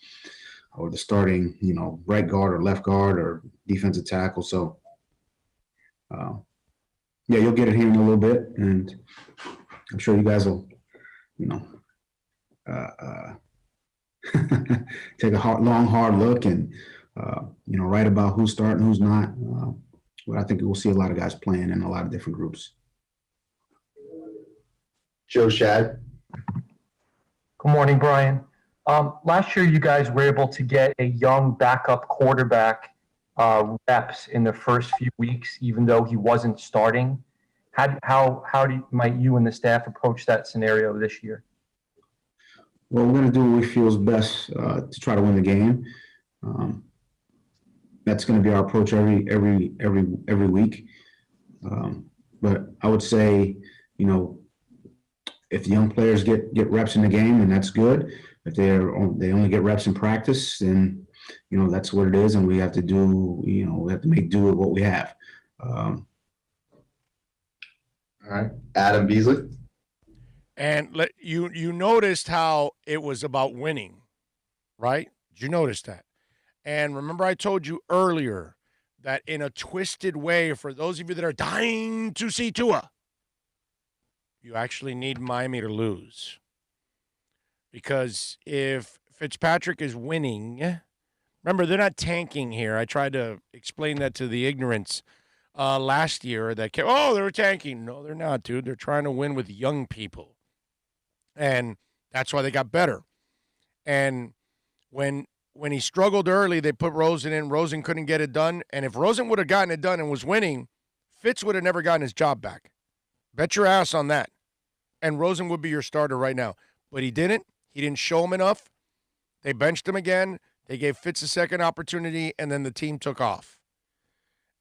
or the starting, right guard or left guard or defensive tackle. So, you'll get it here in a little bit, and I'm sure you guys will, take a hard look and, write about who's starting, who's not. But I think we'll see a lot of guys playing in a lot of different groups. Joe Shad. Good morning, Brian. Last year, you guys were able to get a young backup quarterback reps in the first few weeks, even though he wasn't starting. Might you and the staff approach that scenario this year? Well, we're going to do what we feel is best to try to win the game. That's going to be our approach every week. But I would say, if the young players get reps in the game, then that's good. If they only get reps in practice, then that's what it is, and we have to do. We have to make do with what we have. All right, Adam Beasley. And you noticed how it was about winning, right? Did you notice that? And remember I told you earlier that in a twisted way, for those of you that are dying to see Tua, you actually need Miami to lose. Because if Fitzpatrick is winning, remember, they're not tanking here. I tried to explain that to the ignorance last year that they were tanking. No, they're not, dude. They're trying to win with young people. And that's why they got better. And when he struggled early, they put Rosen in. Rosen couldn't get it done. And if Rosen would have gotten it done and was winning, Fitz would have never gotten his job back. Bet your ass on that. And Rosen would be your starter right now. But he didn't. He didn't show him enough. They benched him again. They gave Fitz a second opportunity, and then the team took off.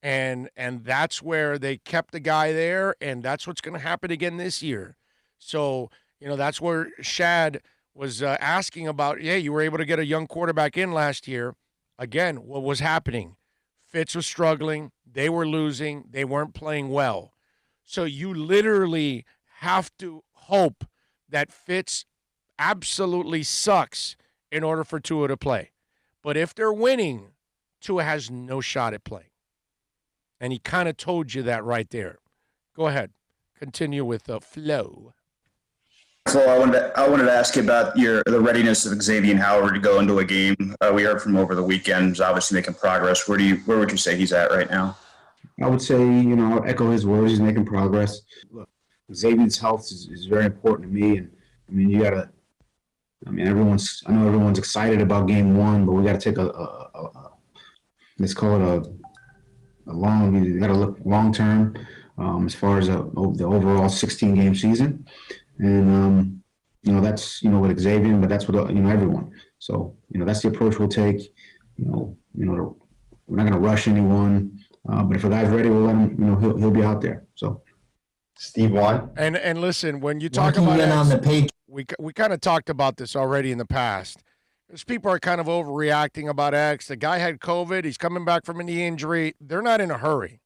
And that's where they kept the guy there, and that's what's going to happen again this year. So, that's where Shad was asking about, you were able to get a young quarterback in last year. Again, what was happening? Fitz was struggling. They were losing. They weren't playing well. So you literally have to hope that Fitz absolutely sucks in order for Tua to play. But if they're winning, Tua has no shot at playing. And he kind of told you that right there. Go ahead. Continue with the flow. So I wanted to ask you about the readiness of Xavier Howard to go into a game. We heard from him over the weekend. He's obviously making progress. Where would you say he's at right now? I would say, I'll echo his words. He's making progress. Look, Xavier's health is very important to me. And I know everyone's excited about game one, but we got to take let's call it you got to look long term as far as the overall 16-game season. And, that's, with Xavier, but that's what, everyone. So, that's the approach we'll take. We're not going to rush anyone. But if a guy's ready, we'll let him, he'll be out there. So, Steve Wan. And listen, when you talk about X, we kind of talked about this already in the past. Because people are kind of overreacting about X. The guy had COVID. He's coming back from a knee injury. They're not in a hurry.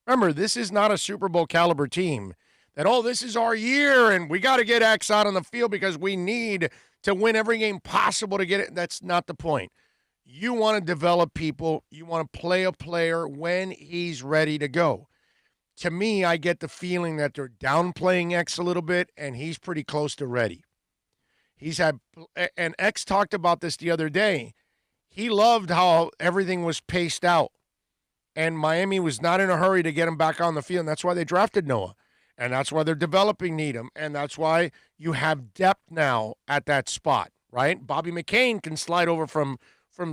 Remember, this is not a Super Bowl caliber team that, oh, this is our year and we got to get X out on the field because we need to win every game possible to get it. That's not the point. You want to develop people. You want to play a player when he's ready to go. To me, I get the feeling that they're downplaying X a little bit, and he's pretty close to ready. And X talked about this the other day. He loved how everything was paced out, and Miami was not in a hurry to get him back on the field, and that's why they drafted Noah, and that's why they're developing Needham, and that's why you have depth now at that spot, right? Bobby McCain can slide over from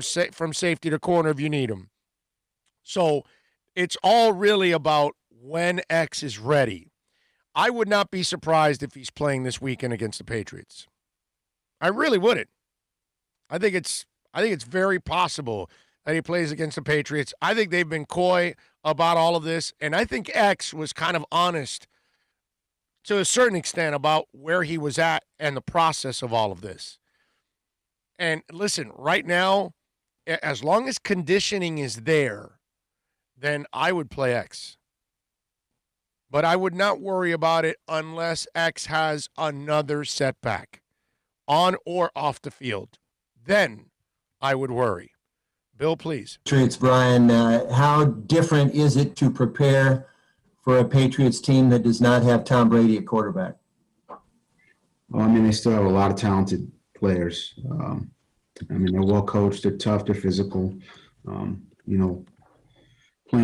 safety to corner if you need him. So it's all really about when X is ready. I would not be surprised if he's playing this weekend against the Patriots. I really wouldn't. I think it's very possible that he plays against the Patriots. I think they've been coy about all of this, and I think X was kind of honest to a certain extent about where he was at and the process of all of this. And listen, right now, as long as conditioning is there, then I would play X. But I would not worry about it unless X has another setback on or off the field. Then I would worry. Bill, please. Patriots, Brian, how different is it to prepare for a Patriots team that does not have Tom Brady at quarterback? Well, I mean, they still have a lot of talented players. I mean, they're well coached, they're tough, they're physical. Playing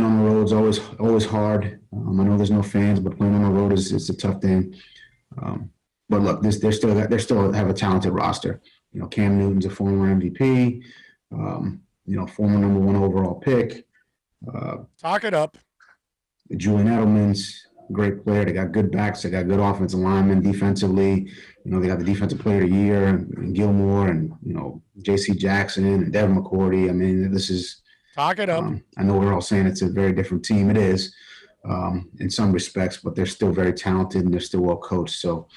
on the road is always hard. I know there's no fans, but playing on the road is a tough thing. But look, they still have a talented roster. Cam Newton's a former MVP. Former number 1 overall pick. Talk it up. Julian Edelman's a great player. They got good backs. They got good offensive linemen defensively. They got the defensive player of the year and Gilmore and, J.C. Jackson and Devin McCourty. I mean, this is – talk it up. I know we're all saying it's a very different team. It is in some respects, but they're still very talented and they're still well coached. So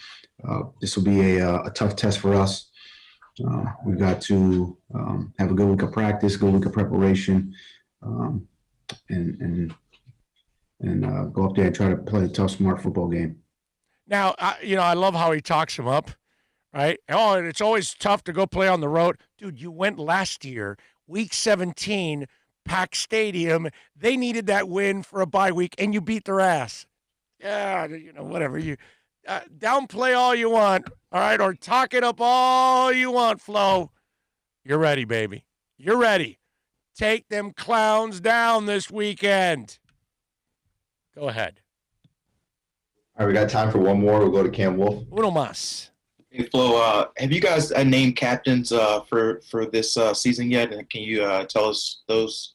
this will be a tough test for us. We've got to have a good week of practice, good week of preparation, and go up there and try to play a tough, smart football game. Now, I love how he talks him up, right? Oh, and it's always tough to go play on the road. Dude, you went last year, week 17, packed stadium. They needed that win for a bye week, and you beat their ass. Yeah, whatever. You downplay all you want, all right, or talk it up all you want, Flo. You're ready, baby. You're ready. Take them clowns down this weekend. Go ahead. All right, we got time for one more. We'll go to Cam Wolf. Uno más. Hey, Flo, have you guys named captains for this season yet? And can you tell us those?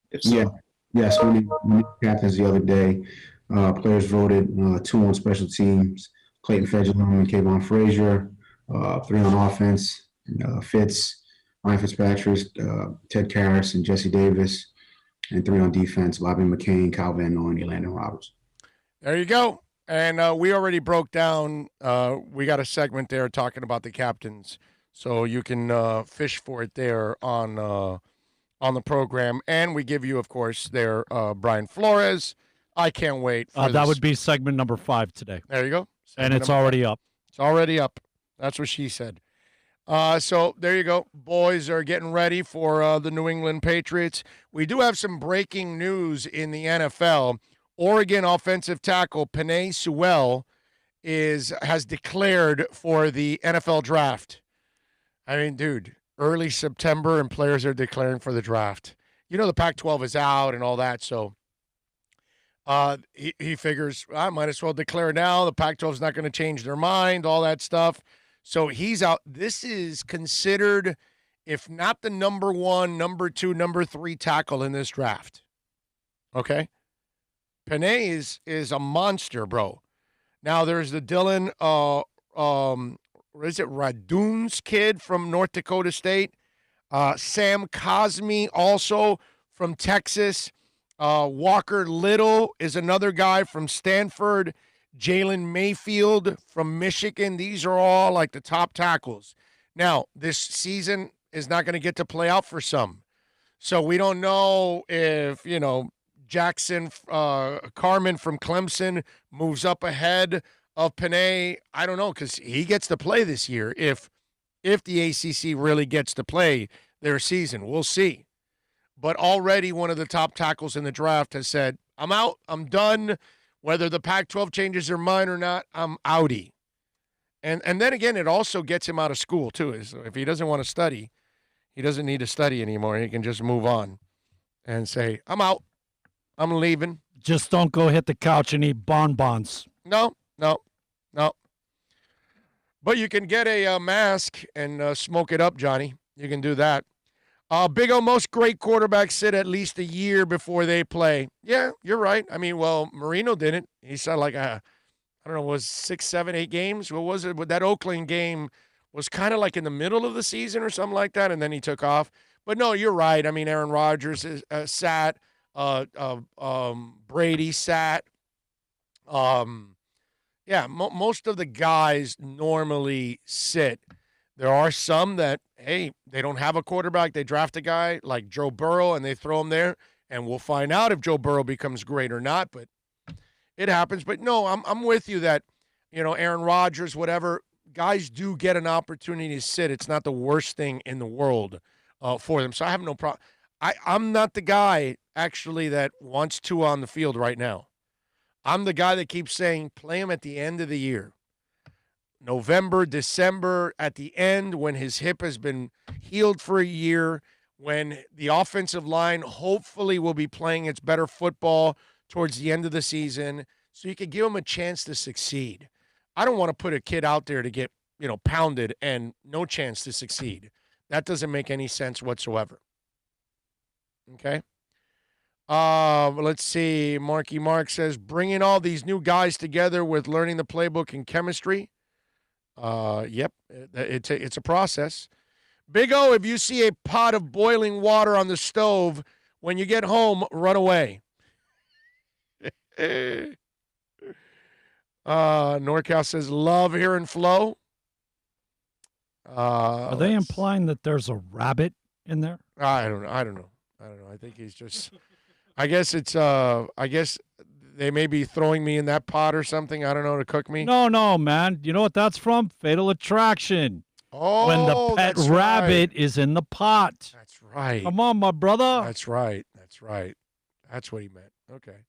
If so. Yeah. Yes, we named captains the other day. Players voted 2 on special teams, Clayton Fedulum and Kayvon Frazier, 3 on offense, Fitz, Ryan Fitzpatrick, Ted Karras, and Jesse Davis, and 3 on defense, Bobby McCain, Kyle Van Noy, and Landon Roberts. There you go. And we already broke down, we got a segment there talking about the captains, so you can fish for it there on the program. And we give you, of course, there Brian Flores. I can't wait. That would be segment number 5 today. There you go. And it's already up. It's already up. That's what she said. So there you go. Boys are getting ready for the New England Patriots. We do have some breaking news in the NFL. Oregon offensive tackle Penei Sewell has declared for the NFL draft. I mean, dude, early September and players are declaring for the draft. The Pac-12 is out and all that, so he figures I might as well declare now. The Pac-12 is not going to change their mind, all that stuff. So he's out. This is considered, if not the number 1, number 2, number 3 tackle in this draft. Okay? Penei is a monster, bro. Now there's the Dylan, Raduns kid from North Dakota State. Sam Cosmi also from Texas. Walker Little is another guy from Stanford. Jalen Mayfield from Michigan. These are all like the top tackles. Now, this season is not going to get to play out for some. So we don't know if, Jackson Carmen from Clemson moves up ahead of Panay. I don't know, because he gets to play this year if the ACC really gets to play their season. We'll see. But already one of the top tackles in the draft has said, I'm out, I'm done. Whether the Pac-12 changes their mind or not, I'm outie. And then again, it also gets him out of school, too. So if he doesn't want to study, he doesn't need to study anymore. He can just move on and say, I'm out. I'm leaving. Just don't go hit the couch and eat bonbons. No. But you can get a mask and smoke it up, Johnny. You can do that. Big O, most great quarterbacks sit at least a year before they play. Yeah, you're right. I mean, well, Marino didn't. He said like I don't know, was 6, 7, 8 games? What was it? That Oakland game was kind of like in the middle of the season or something like that, and then he took off. But no, you're right. I mean, Aaron Rodgers is, sat. Brady sat. Most of the guys normally sit. There are some that, hey, they don't have a quarterback. They draft a guy like Joe Burrow, and they throw him there, and we'll find out if Joe Burrow becomes great or not, but it happens. But, no, I'm with you that, Aaron Rodgers, whatever, guys do get an opportunity to sit. It's not the worst thing in the world for them. So I have no problem. I'm not the guy, actually, that wants Tua on the field right now. I'm the guy that keeps saying play him at the end of the year. November, December, at the end when his hip has been healed for a year, when the offensive line hopefully will be playing its better football towards the end of the season, so you can give him a chance to succeed. I don't want to put a kid out there to get, pounded and no chance to succeed. That doesn't make any sense whatsoever. Okay? Let's see. Marky Mark says, bringing all these new guys together with learning the playbook and chemistry. Yep, it's a process. Big O, if you see a pot of boiling water on the stove, when you get home, run away. NorCal says, love hearing Flo. Are they implying that there's a rabbit in there? I don't know. I think he's just, I guess they may be throwing me in that pot or something. I don't know, to cook me. No, man. You know what that's from? Fatal Attraction. Oh, when the pet rabbit is in the pot. That's right. Come on, my brother. That's right. That's what he meant. Okay.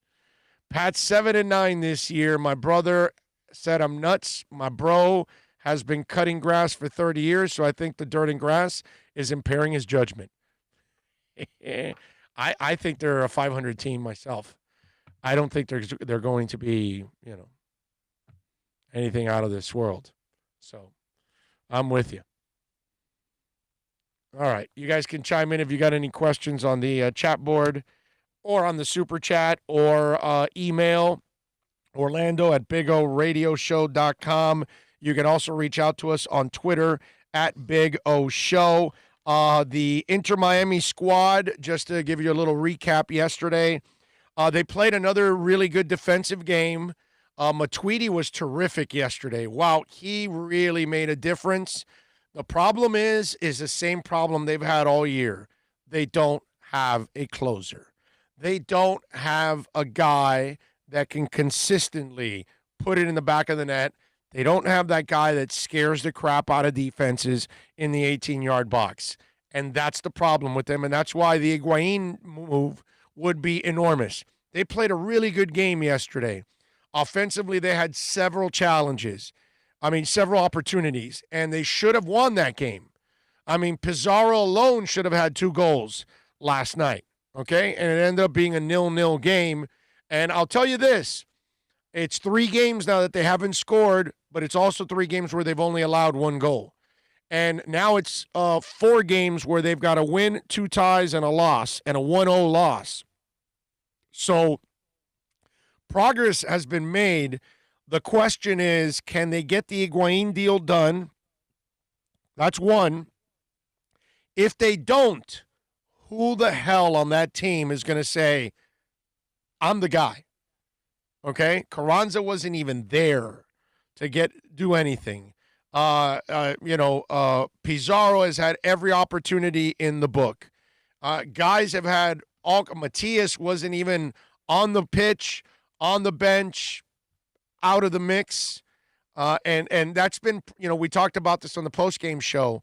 Pat's 7-9 this year. My brother said I'm nuts. My bro has been cutting grass for 30 years, so I think the dirt and grass is impairing his judgment. I think they're a 500 team myself. I don't think they're going to be, anything out of this world. So I'm with you. All right. You guys can chime in if you got any questions on the chat board or on the super chat or email Orlando@BigORadioshow.com. You can also reach out to us on Twitter @BigOShow. The Inter-Miami squad, just to give you a little recap yesterday, they played another really good defensive game. Matuidi was terrific yesterday. Wow, he really made a difference. The problem is the same problem they've had all year. They don't have a closer. They don't have a guy that can consistently put it in the back of the net. They don't have that guy that scares the crap out of defenses in the 18-yard box. And that's the problem with them, and that's why the Higuain move would be enormous. They played a really good game yesterday. Offensively, they had several several opportunities, and they should have won that game. Pizarro alone should have had 2 goals last night, okay? And it ended up being a 0-0 game. And I'll tell you this, it's 3 games now that they haven't scored, but it's also 3 games where they've only allowed 1 goal. And now it's 4 games where they've got a win, 2 ties, and a loss, and a 1-0 loss. So progress has been made. The question is, can they get the Higuain deal done? That's one. If they don't, who the hell on that team is going to say, I'm the guy? Okay? Carranza wasn't even there to do anything. Pizarro has had every opportunity in the book. Guys have had Matias wasn't even on the pitch, on the bench, out of the mix. And that's been, we talked about this on the postgame show,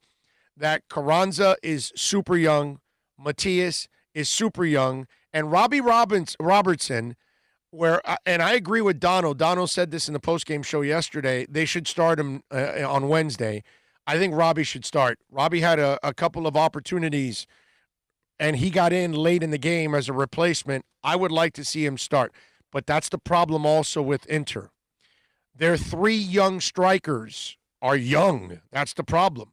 that Carranza is super young, Matias is super young, and Robbie Robertson, and I agree with Dono. Dono said this in the postgame show yesterday. They should start him on Wednesday. I think Robbie should start. Robbie had a couple of opportunities, and he got in late in the game as a replacement. I would like to see him start, but that's the problem also with Inter. Their 3 young strikers are young. That's the problem.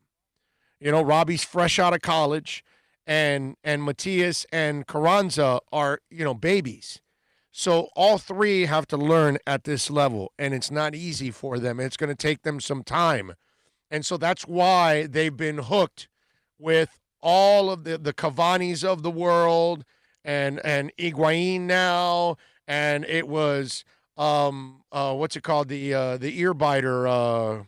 Robbie's fresh out of college, and Matias and Carranza are, babies. So all 3 have to learn at this level, and it's not easy for them. It's going to take them some time. And so that's why they've been hooked with all of the Cavani's of the world and Higuain now, and it was what's it called, the ear biter,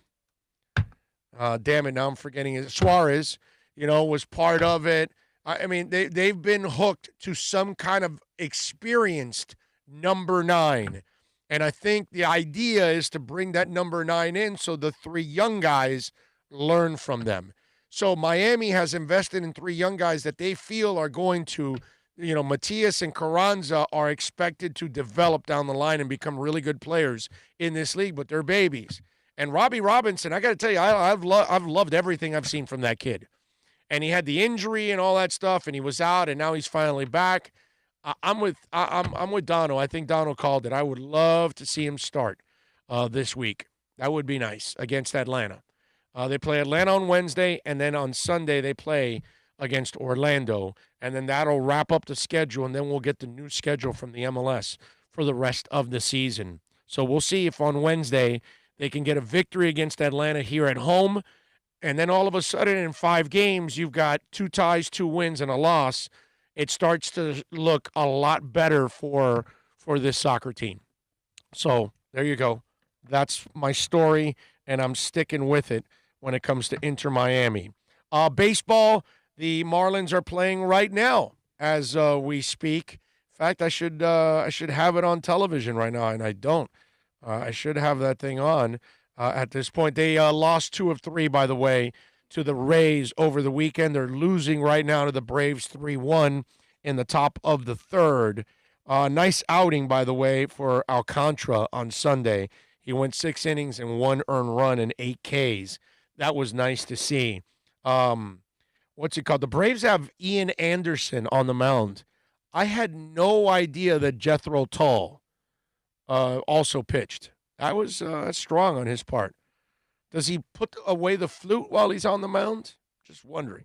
damn it, now I'm forgetting it. Suarez, was part of it. I mean, they've been hooked to some kind of experienced number 9. And I think the idea is to bring that number 9 in so the 3 young guys learn from them. So Miami has invested in 3 young guys that they feel are going to, Matias and Carranza are expected to develop down the line and become really good players in this league, but they're babies. And Robbie Robinson, I got to tell you, I've loved everything I've seen from that kid. And he had the injury and all that stuff, and he was out, and now he's finally back. I'm with Dono. I think Dono called it. I would love to see him start this week. That would be nice against Atlanta. They play Atlanta on Wednesday, and then on Sunday they play against Orlando, and then that'll wrap up the schedule, and then we'll get the new schedule from the MLS for the rest of the season. So we'll see if on Wednesday they can get a victory against Atlanta here at home, and then all of a sudden in 5 games you've got 2 ties, 2 wins, and a loss. It starts to look a lot better for this soccer team. So there you go. That's my story, and I'm sticking with it when it comes to Inter Miami. Baseball, the Marlins are playing right now as we speak. In fact, I should have it on television right now, and I don't. I should have that thing on at this point. They lost 2 of 3, by the way, to the Rays over the weekend. They're losing right now to the Braves 3-1 in the top of the 3rd. Nice outing, by the way, for Alcantara on Sunday. He went 6 innings and 1 earned run and 8 Ks. That was nice to see. What's it called? The Braves have Ian Anderson on the mound. I had no idea that Jethro Tull also pitched. That's strong on his part. Does he put away the flute while he's on the mound? Just wondering.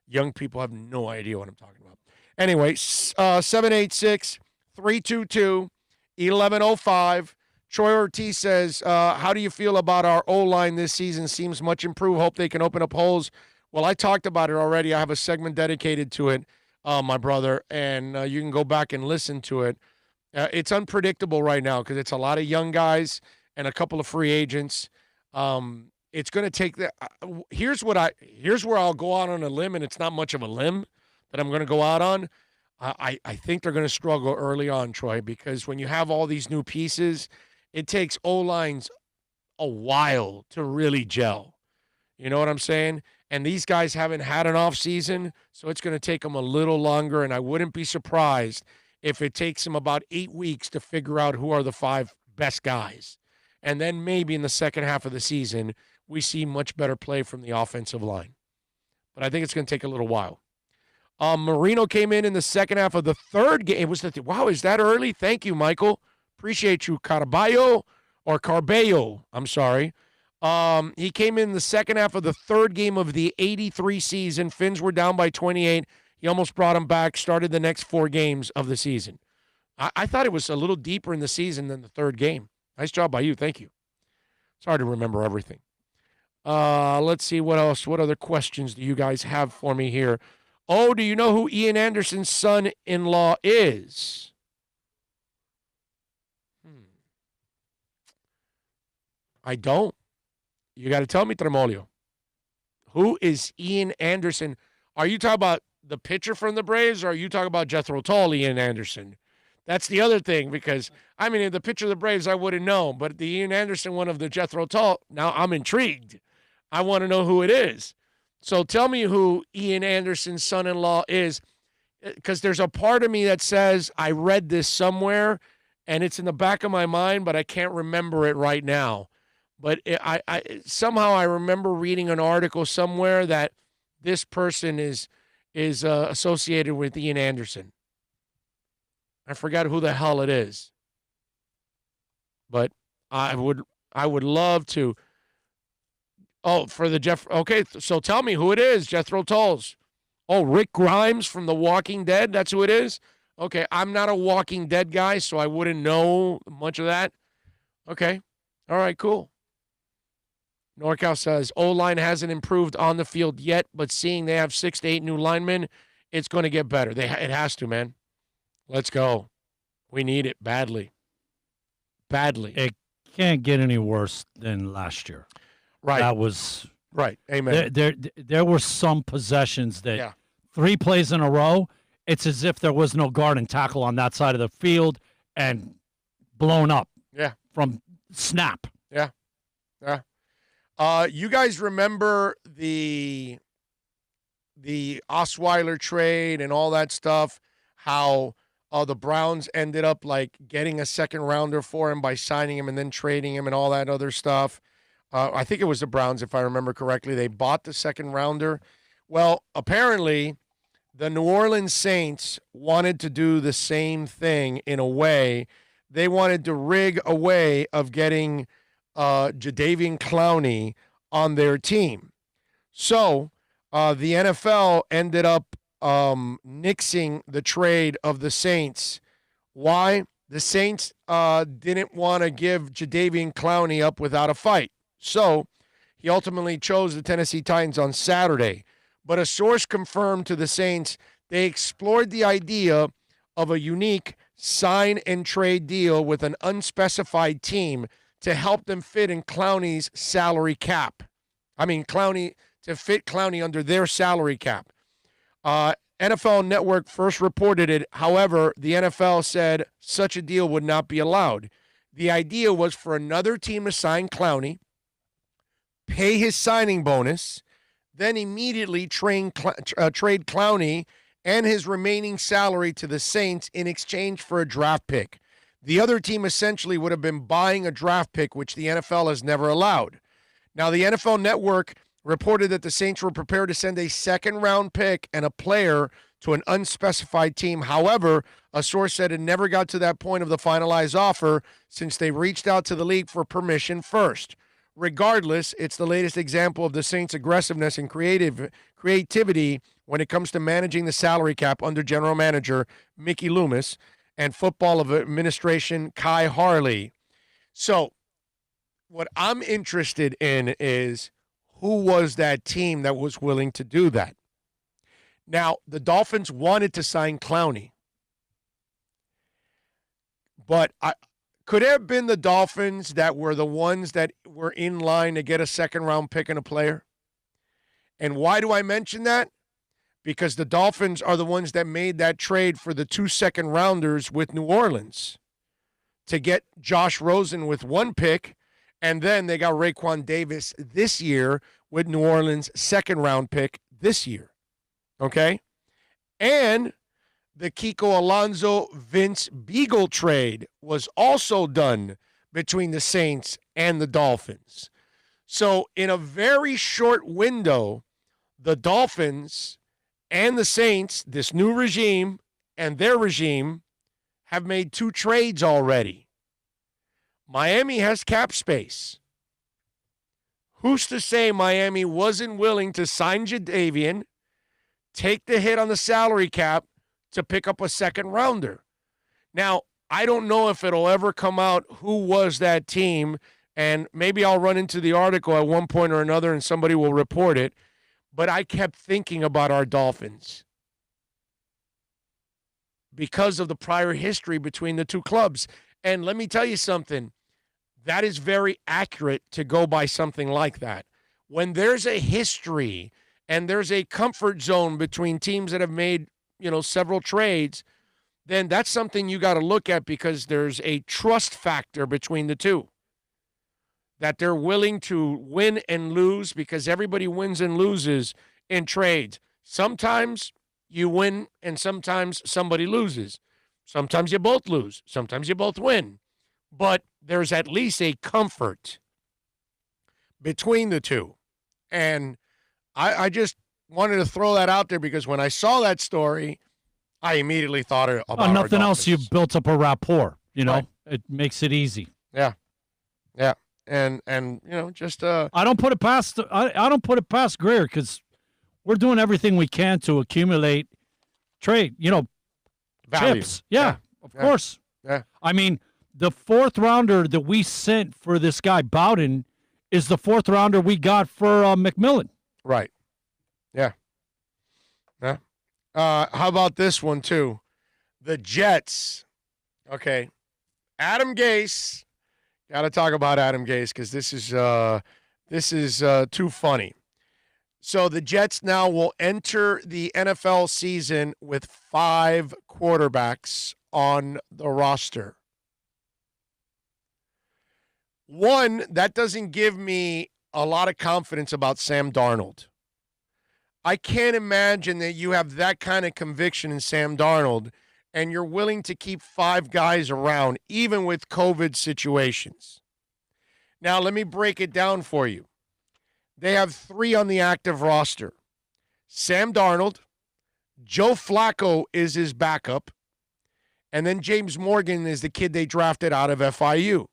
Young people have no idea what I'm talking about. Anyway, 786-322-1105. Troy Ortiz says, how do you feel about our O-line this season? Seems much improved. Hope they can open up holes. Well, I talked about it already. I have a segment dedicated to it, my brother, and you can go back and listen to it. It's unpredictable right now because it's a lot of young guys and a couple of free agents. It's going to take that. Here's where I'll go out on a limb, and it's not much of a limb that I'm going to go out on. I think they're going to struggle early on, Troy, because when you have all these new pieces, it takes O-lines a while to really gel. You know what I'm saying? And these guys haven't had an off season, so it's going to take them a little longer, and I wouldn't be surprised if it takes them about 8 weeks to figure out who are the 5 best guys. And then maybe in the second half of the season, we see much better play from the offensive line. But I think it's going to take a little while. Marino came in the second half of the 3rd game. Wow, is that early? Thank you, Michael. Appreciate you, Carballo. I'm sorry. He came in the second half of the 3rd game of the 83 season. Finns were down by 28. He almost brought them back, started the next 4 games of the season. I thought it was a little deeper in the season than the 3rd game. Nice job by you. Thank you. It's hard to remember everything. Let's see what else. What other questions do you guys have for me here? Oh, do you know who Ian Anderson's son-in-law is? I don't. You got to tell me, Tremolio. Who is Ian Anderson? Are you talking about the pitcher from the Braves, or are you talking about Jethro Tull, Ian Anderson? That's the other thing, because, I mean, in the picture of the Braves, I wouldn't know. But the Ian Anderson one of the Jethro Tull, now I'm intrigued. I want to know who it is. So tell me who Ian Anderson's son-in-law is, because there's a part of me that says I read this somewhere, and it's in the back of my mind, but I can't remember it right now. But I somehow I remember reading an article somewhere that this person is associated with Ian Anderson. I forgot who the hell it is. But I would love to. Oh, for the Jeff. Okay, so tell me who it is, Jethro Tulls. Oh, Rick Grimes from The Walking Dead. That's who it is? Okay, I'm not a Walking Dead guy, so I wouldn't know much of that. Okay, all right, cool. NorCal says, O-line hasn't improved on the field yet, but seeing they have 6 to 8 new linemen, it's going to get better. It has to, man. Let's go. We need it badly. Badly. It can't get any worse than last year. Right. That was right. Amen. There were some possessions that 3 plays in a row, it's as if there was no guard and tackle on that side of the field and blown up. Yeah. From snap. Yeah. Yeah. You guys remember the Osweiler trade and all that stuff, how the Browns ended up like getting a second rounder for him by signing him and then trading him and all that other stuff. I think it was the Browns, if I remember correctly. They bought the second rounder. Well, apparently the New Orleans Saints wanted to do the same thing in a way. They wanted to rig a way of getting Jadeveon Clowney on their team. So the NFL ended up nixing the trade of the Saints. Why? The Saints didn't want to give Jadeveon Clowney up without a fight. So he ultimately chose the Tennessee Titans on Saturday. But a source confirmed to the Saints they explored the idea of a unique sign and trade deal with an unspecified team to help them fit in Clowney's salary cap. I mean, to fit Clowney under their salary cap. NFL Network first reported it. However, the NFL said such a deal would not be allowed. The idea was for another team to sign Clowney, pay his signing bonus, then immediately trade Clowney and his remaining salary to the Saints in exchange for a draft pick. The other team essentially would have been buying a draft pick, which the NFL has never allowed. Now, the NFL Network reported that the Saints were prepared to send a second-round pick and a player to an unspecified team. However, a source said it never got to that point of the finalized offer since they reached out to the league for permission first. Regardless, it's the latest example of the Saints' aggressiveness and creativity when it comes to managing the salary cap under general manager Mickey Loomis and football administration Kai Harley. So what I'm interested in is who was that team that was willing to do that? Now, the Dolphins wanted to sign Clowney, but could it have been the Dolphins that were the ones that were in line to get a second-round pick and a player? And why do I mention that? Because the Dolphins are the ones that made that trade for the 2 second-rounders with New Orleans to get Josh Rosen with 1 pick, and then they got Raekwon Davis this year with New Orleans' second-round pick this year. Okay? And the Kiko Alonso Vince Beagle trade was also done between the Saints and the Dolphins. So in a very short window, the Dolphins and the Saints, this new regime and their regime, have made 2 trades already. Miami has cap space. Who's to say Miami wasn't willing to sign Jadeveon, take the hit on the salary cap to pick up a second rounder? Now, I don't know if it'll ever come out who was that team, and maybe I'll run into the article at one point or another and somebody will report it, but I kept thinking about our Dolphins because of the prior history between the 2 clubs. And let me tell you something, that is very accurate to go by something like that. When there's a history and there's a comfort zone between teams that have made, several trades, then that's something you got to look at because there's a trust factor between the two. That they're willing to win and lose because everybody wins and loses in trades. Sometimes you win and sometimes somebody loses. Sometimes you both lose. Sometimes you both win. But there's at least a comfort between the two. And I just wanted to throw that out there because when I saw that story, I immediately thought about nothing else. You've built up a rapport. You know, It makes it easy. Yeah. And just I don't put it past I don't put it past Greer because we're doing everything we can to accumulate trade. value. Chips. Yeah, of course. Yeah. I mean, the 4th rounder that we sent for this guy Bowden is the 4th rounder we got for McMillan. Right. Yeah. Yeah. How about this one too? The Jets. Okay. Adam Gase. Got to talk about Adam Gase because this is too funny. So the Jets now will enter the NFL season with 5 quarterbacks on the roster. One, that doesn't give me a lot of confidence about Sam Darnold. I can't imagine that you have that kind of conviction in Sam Darnold and you're willing to keep 5 guys around, even with COVID situations. Now, let me break it down for you. They have 3 on the active roster. Sam Darnold, Joe Flacco is his backup, and then James Morgan is the kid they drafted out of FIU,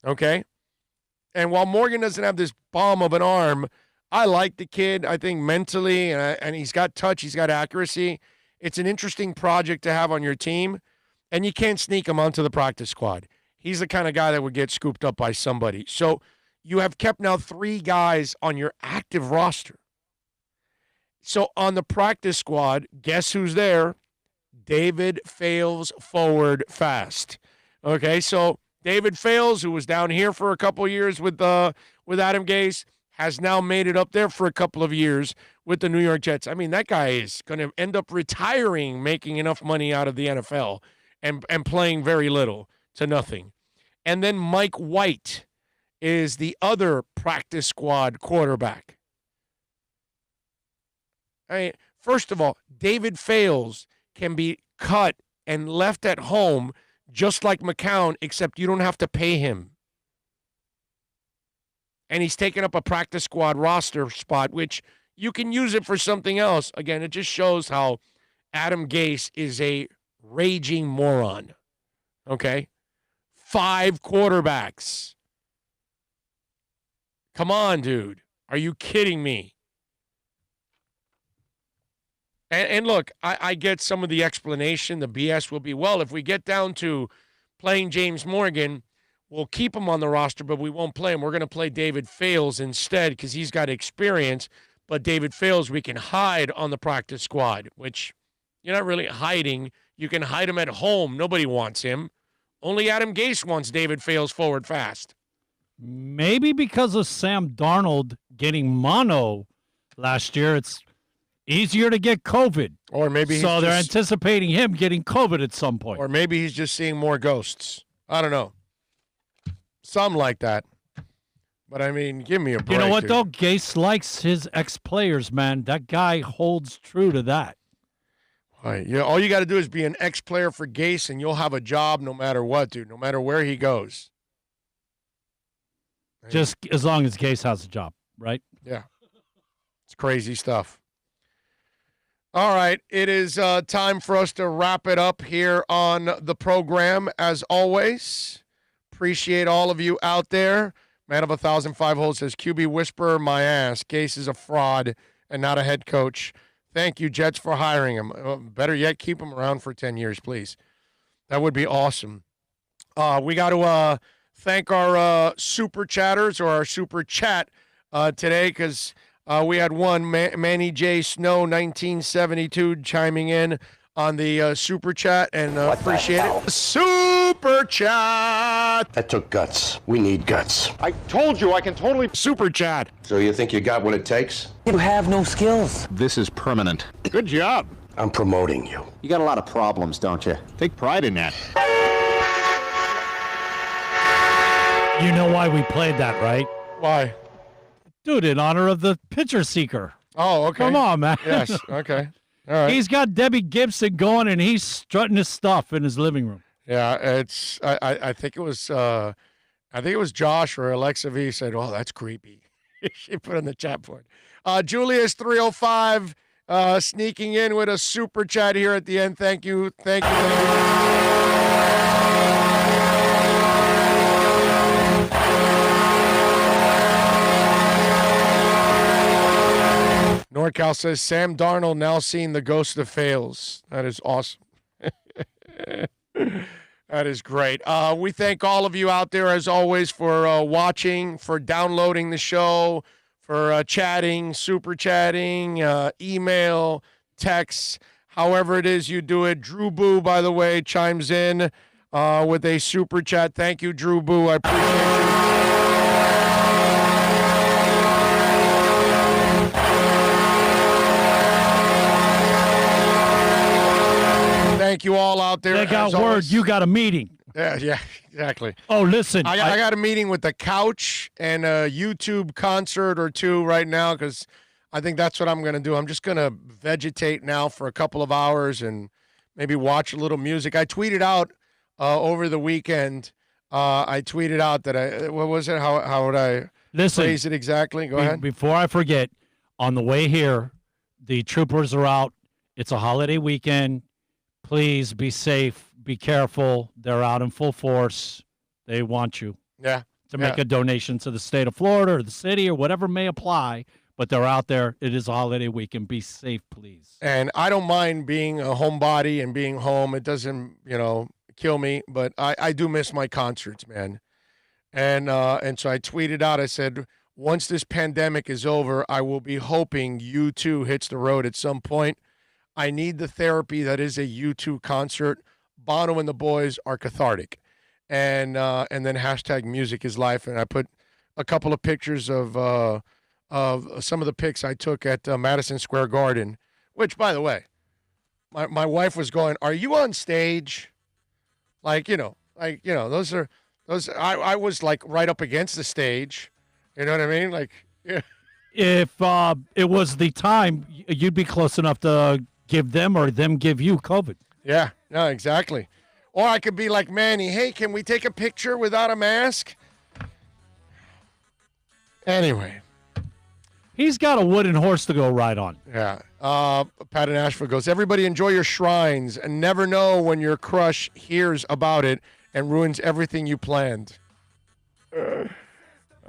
okay? And while Morgan doesn't have this bomb of an arm, I like the kid, I think, mentally, and he's got touch, he's got accuracy. It's an interesting project to have on your team, and you can't sneak him onto the practice squad. He's the kind of guy that would get scooped up by somebody. So you have kept now 3 guys on your active roster. So on the practice squad, guess who's there? David Fales, forward fast. Okay, so David Fales, who was down here for a couple of years with Adam Gase, has now made it up there for a couple of years with the New York Jets. I mean, that guy is going to end up retiring, making enough money out of the NFL and playing very little to nothing. And then Mike White is the other practice squad quarterback. I mean, first of all, David Fales can be cut and left at home just like McCown, except you don't have to pay him. And he's taken up a practice squad roster spot, which you can use it for something else. Again, it just shows how Adam Gase is a raging moron. Okay? 5 quarterbacks. Come on, dude. Are you kidding me? And look, I get some of the explanation. The BS will be, well, if we get down to playing James Morgan, we'll keep him on the roster, but we won't play him. We're going to play David Fales instead because he's got experience. But David Fales, we can hide on the practice squad, which you're not really hiding. You can hide him at home. Nobody wants him. Only Adam Gase wants David Fales forward fast. Maybe because of Sam Darnold getting mono last year, it's easier to get COVID. Or maybe so they're anticipating him getting COVID at some point. Or maybe he's just seeing more ghosts. I don't know. Something like that. But, I mean, give me a break. You know what, dude. though? Gase likes his ex-players, man. That guy holds true to that. Right. Yeah, all you got to do is be an ex-player for Gase, and you'll have a job no matter what, dude, no matter where he goes. Just as long as Gase has a job, right? Yeah. It's crazy stuff. All right. It is time for us to wrap it up here on the program, as always. Appreciate all of you out there. Man of 1,005 holes says, QB whisperer, my ass. Gase is a fraud and not a head coach. Thank you, Jets, for hiring him. Better yet, keep him around for 10 years, please. That would be awesome. We got to thank our super chatters or our super chat today because we had one, Manny J. Snow, 1972, chiming in on the super chat, and appreciate it. Super chat! That took guts. We need guts. I told you I can totally super chat. So you think you got what it takes? You have no skills. This is permanent. Good job. I'm promoting you. You got a lot of problems, don't you? Take pride in that. You know why we played that, right? Why? Dude, in honor of the picture seeker. Oh, okay. Come on, man. Yes, okay. All right. He's got Debbie Gibson going, and he's strutting his stuff in his living room. Yeah, it's. I think it was. I think it was Josh or Alexa V said, "Oh, that's creepy." She put in the chat board. Julius 305 sneaking in with a super chat here at the end. Thank you. NorCal says Sam Darnold now seeing the ghost of fails. That is awesome. That is great. We thank all of you out there, as always, for watching, for downloading the show, for chatting, super chatting, email, text, however it is you do it. Drew Boo, by the way, chimes in with a super chat. Thank you, Drew Boo. I appreciate you. Thank you all out there. They got word always. you got a meeting. Yeah, exactly. Oh, listen. I got a meeting with the couch and a YouTube concert or two right now because I think that's what I'm going to do. I'm just going to vegetate now for a couple of hours and maybe watch a little music. I tweeted out over the weekend. I tweeted out that what was it? How would I phrase it exactly? Go ahead. Before I forget, on the way here, the troopers are out. It's a holiday weekend. Please be safe. Be careful. They're out in full force. They want you. Yeah. To make a donation to the state of Florida or the city or whatever may apply. But they're out there. It is a holiday weekend. Be safe, please. And I don't mind being a homebody and being home. It doesn't, kill me. But I do miss my concerts, man. And so I tweeted out, I said, once this pandemic is over, I will be hoping U2 hits the road at some point. I need the therapy that is a U2 concert. Bono and the boys are cathartic. And then hashtag music is life. And I put a couple of pictures of some of the pics I took at Madison Square Garden, which, by the way, my wife was going, are you on stage? Those I was like right up against the stage. You know what I mean? Like, yeah. If it was the time, you'd be close enough to give them or them give you COVID. Yeah, no, exactly. Or I could be like Manny, hey, can we take a picture without a mask? Anyway. He's got a wooden horse to go ride on. Yeah. Pat in Asheville goes, everybody enjoy your shrines and never know when your crush hears about it and ruins everything you planned.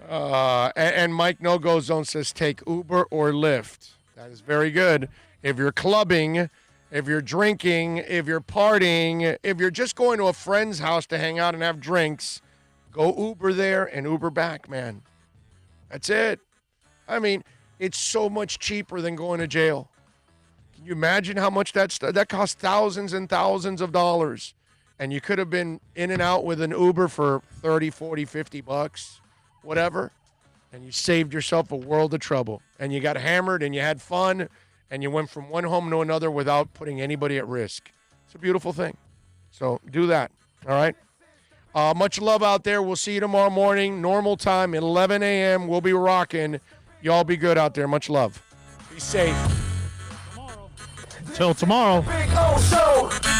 And Mike No Go Zone says take Uber or Lyft. That is very good. If you're clubbing, if you're drinking, if you're partying, if you're just going to a friend's house to hang out and have drinks, go Uber there and Uber back, man. That's it. I mean, it's so much cheaper than going to jail. Can you imagine how much that costs thousands and thousands of dollars? And you could have been in and out with an Uber for 30, 40, 50 bucks, whatever. And you saved yourself a world of trouble. And you got hammered and you had fun. And you went from one home to another without putting anybody at risk. It's a beautiful thing. So do that, all right? Much love out there. We'll see you tomorrow morning, normal time, 11 a.m. We'll be rocking. Y'all be good out there. Much love. Be safe. Till tomorrow. Big O Show.